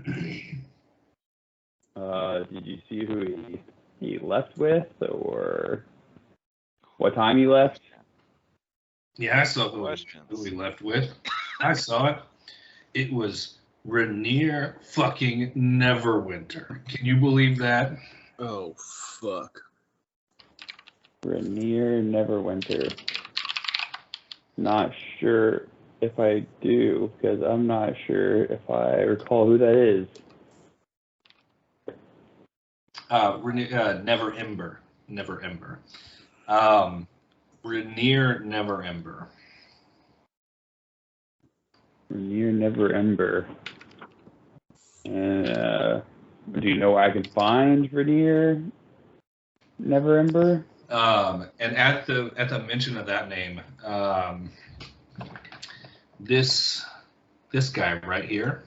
Did you see who he left with, or what time he left? Yeah, I saw who he left with. I saw it. It was Rainier fucking Neverwinter. Can you believe that? Oh, fuck. Rainier Neverwinter. Not sure if I do, because I'm not sure if I recall who that is. Never Ember. Rainier Never Ember. Rainier Never Ember. And do you know where I can find Rainier Never Ember? And at the mention of that name, this guy right here,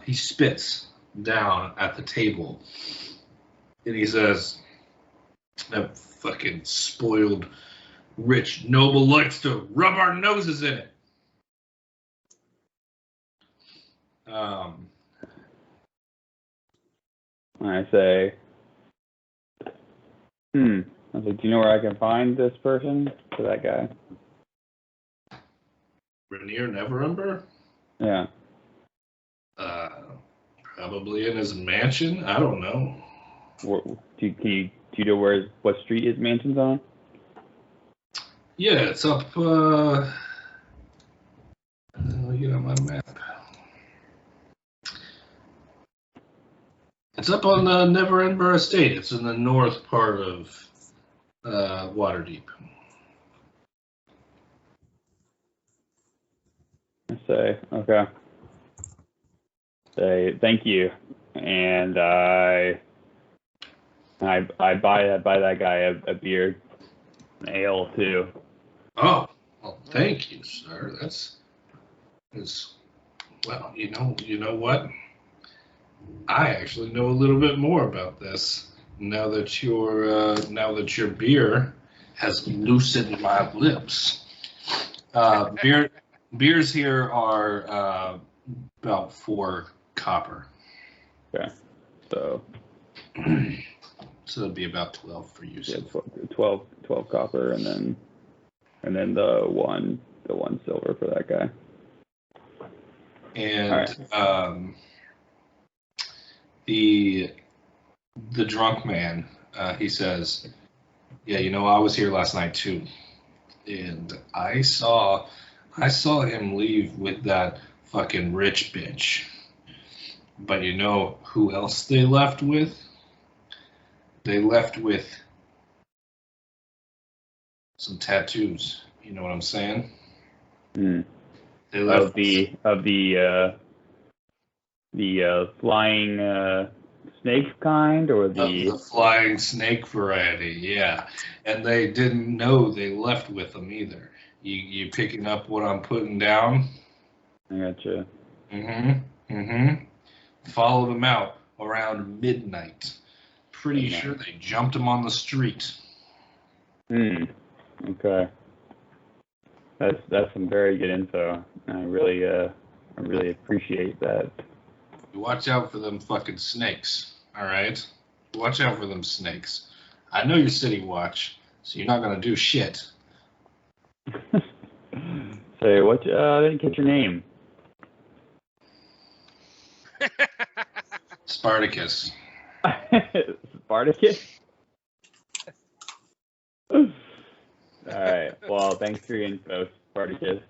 he spits down at the table, and he says, "That fucking spoiled, rich noble likes to rub our noses in it." I say, I was like, do you know where I can find this person? To that guy. Rainier Neverember? Yeah. Probably in his mansion. I don't know. Do you know what street his mansion's on? Yeah, it's up. Look at my map. It's up on the Neverember Estate. It's in the north part of Waterdeep. I say, okay. Say thank you, and I buy that guy a beer, an ale too. Oh, well, thank you, sir. That's well. You know what? I actually know a little bit more about this now that your beer has loosened my lips. Beers here are about 4 copper. Okay, so it'd be about 12 for you. Yeah, 12 copper, and then the one silver for that guy. And right. The drunk man, he says, "Yeah, I was here last night too, and I saw him leave with that fucking rich bitch. But you know who else they left with? They left with some tattoos. You know what I'm saying? Mm. They left of the flying snake kind, or the flying snake variety, yeah. And they didn't know they left with them either. You picking up what I'm putting down? I gotcha. followed him out around midnight. Pretty Midnight. sure they jumped him on the street. Okay. That's some very good info. I really appreciate that. You watch out for them fucking snakes, all right? Watch out for them snakes. I know you're City Watch, so you're not gonna do shit. Say what? I didn't catch your name. Spartacus. Spartacus. All right. Well, thanks for your info, Spartacus.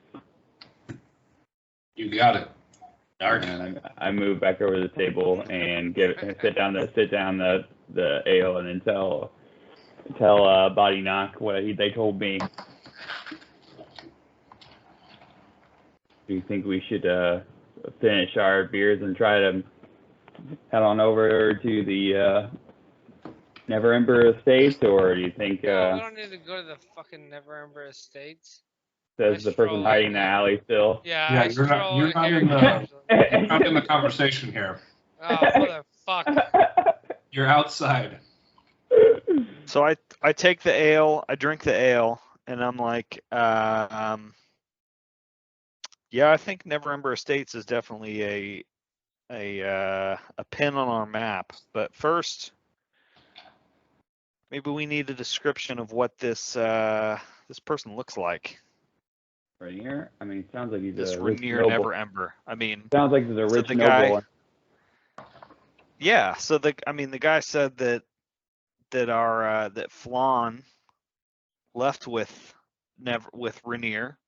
You got it. Dark. And I move back over to the table and sit down the ale and then tell Boddynock what they told me. Do you think we should finish our beers and try to head on over to the Never Ember Estates, or do you think? We don't need to go to the fucking Never Ember Estates. Says the person hiding in the alley still. Yeah, you're not in the conversation here. Oh, motherfucker. You're outside. So I take the ale, I drink the ale, and I'm like, yeah, I think Never Ember Estates is definitely a pin on our map. But first, maybe we need a description of what this person looks like. Rainier? I mean, it sounds like he's This a rich Rainier noble. Never Ember. I mean, Sounds like he's a rich the noble. guy. Yeah. So the guy said that Flan left with Rainier,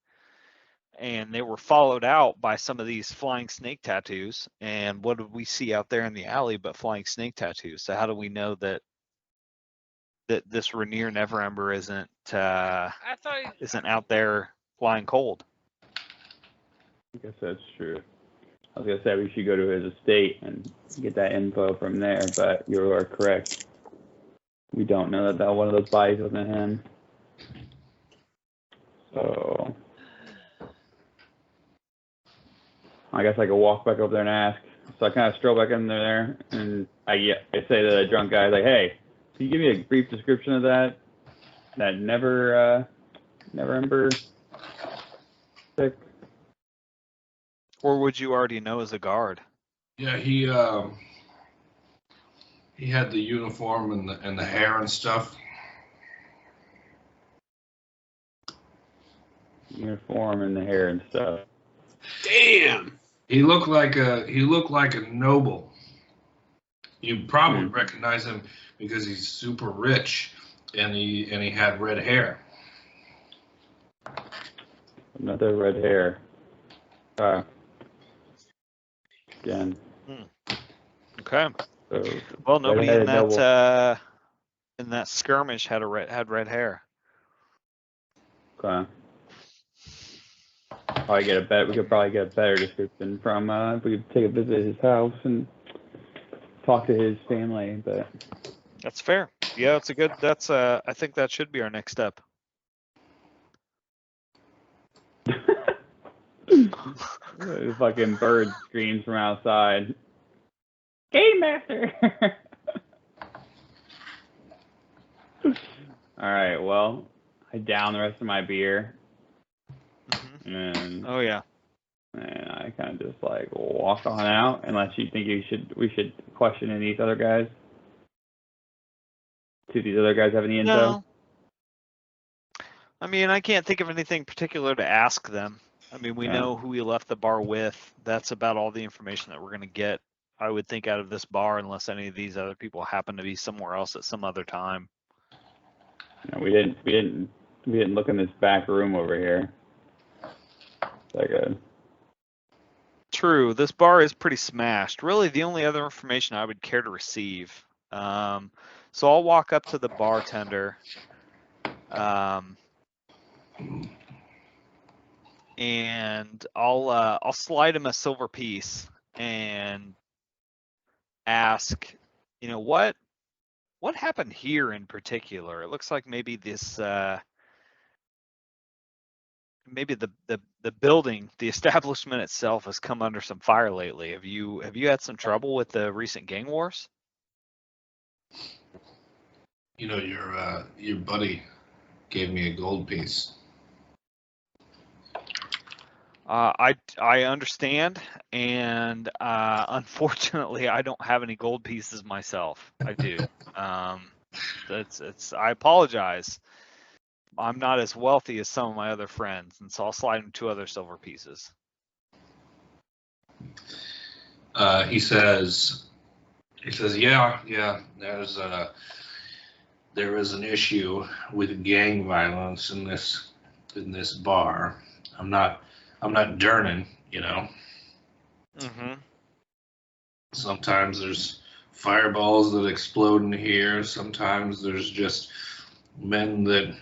and they were followed out by some of these flying snake tattoos. And what did we see out there in the alley but flying snake tattoos? So how do we know that this Rainier Never Ember isn't isn't out there flying cold? I guess that's true. I was gonna say we should go to his estate and get that info from there, but you are correct. We don't know that one of those bodies wasn't him. So I guess I could walk back over there and ask. So I kind of stroll back in there, and I say to the drunk guy, like, "Hey, can you give me a brief description of that Never Ember stick?" Or would you already know as a guard? Yeah, he had the uniform and the hair and stuff. Uniform and the hair and stuff. Damn. He looked like a noble. You probably recognize him because he's super rich and he had red hair. Another red hair. Again. Okay. So, Well, nobody in noble. that skirmish had red hair. Okay. We could probably get a better description from if we could take a visit at his house and talk to his family, but That's fair. Yeah, it's a good. I think that should be our next step. the fucking bird screams from outside. Game master. All right. Well, I down the rest of my beer, and Oh yeah. and I kind of just like walk on out, unless you think we should question any of these other guys. Do these other guys have any info? No. I mean, I can't think of anything particular to ask them. I mean, we know who we left the bar with. That's about all the information that we're going to get, I would think, out of this bar, unless any of these other people happen to be somewhere else at some other time. No, we didn't look in this back room over here. Like True. This bar is pretty smashed. Really, the only other information I would care to receive. So I'll walk up to the bartender. And I'll slide him a silver piece and ask, what happened here in particular? It looks like maybe this maybe the building, the establishment itself has come under some fire lately. Have you had some trouble with the recent gang wars? You know, your buddy gave me a gold piece. I understand, and unfortunately, I don't have any gold pieces myself. I do. I apologize. I'm not as wealthy as some of my other friends, and so I'll slide him 2 other silver pieces. He says, yeah, there is an issue with gang violence in this bar. I'm not Durnan, you know. Mm-hmm. Sometimes there's fireballs that explode in here. Sometimes there's just men that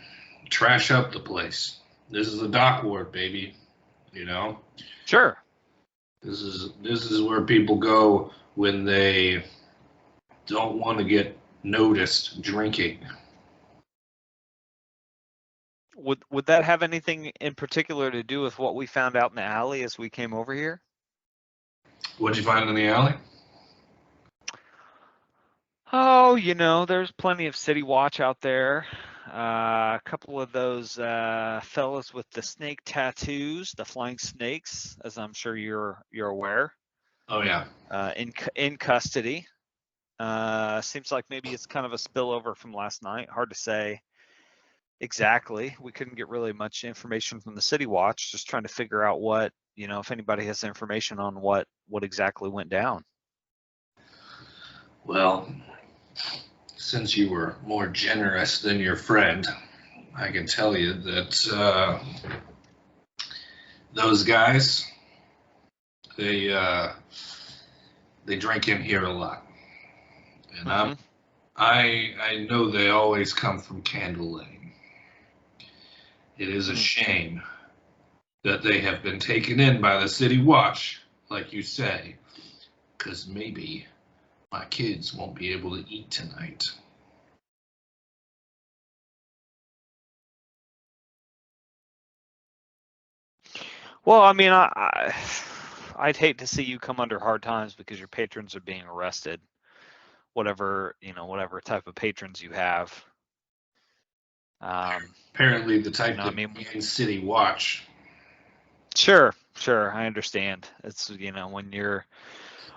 trash up the place. This is a dock ward, baby. You know. Sure. This is where people go when they don't want to get noticed drinking. Would that have anything in particular to do with what we found out in the alley as we came over here? What'd you find in the alley? Oh, you know, there's plenty of city watch out there. A couple of those fellas with the snake tattoos, the flying snakes, as I'm sure you're aware. Oh yeah. In custody. Seems like maybe it's kind of a spillover from last night. Hard to say exactly. We couldn't get really much information from the city watch. Just trying to figure out what, you know, if anybody has information on what exactly went down. Well, since you were more generous than your friend, I can tell you that those guys, they drink in here a lot, and Mhm. I know they always come from Candle Lane. It is a Hmm. shame that they have been taken in by the city watch, like you say, because maybe my kids won't be able to eat tonight. Well, I mean, I'd hate to see you come under hard times because your patrons are being arrested. Whatever, you know, whatever type of patrons you have. Apparently, the type No, I that mean- be in city watch. Sure, I understand. It's, you know, when you're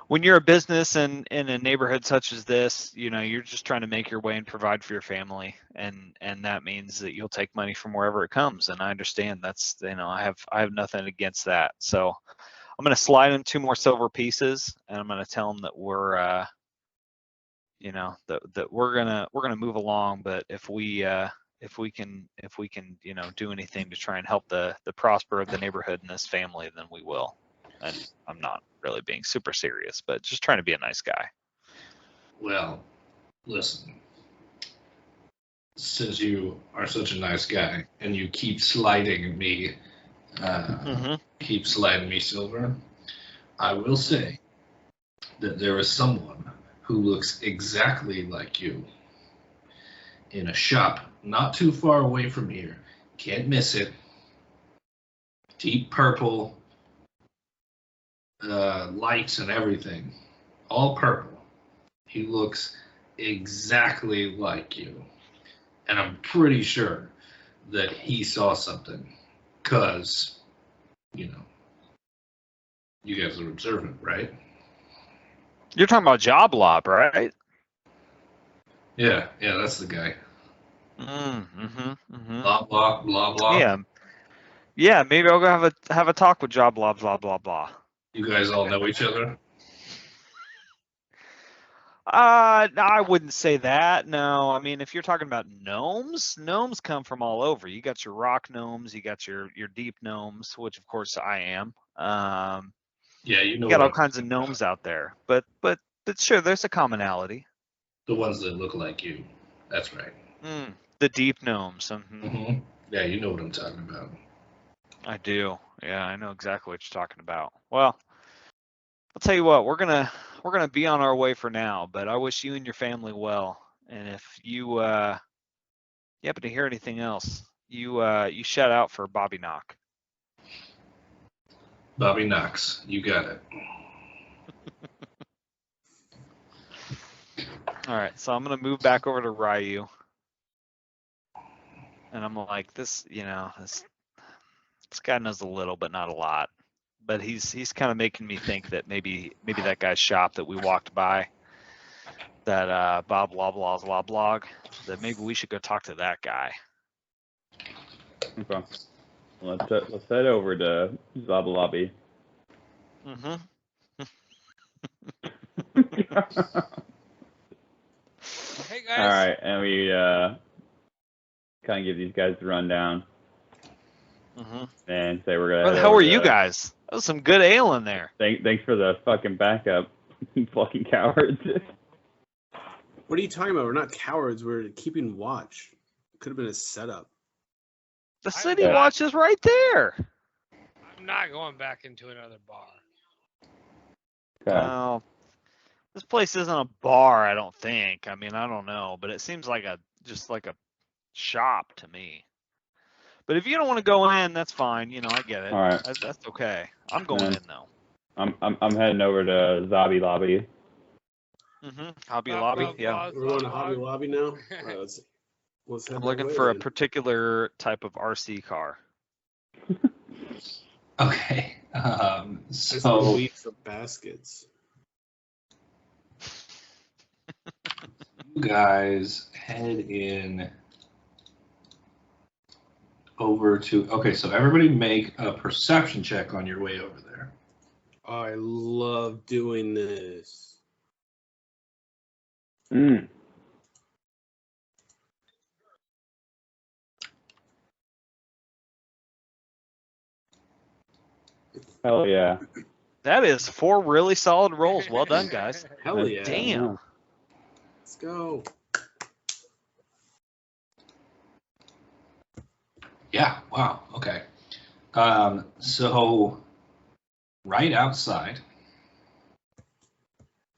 a business and in a neighborhood such as this, you know, you're just trying to make your way and provide for your family, and that means that you'll take money from wherever it comes. And I understand that's, you know, I have nothing against that. So I'm gonna slide in 2 more silver pieces, and I'm gonna tell them that we're, you know, that we're gonna move along, but if we can, you know, do anything to try and help the prosper of the neighborhood and this family, then we will. And I'm not really being super serious, but just trying to be a nice guy. Well, listen. Since you are such a nice guy and you keep sliding me, keep sliding me silver, I will say that there is someone who looks exactly like you in a shop not too far away from here. Can't miss it. Deep purple, lights and everything. All purple. He looks exactly like you. And I'm pretty sure that he saw something. Because, you know, you guys are observant, right? You're talking about Job Lob, right? Yeah, that's the guy. Mm-hmm. Blah, blah, blah, blah. Yeah, maybe I'll go have a talk with Job Lob, blah, blah, blah. You guys all know each other? No, I wouldn't say that. No, I mean, if you're talking about gnomes come from all over. You got your rock gnomes, you got your deep gnomes, which of course I am. Yeah, you know You got all what kinds of gnomes out there, but sure, there's a commonality. the ones that look like you. That's right. The deep gnomes. Mm-hmm. Yeah, you know what I'm talking about. I do. Yeah, I know exactly what you're talking about. Well, I'll tell you what, we're gonna be on our way for now, but I wish you and your family well. And if you happen to hear anything else, you shout out for Boddynock. Bobby Knox, you got it. All right, so I'm gonna move back over to Ryu, and I'm like, this guy knows a little, but not a lot. But he's kind of making me think that maybe that guy's shop that we walked by, that Bob Loblog, that maybe we should go talk to that guy. Okay. Let's head over to Zabalobby. Mm-hmm. Hey guys. All right, and we kind of give these guys the rundown Mm-hmm. and say we're gonna. Where the hell were you guys? That was some good ale in there. Thanks for the fucking backup, you fucking cowards. What are you talking about? We're not cowards. We're keeping watch. Could have been a setup. The city not- watch is right there. I'm not going back into another bar. Okay. Well, this place isn't a bar, I don't think. I mean, I don't know, but it seems like just like a shop to me. But if you don't want to go in, that's fine. I get it. All right. That's okay. I'm going in though. I'm heading over to Zabi Lobby. Mm-hmm. Hobby Blah, Lobby, blah, yeah. blah, We're going to blah, Hobby blah. Lobby now. All right, let's head I'm that looking way for a then. particular type of RC car. Okay. Just So wait for baskets. you guys head in over to. Okay, so everybody make a perception check on your way over there. I love doing this. Mm. Hell yeah. That is 4 really solid rolls. Well done, guys. Hell yeah. Damn. Let's go. Yeah. Wow. Okay. So right outside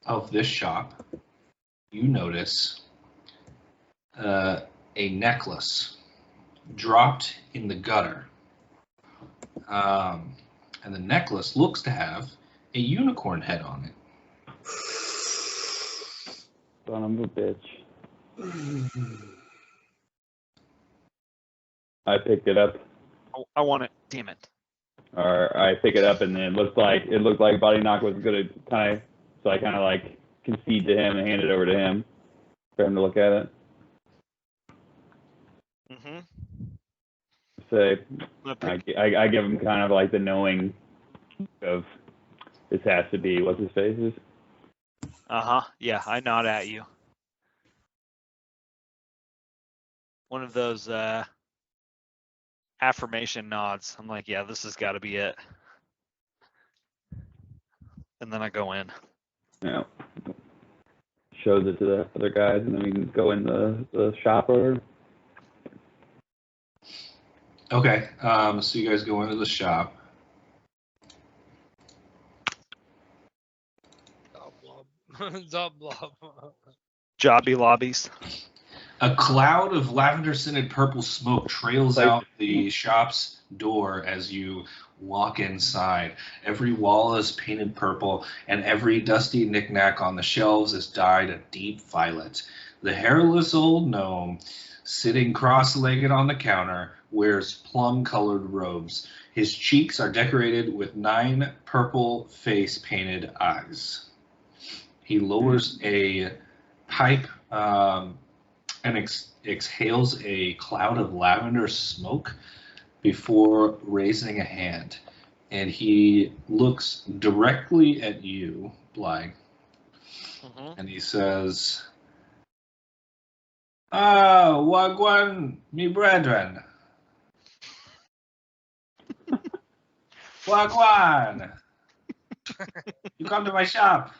of this shop, you notice a necklace dropped in the gutter. And the necklace looks to have a unicorn head on it. Son of a bitch. I picked it up. Oh, I want it. Damn it. Or I pick it up, and then it looked like Boddynock was gonna kind of, so I kind of like concede to him and hand it over to him for him to look at it. Mm-hmm. Say, I give him kind of like the knowing of this has to be what's his face is. Uh-huh. Yeah, I nod at you. One of those affirmation nods. I'm like, yeah, this has got to be it. And then I go in. Yeah. Shows it to the other guys, and then we can go in the shop or. Okay. So you guys go into the shop. Zob blob. Jobby lobbies. A cloud of lavender-scented purple smoke trails out the shop's door as you walk inside. Every wall is painted purple, and every dusty knickknack on the shelves is dyed a deep violet. The hairless old gnome, sitting cross-legged on the counter, wears plum-colored robes. His cheeks are decorated with 9 purple face-painted eyes. He lowers a pipe and exhales a cloud of lavender smoke before raising a hand. And he looks directly at you, Bly, and he says, "Ah, wagwan, me brethren. Wagwan. You come to my shop."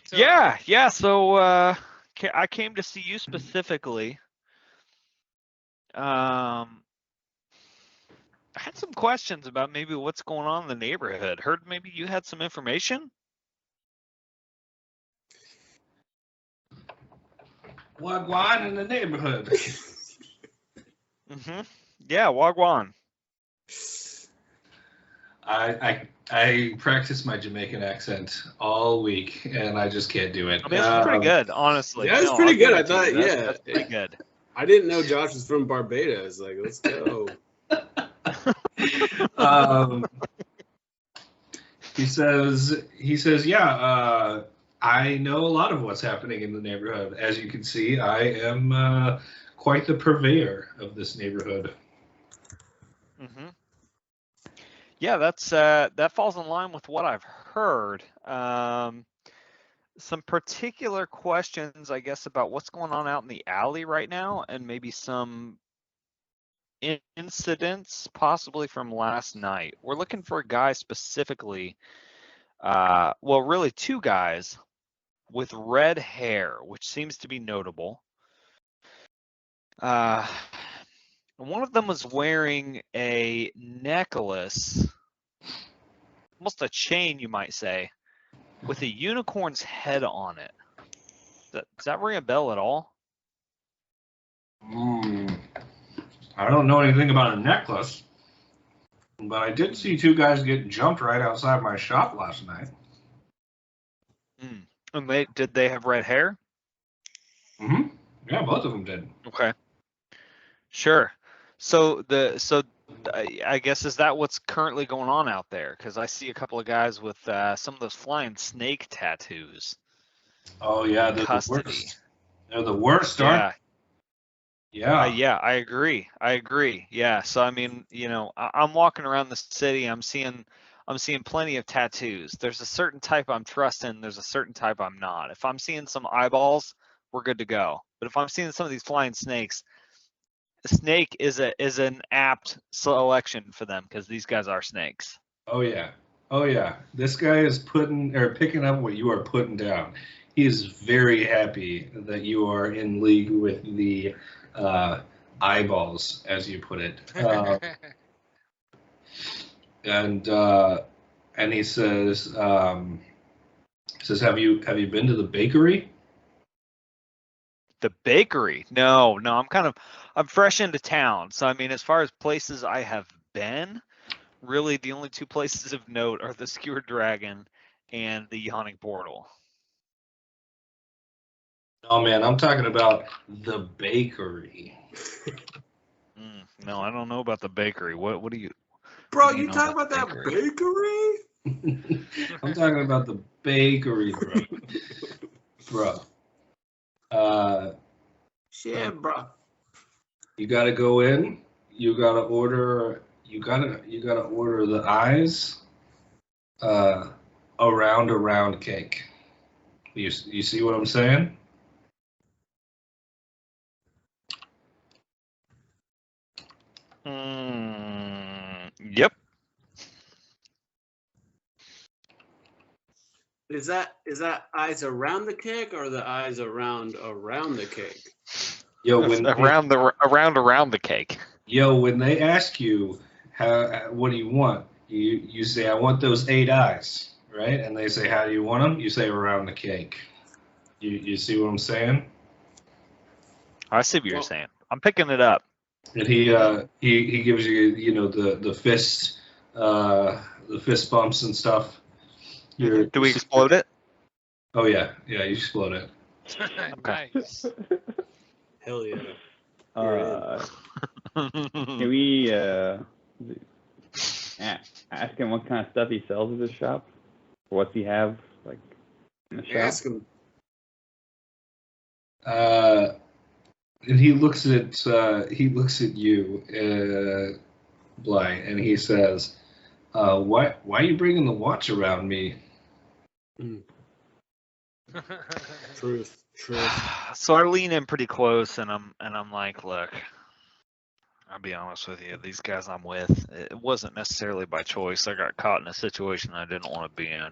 So, Yeah. So I came to see you specifically. I had some questions about maybe what's going on in the neighborhood. Heard maybe you had some information? Wagwan in the neighborhood. Mm-hmm. Yeah, Wagwan. I practiced my Jamaican accent all week, and I just can't do it. I mean, it's pretty good, honestly. Yeah, it's No, pretty I'll give good. I it to you. thought, That's, yeah. that's pretty good. I didn't know Josh was from Barbados. Like, let's go. He says, yeah, I know a lot of what's happening in the neighborhood. As you can see, I am quite the purveyor of this neighborhood. Mm-hmm. Yeah, that falls in line with what I've heard. Some particular questions, I guess, about what's going on out in the alley right now, and maybe some incidents possibly from last night. We're looking for a guy specifically, well, really two guys with red hair, which seems to be notable. One of them was wearing a necklace, almost a chain, you might say, with a unicorn's head on it. Does that ring a bell at all? I don't know anything about a necklace, but I did see two guys get jumped right outside my shop last night. And did they have red hair? Mm-hmm. Yeah, both of them did. Okay. Sure. So I guess, is that what's currently going on out there? Because I see a couple of guys with some of those flying snake tattoos. Oh yeah, they're the worst. They're the worst, aren't they? Yeah. Yeah, I agree. Yeah. So I mean, I'm walking around the city. I'm seeing plenty of tattoos. There's a certain type I'm trusting. There's a certain type I'm not. If I'm seeing some eyeballs, we're good to go. But if I'm seeing some of these flying snakes, a snake is an apt selection for them because these guys are snakes. Oh yeah. This guy is picking up what you are putting down. He is very happy that you are in league with the eyeballs, as you put it. And he says, have you been to the bakery? The bakery? No. I'm fresh into town. So I mean, as far as places I have been, really the only two places of note are the Skewered Dragon and the Yawning Portal. Oh man, I'm talking about the bakery. No, I don't know about the bakery. What do you? Bro, you talking about that bakery? I'm talking about the bakery, bro. Yeah, bro. You gotta go in. You gotta order. You gotta order the eyes. A round cake. You see what I'm saying? Yep. Is that eyes around the cake or the eyes around the cake? Yo, around the cake. Yo, when they ask you what do you want, you say I want those 8 eyes, right? And they say how do you want them? You say around the cake. You see what I'm saying? I see what you're saying. I'm picking it up. And he gives you the fist bumps and stuff. Do we explode it? Oh yeah, you explode it. Nice. Hell yeah. Can we ask him what kind of stuff he sells at his shop? Or what's he have in the shop? Ask him. And he looks at you, Bly, and he says, "Why are you bringing the watch around me?" Truth. So I lean in pretty close, and I'm like, look, I'll be honest with you. These guys I'm with, it wasn't necessarily by choice. I got caught in a situation I didn't want to be in.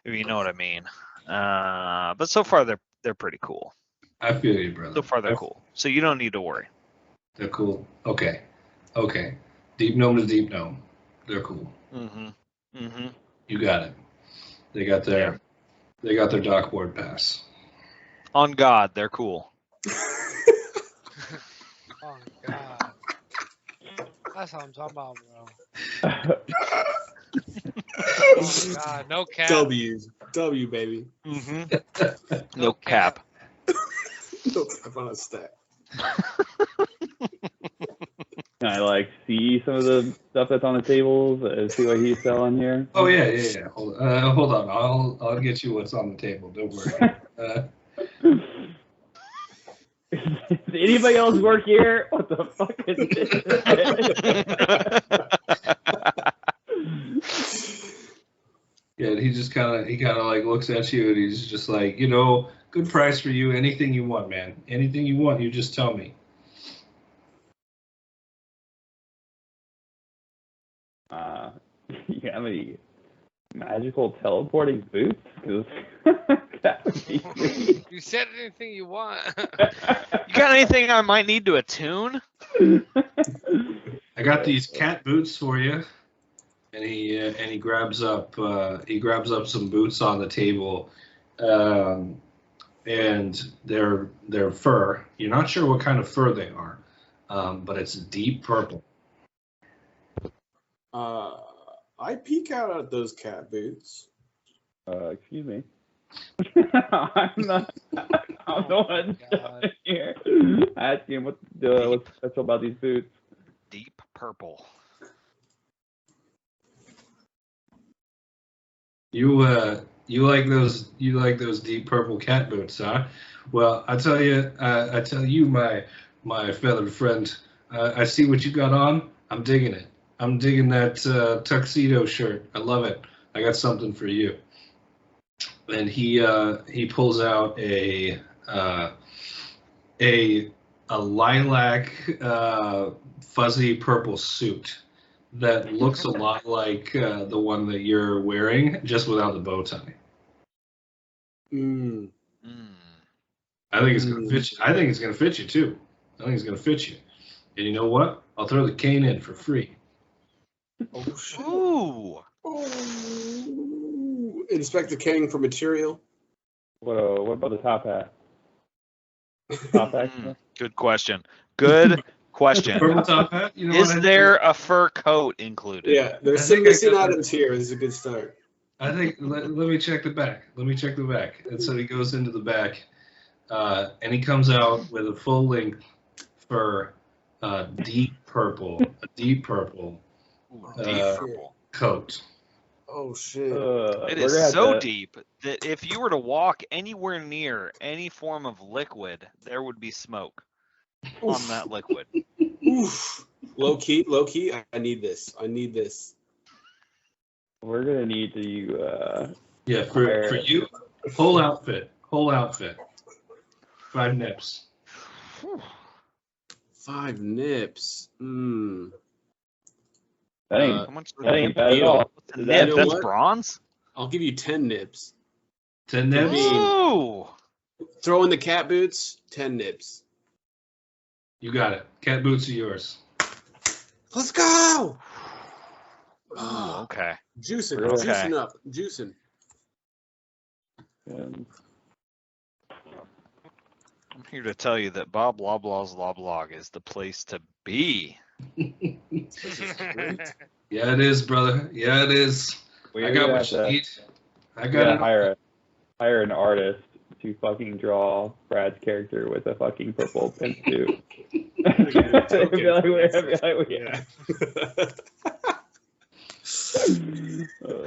If you know what I mean. But so far they're pretty cool. I feel you, brother. So far they're cool. So you don't need to worry. They're cool. Okay. Deep Gnome to Deep Gnome. They're cool. Mm-hmm. You got it. They got their dockboard pass. On God, they're cool. Oh God. That's what I'm talking about, bro. Oh my god, no cap. W, baby. Mm-hmm. No cap. No cap on a stack. Can I like see some of the stuff that's on the tables? See what he's selling here. Oh yeah. Hold on. I'll get you what's on the table. Don't worry. Does anybody else work here? What the fuck is this? Yeah, and he kind of like looks at you and he's just like, you know, good price for you. Anything you want, man. Anything you want, you just tell me. You have any magical teleporting boots? Because that would be sweet. You said anything you want. You got anything I might need to attune? I got these cat boots for you. And he grabs up some boots on the table, and they're fur. You're not sure what kind of fur they are, but it's deep purple. I peek out at those cat boots. Excuse me. I'm the one here asking what's special about these boots. Deep purple. You like those deep purple cat boots, huh? Well, I tell you, my feathered friend, I see what you got on. I'm digging it. I'm digging that tuxedo shirt. I love it. I got something for you. And he pulls out a lilac fuzzy purple suit that looks a lot like the one that you're wearing, just without the bow tie. I think it's gonna fit you. I think it's gonna fit you too. I think it's gonna fit you. And you know what? I'll throw the cane in for free. Oh shit! Ooh. Oh. Inspect the cane for material. What about the top hat? Top hat? Good question. Good question. Purple top hat. You know Is there a fur coat included? Yeah, there's some missing items here. This is a good start. I think let me check the back. And so he goes into the back, and he comes out with a full length fur, deep purple coat. Oh shit! It is so deep that if you were to walk anywhere near any form of liquid, there would be smoke on that liquid. Oof. Low key. I need this. We're gonna need to. Yeah, for you, whole outfit. 5 nips. 5 nips. That ain't, How much? that ain't bad at all. What's a nip? know That's what? bronze. I'll give you 10 nips. 10 nips. Ooh. Throw in the cat boots. 10 nips. You got it. Cat boots are yours. Let's go. Ooh, okay. Juicing Okay. up. Juicing. Um, I'm here to tell you that Bob Loblaw's Loblog is the place to be. Yeah, it is, brother. Yeah, it is. I got what you need. I got it. hire an artist to fucking draw Brad's character with a fucking purple pimp Who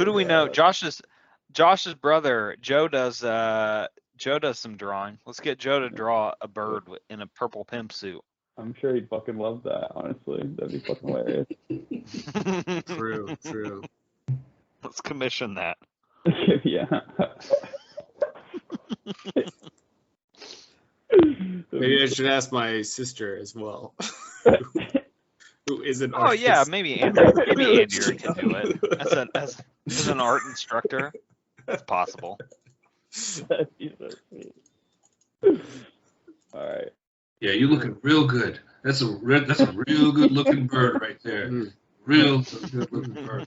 do we know? Josh's brother Joe does some drawing. Let's get Joe to draw a bird in a purple pimp suit. I'm sure he'd fucking love that, honestly. That'd be fucking hilarious. True. Let's commission that. Yeah. Maybe I should ask my sister as well. Who is an Oh artist. yeah, maybe Andrew. Maybe Andrew can do it as an art instructor. It's possible. That'd be so sweet. All right. Yeah, you're looking real good. That's a real good looking bird right there. Real good looking bird.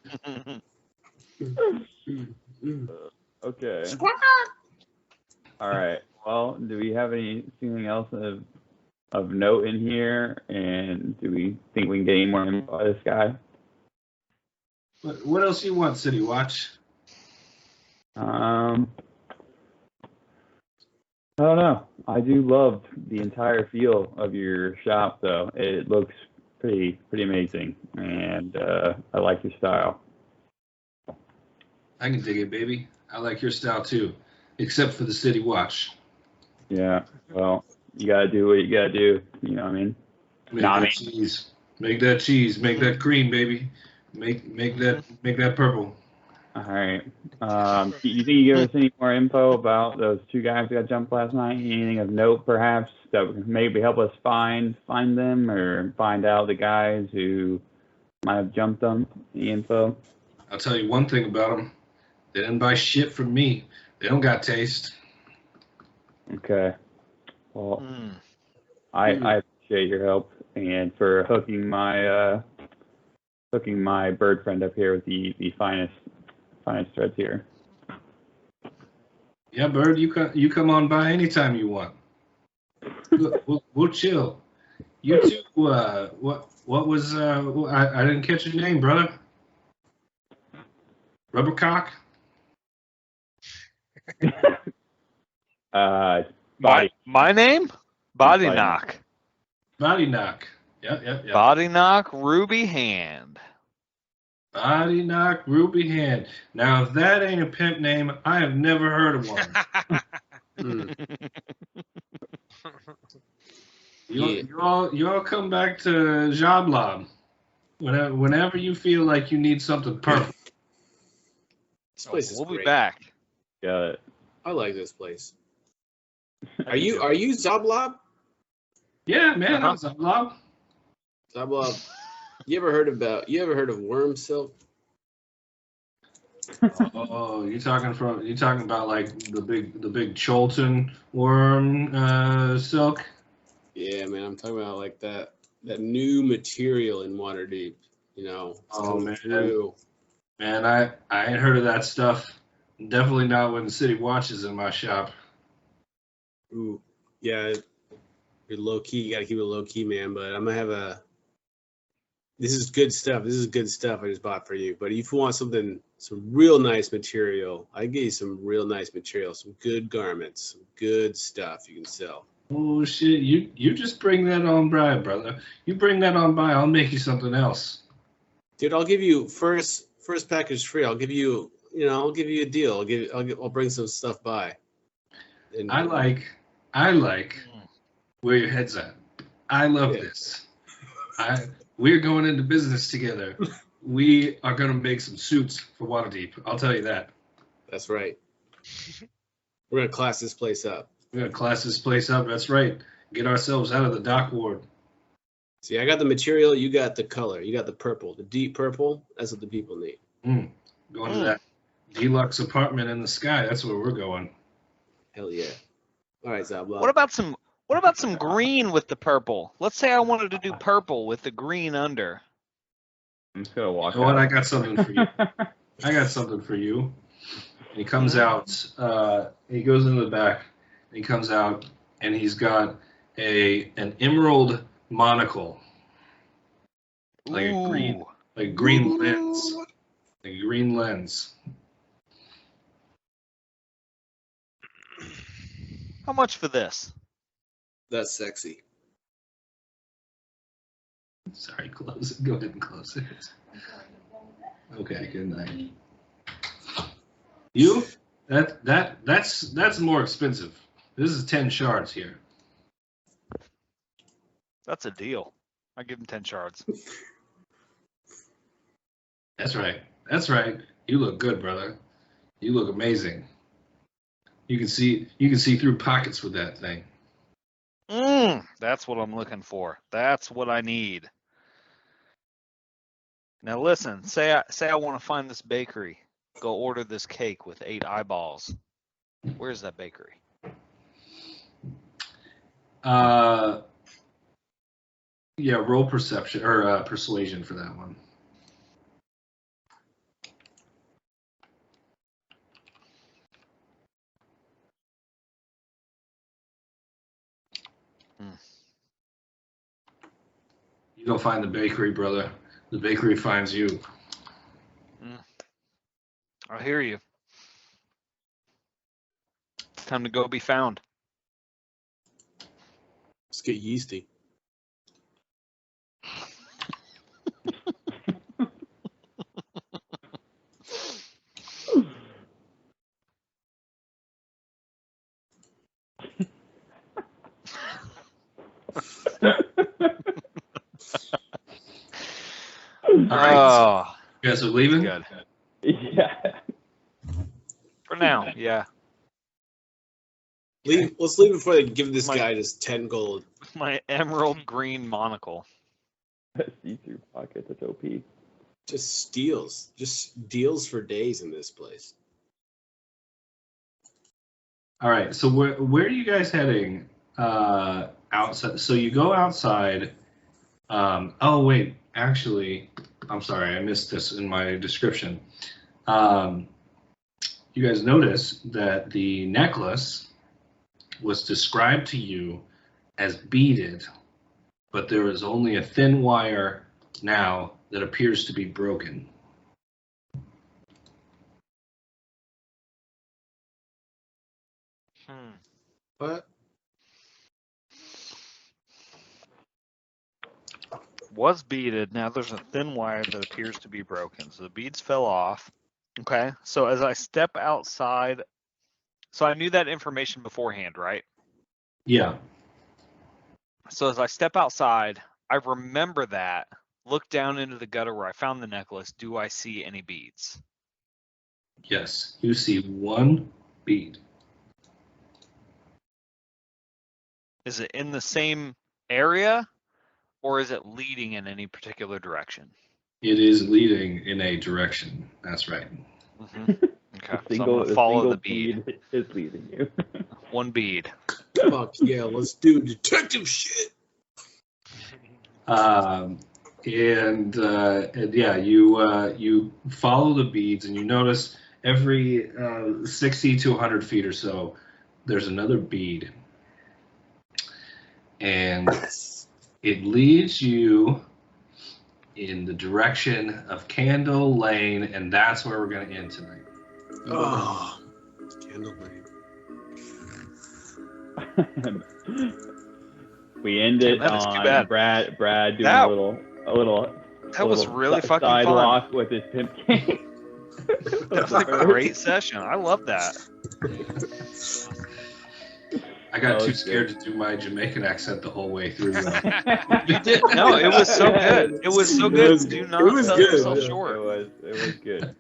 Okay. All right. Well, do we have anything else of note in here? And do we think we can get any more info out of this guy? What else you want, City Watch? I don't know. I do love the entire feel of your shop, though. It looks pretty amazing, and I like your style. I can dig it, baby. I like your style too, except for the City Watch. Yeah. Well, you gotta do what you gotta do. You know what I mean? Make that cheese. Make that cheese. Make that cream, baby. Make that purple. All right. You think you give us any more info about those two guys that got jumped last night? Anything of note, perhaps, that would maybe help us find them or find out the guys who might have jumped them? Any info? I'll tell you one thing about them. They didn't buy shit from me. They don't got taste. Okay. Well, I appreciate your help and for hooking my bird friend up here with the finest threads here. Yeah, Bird, you come on by anytime you want. We'll chill. You two, what was I didn't catch your name, brother. Rubbercock? My name? Boddynock. Boddynock. Yep. Boddynock Rubyhand. Boddynock Rubyhand. Now, if that ain't a pimp name, I have never heard of one. You all come back to Joblob whenever you feel like you need something perfect. This place is We'll great. be back. Got it. I like this place. Are you Zoblob? Yeah, man, I'm Joblob. Zoblob. You ever heard of worm silk? Oh, you talking about like the big Cholton worm silk? Yeah, man, I'm talking about like that new material in Waterdeep. You know, it's coming through. Man, I ain't heard of that stuff. Definitely not when the City Watch is in my shop. Ooh, yeah, you're low key. You gotta keep it low key, man. But I'm gonna have This is good stuff. This is good stuff I just bought for you. But if you want some real nice material, I can get you some real nice material, some good garments, some good stuff you can sell. Oh shit! You just bring that on by, brother. You bring that on by. I'll make you something else. Dude, I'll give you first package free. I'll give you a deal. I'll bring some stuff by. And, I like where your head's at. I love this. We're going into business together. We are gonna make some suits for Waterdeep. I'll tell you that. That's right. We're gonna class this place up. We're gonna class this place up. That's right. Get ourselves out of the dock ward. See, I got the material. You got the color. You got the purple, the deep purple. That's what the people need. Going to that deluxe apartment in the sky. That's where we're going. Hell yeah! All right, Zabla. What about some green with the purple? Let's say I wanted to do purple with the green under. I'm just gonna walk You know what? out. I got something for you. And he comes out. He goes into the back. And he comes out, and he's got an emerald monocle, like a green lens, like a green lens. How much for this? That's sexy. Sorry, close it. Go ahead and close it. Okay, good night. You? That's more expensive. This is 10 shards here. That's a deal. I give him 10 shards. That's right. That's right. You look good, brother. You look amazing. You can see through pockets with that thing. That's what I'm looking for. That's what I need. Now listen, say I want to find this bakery. Go order this cake with 8 eyeballs. Where's that bakery? Yeah, roll perception or persuasion for that one. You don't find the bakery, brother. The bakery finds you. I hear you. Time to go be found. Let's get yeasty. All right. Oh, You guys are leaving? good. Yeah. For now, yeah. Let's leave before they give this My- guy just 10 gold. With my emerald green monocle. See-through pocket, that's OP. Just steals. Just deals for days in this place. All right. So where are you guys heading? Outside. So you go outside. Oh wait, actually, I'm sorry, I missed this in my description. You guys notice that the necklace was described to you as beaded, but there is only a thin wire now that appears to be broken. What? Was beaded. Now there's a thin wire that appears to be broken. So the beads fell off. Okay. So as I step outside, so I knew that information beforehand, right? Yeah. So as I step outside, I remember that. Look down into the gutter where I found the necklace. Do I see any beads? Yes. You see one bead. Is it in the same area, or is it leading in any particular direction? It is leading in a direction. That's right. Mm-hmm. Okay. So I'm gonna follow the bead. Is leading you. One bead. Fuck yeah, let's do detective shit. And yeah, you follow the beads, and you notice every 60 to 100 feet or so, there's another bead, and it leads you in the direction of Candle Lane, and that's where we're going to end tonight. Oh, Candle Lane. We ended Damn, that is too on bad. Brad doing That- a little That was little really fucking fun. sidewalk with his pimp cane. That was a great session. I love that. I got That too was scared good. to do my Jamaican accent the whole way through. You did. No, it was so good. It was so It good. was- Do it not was sell good, yourself yeah. short. It was good.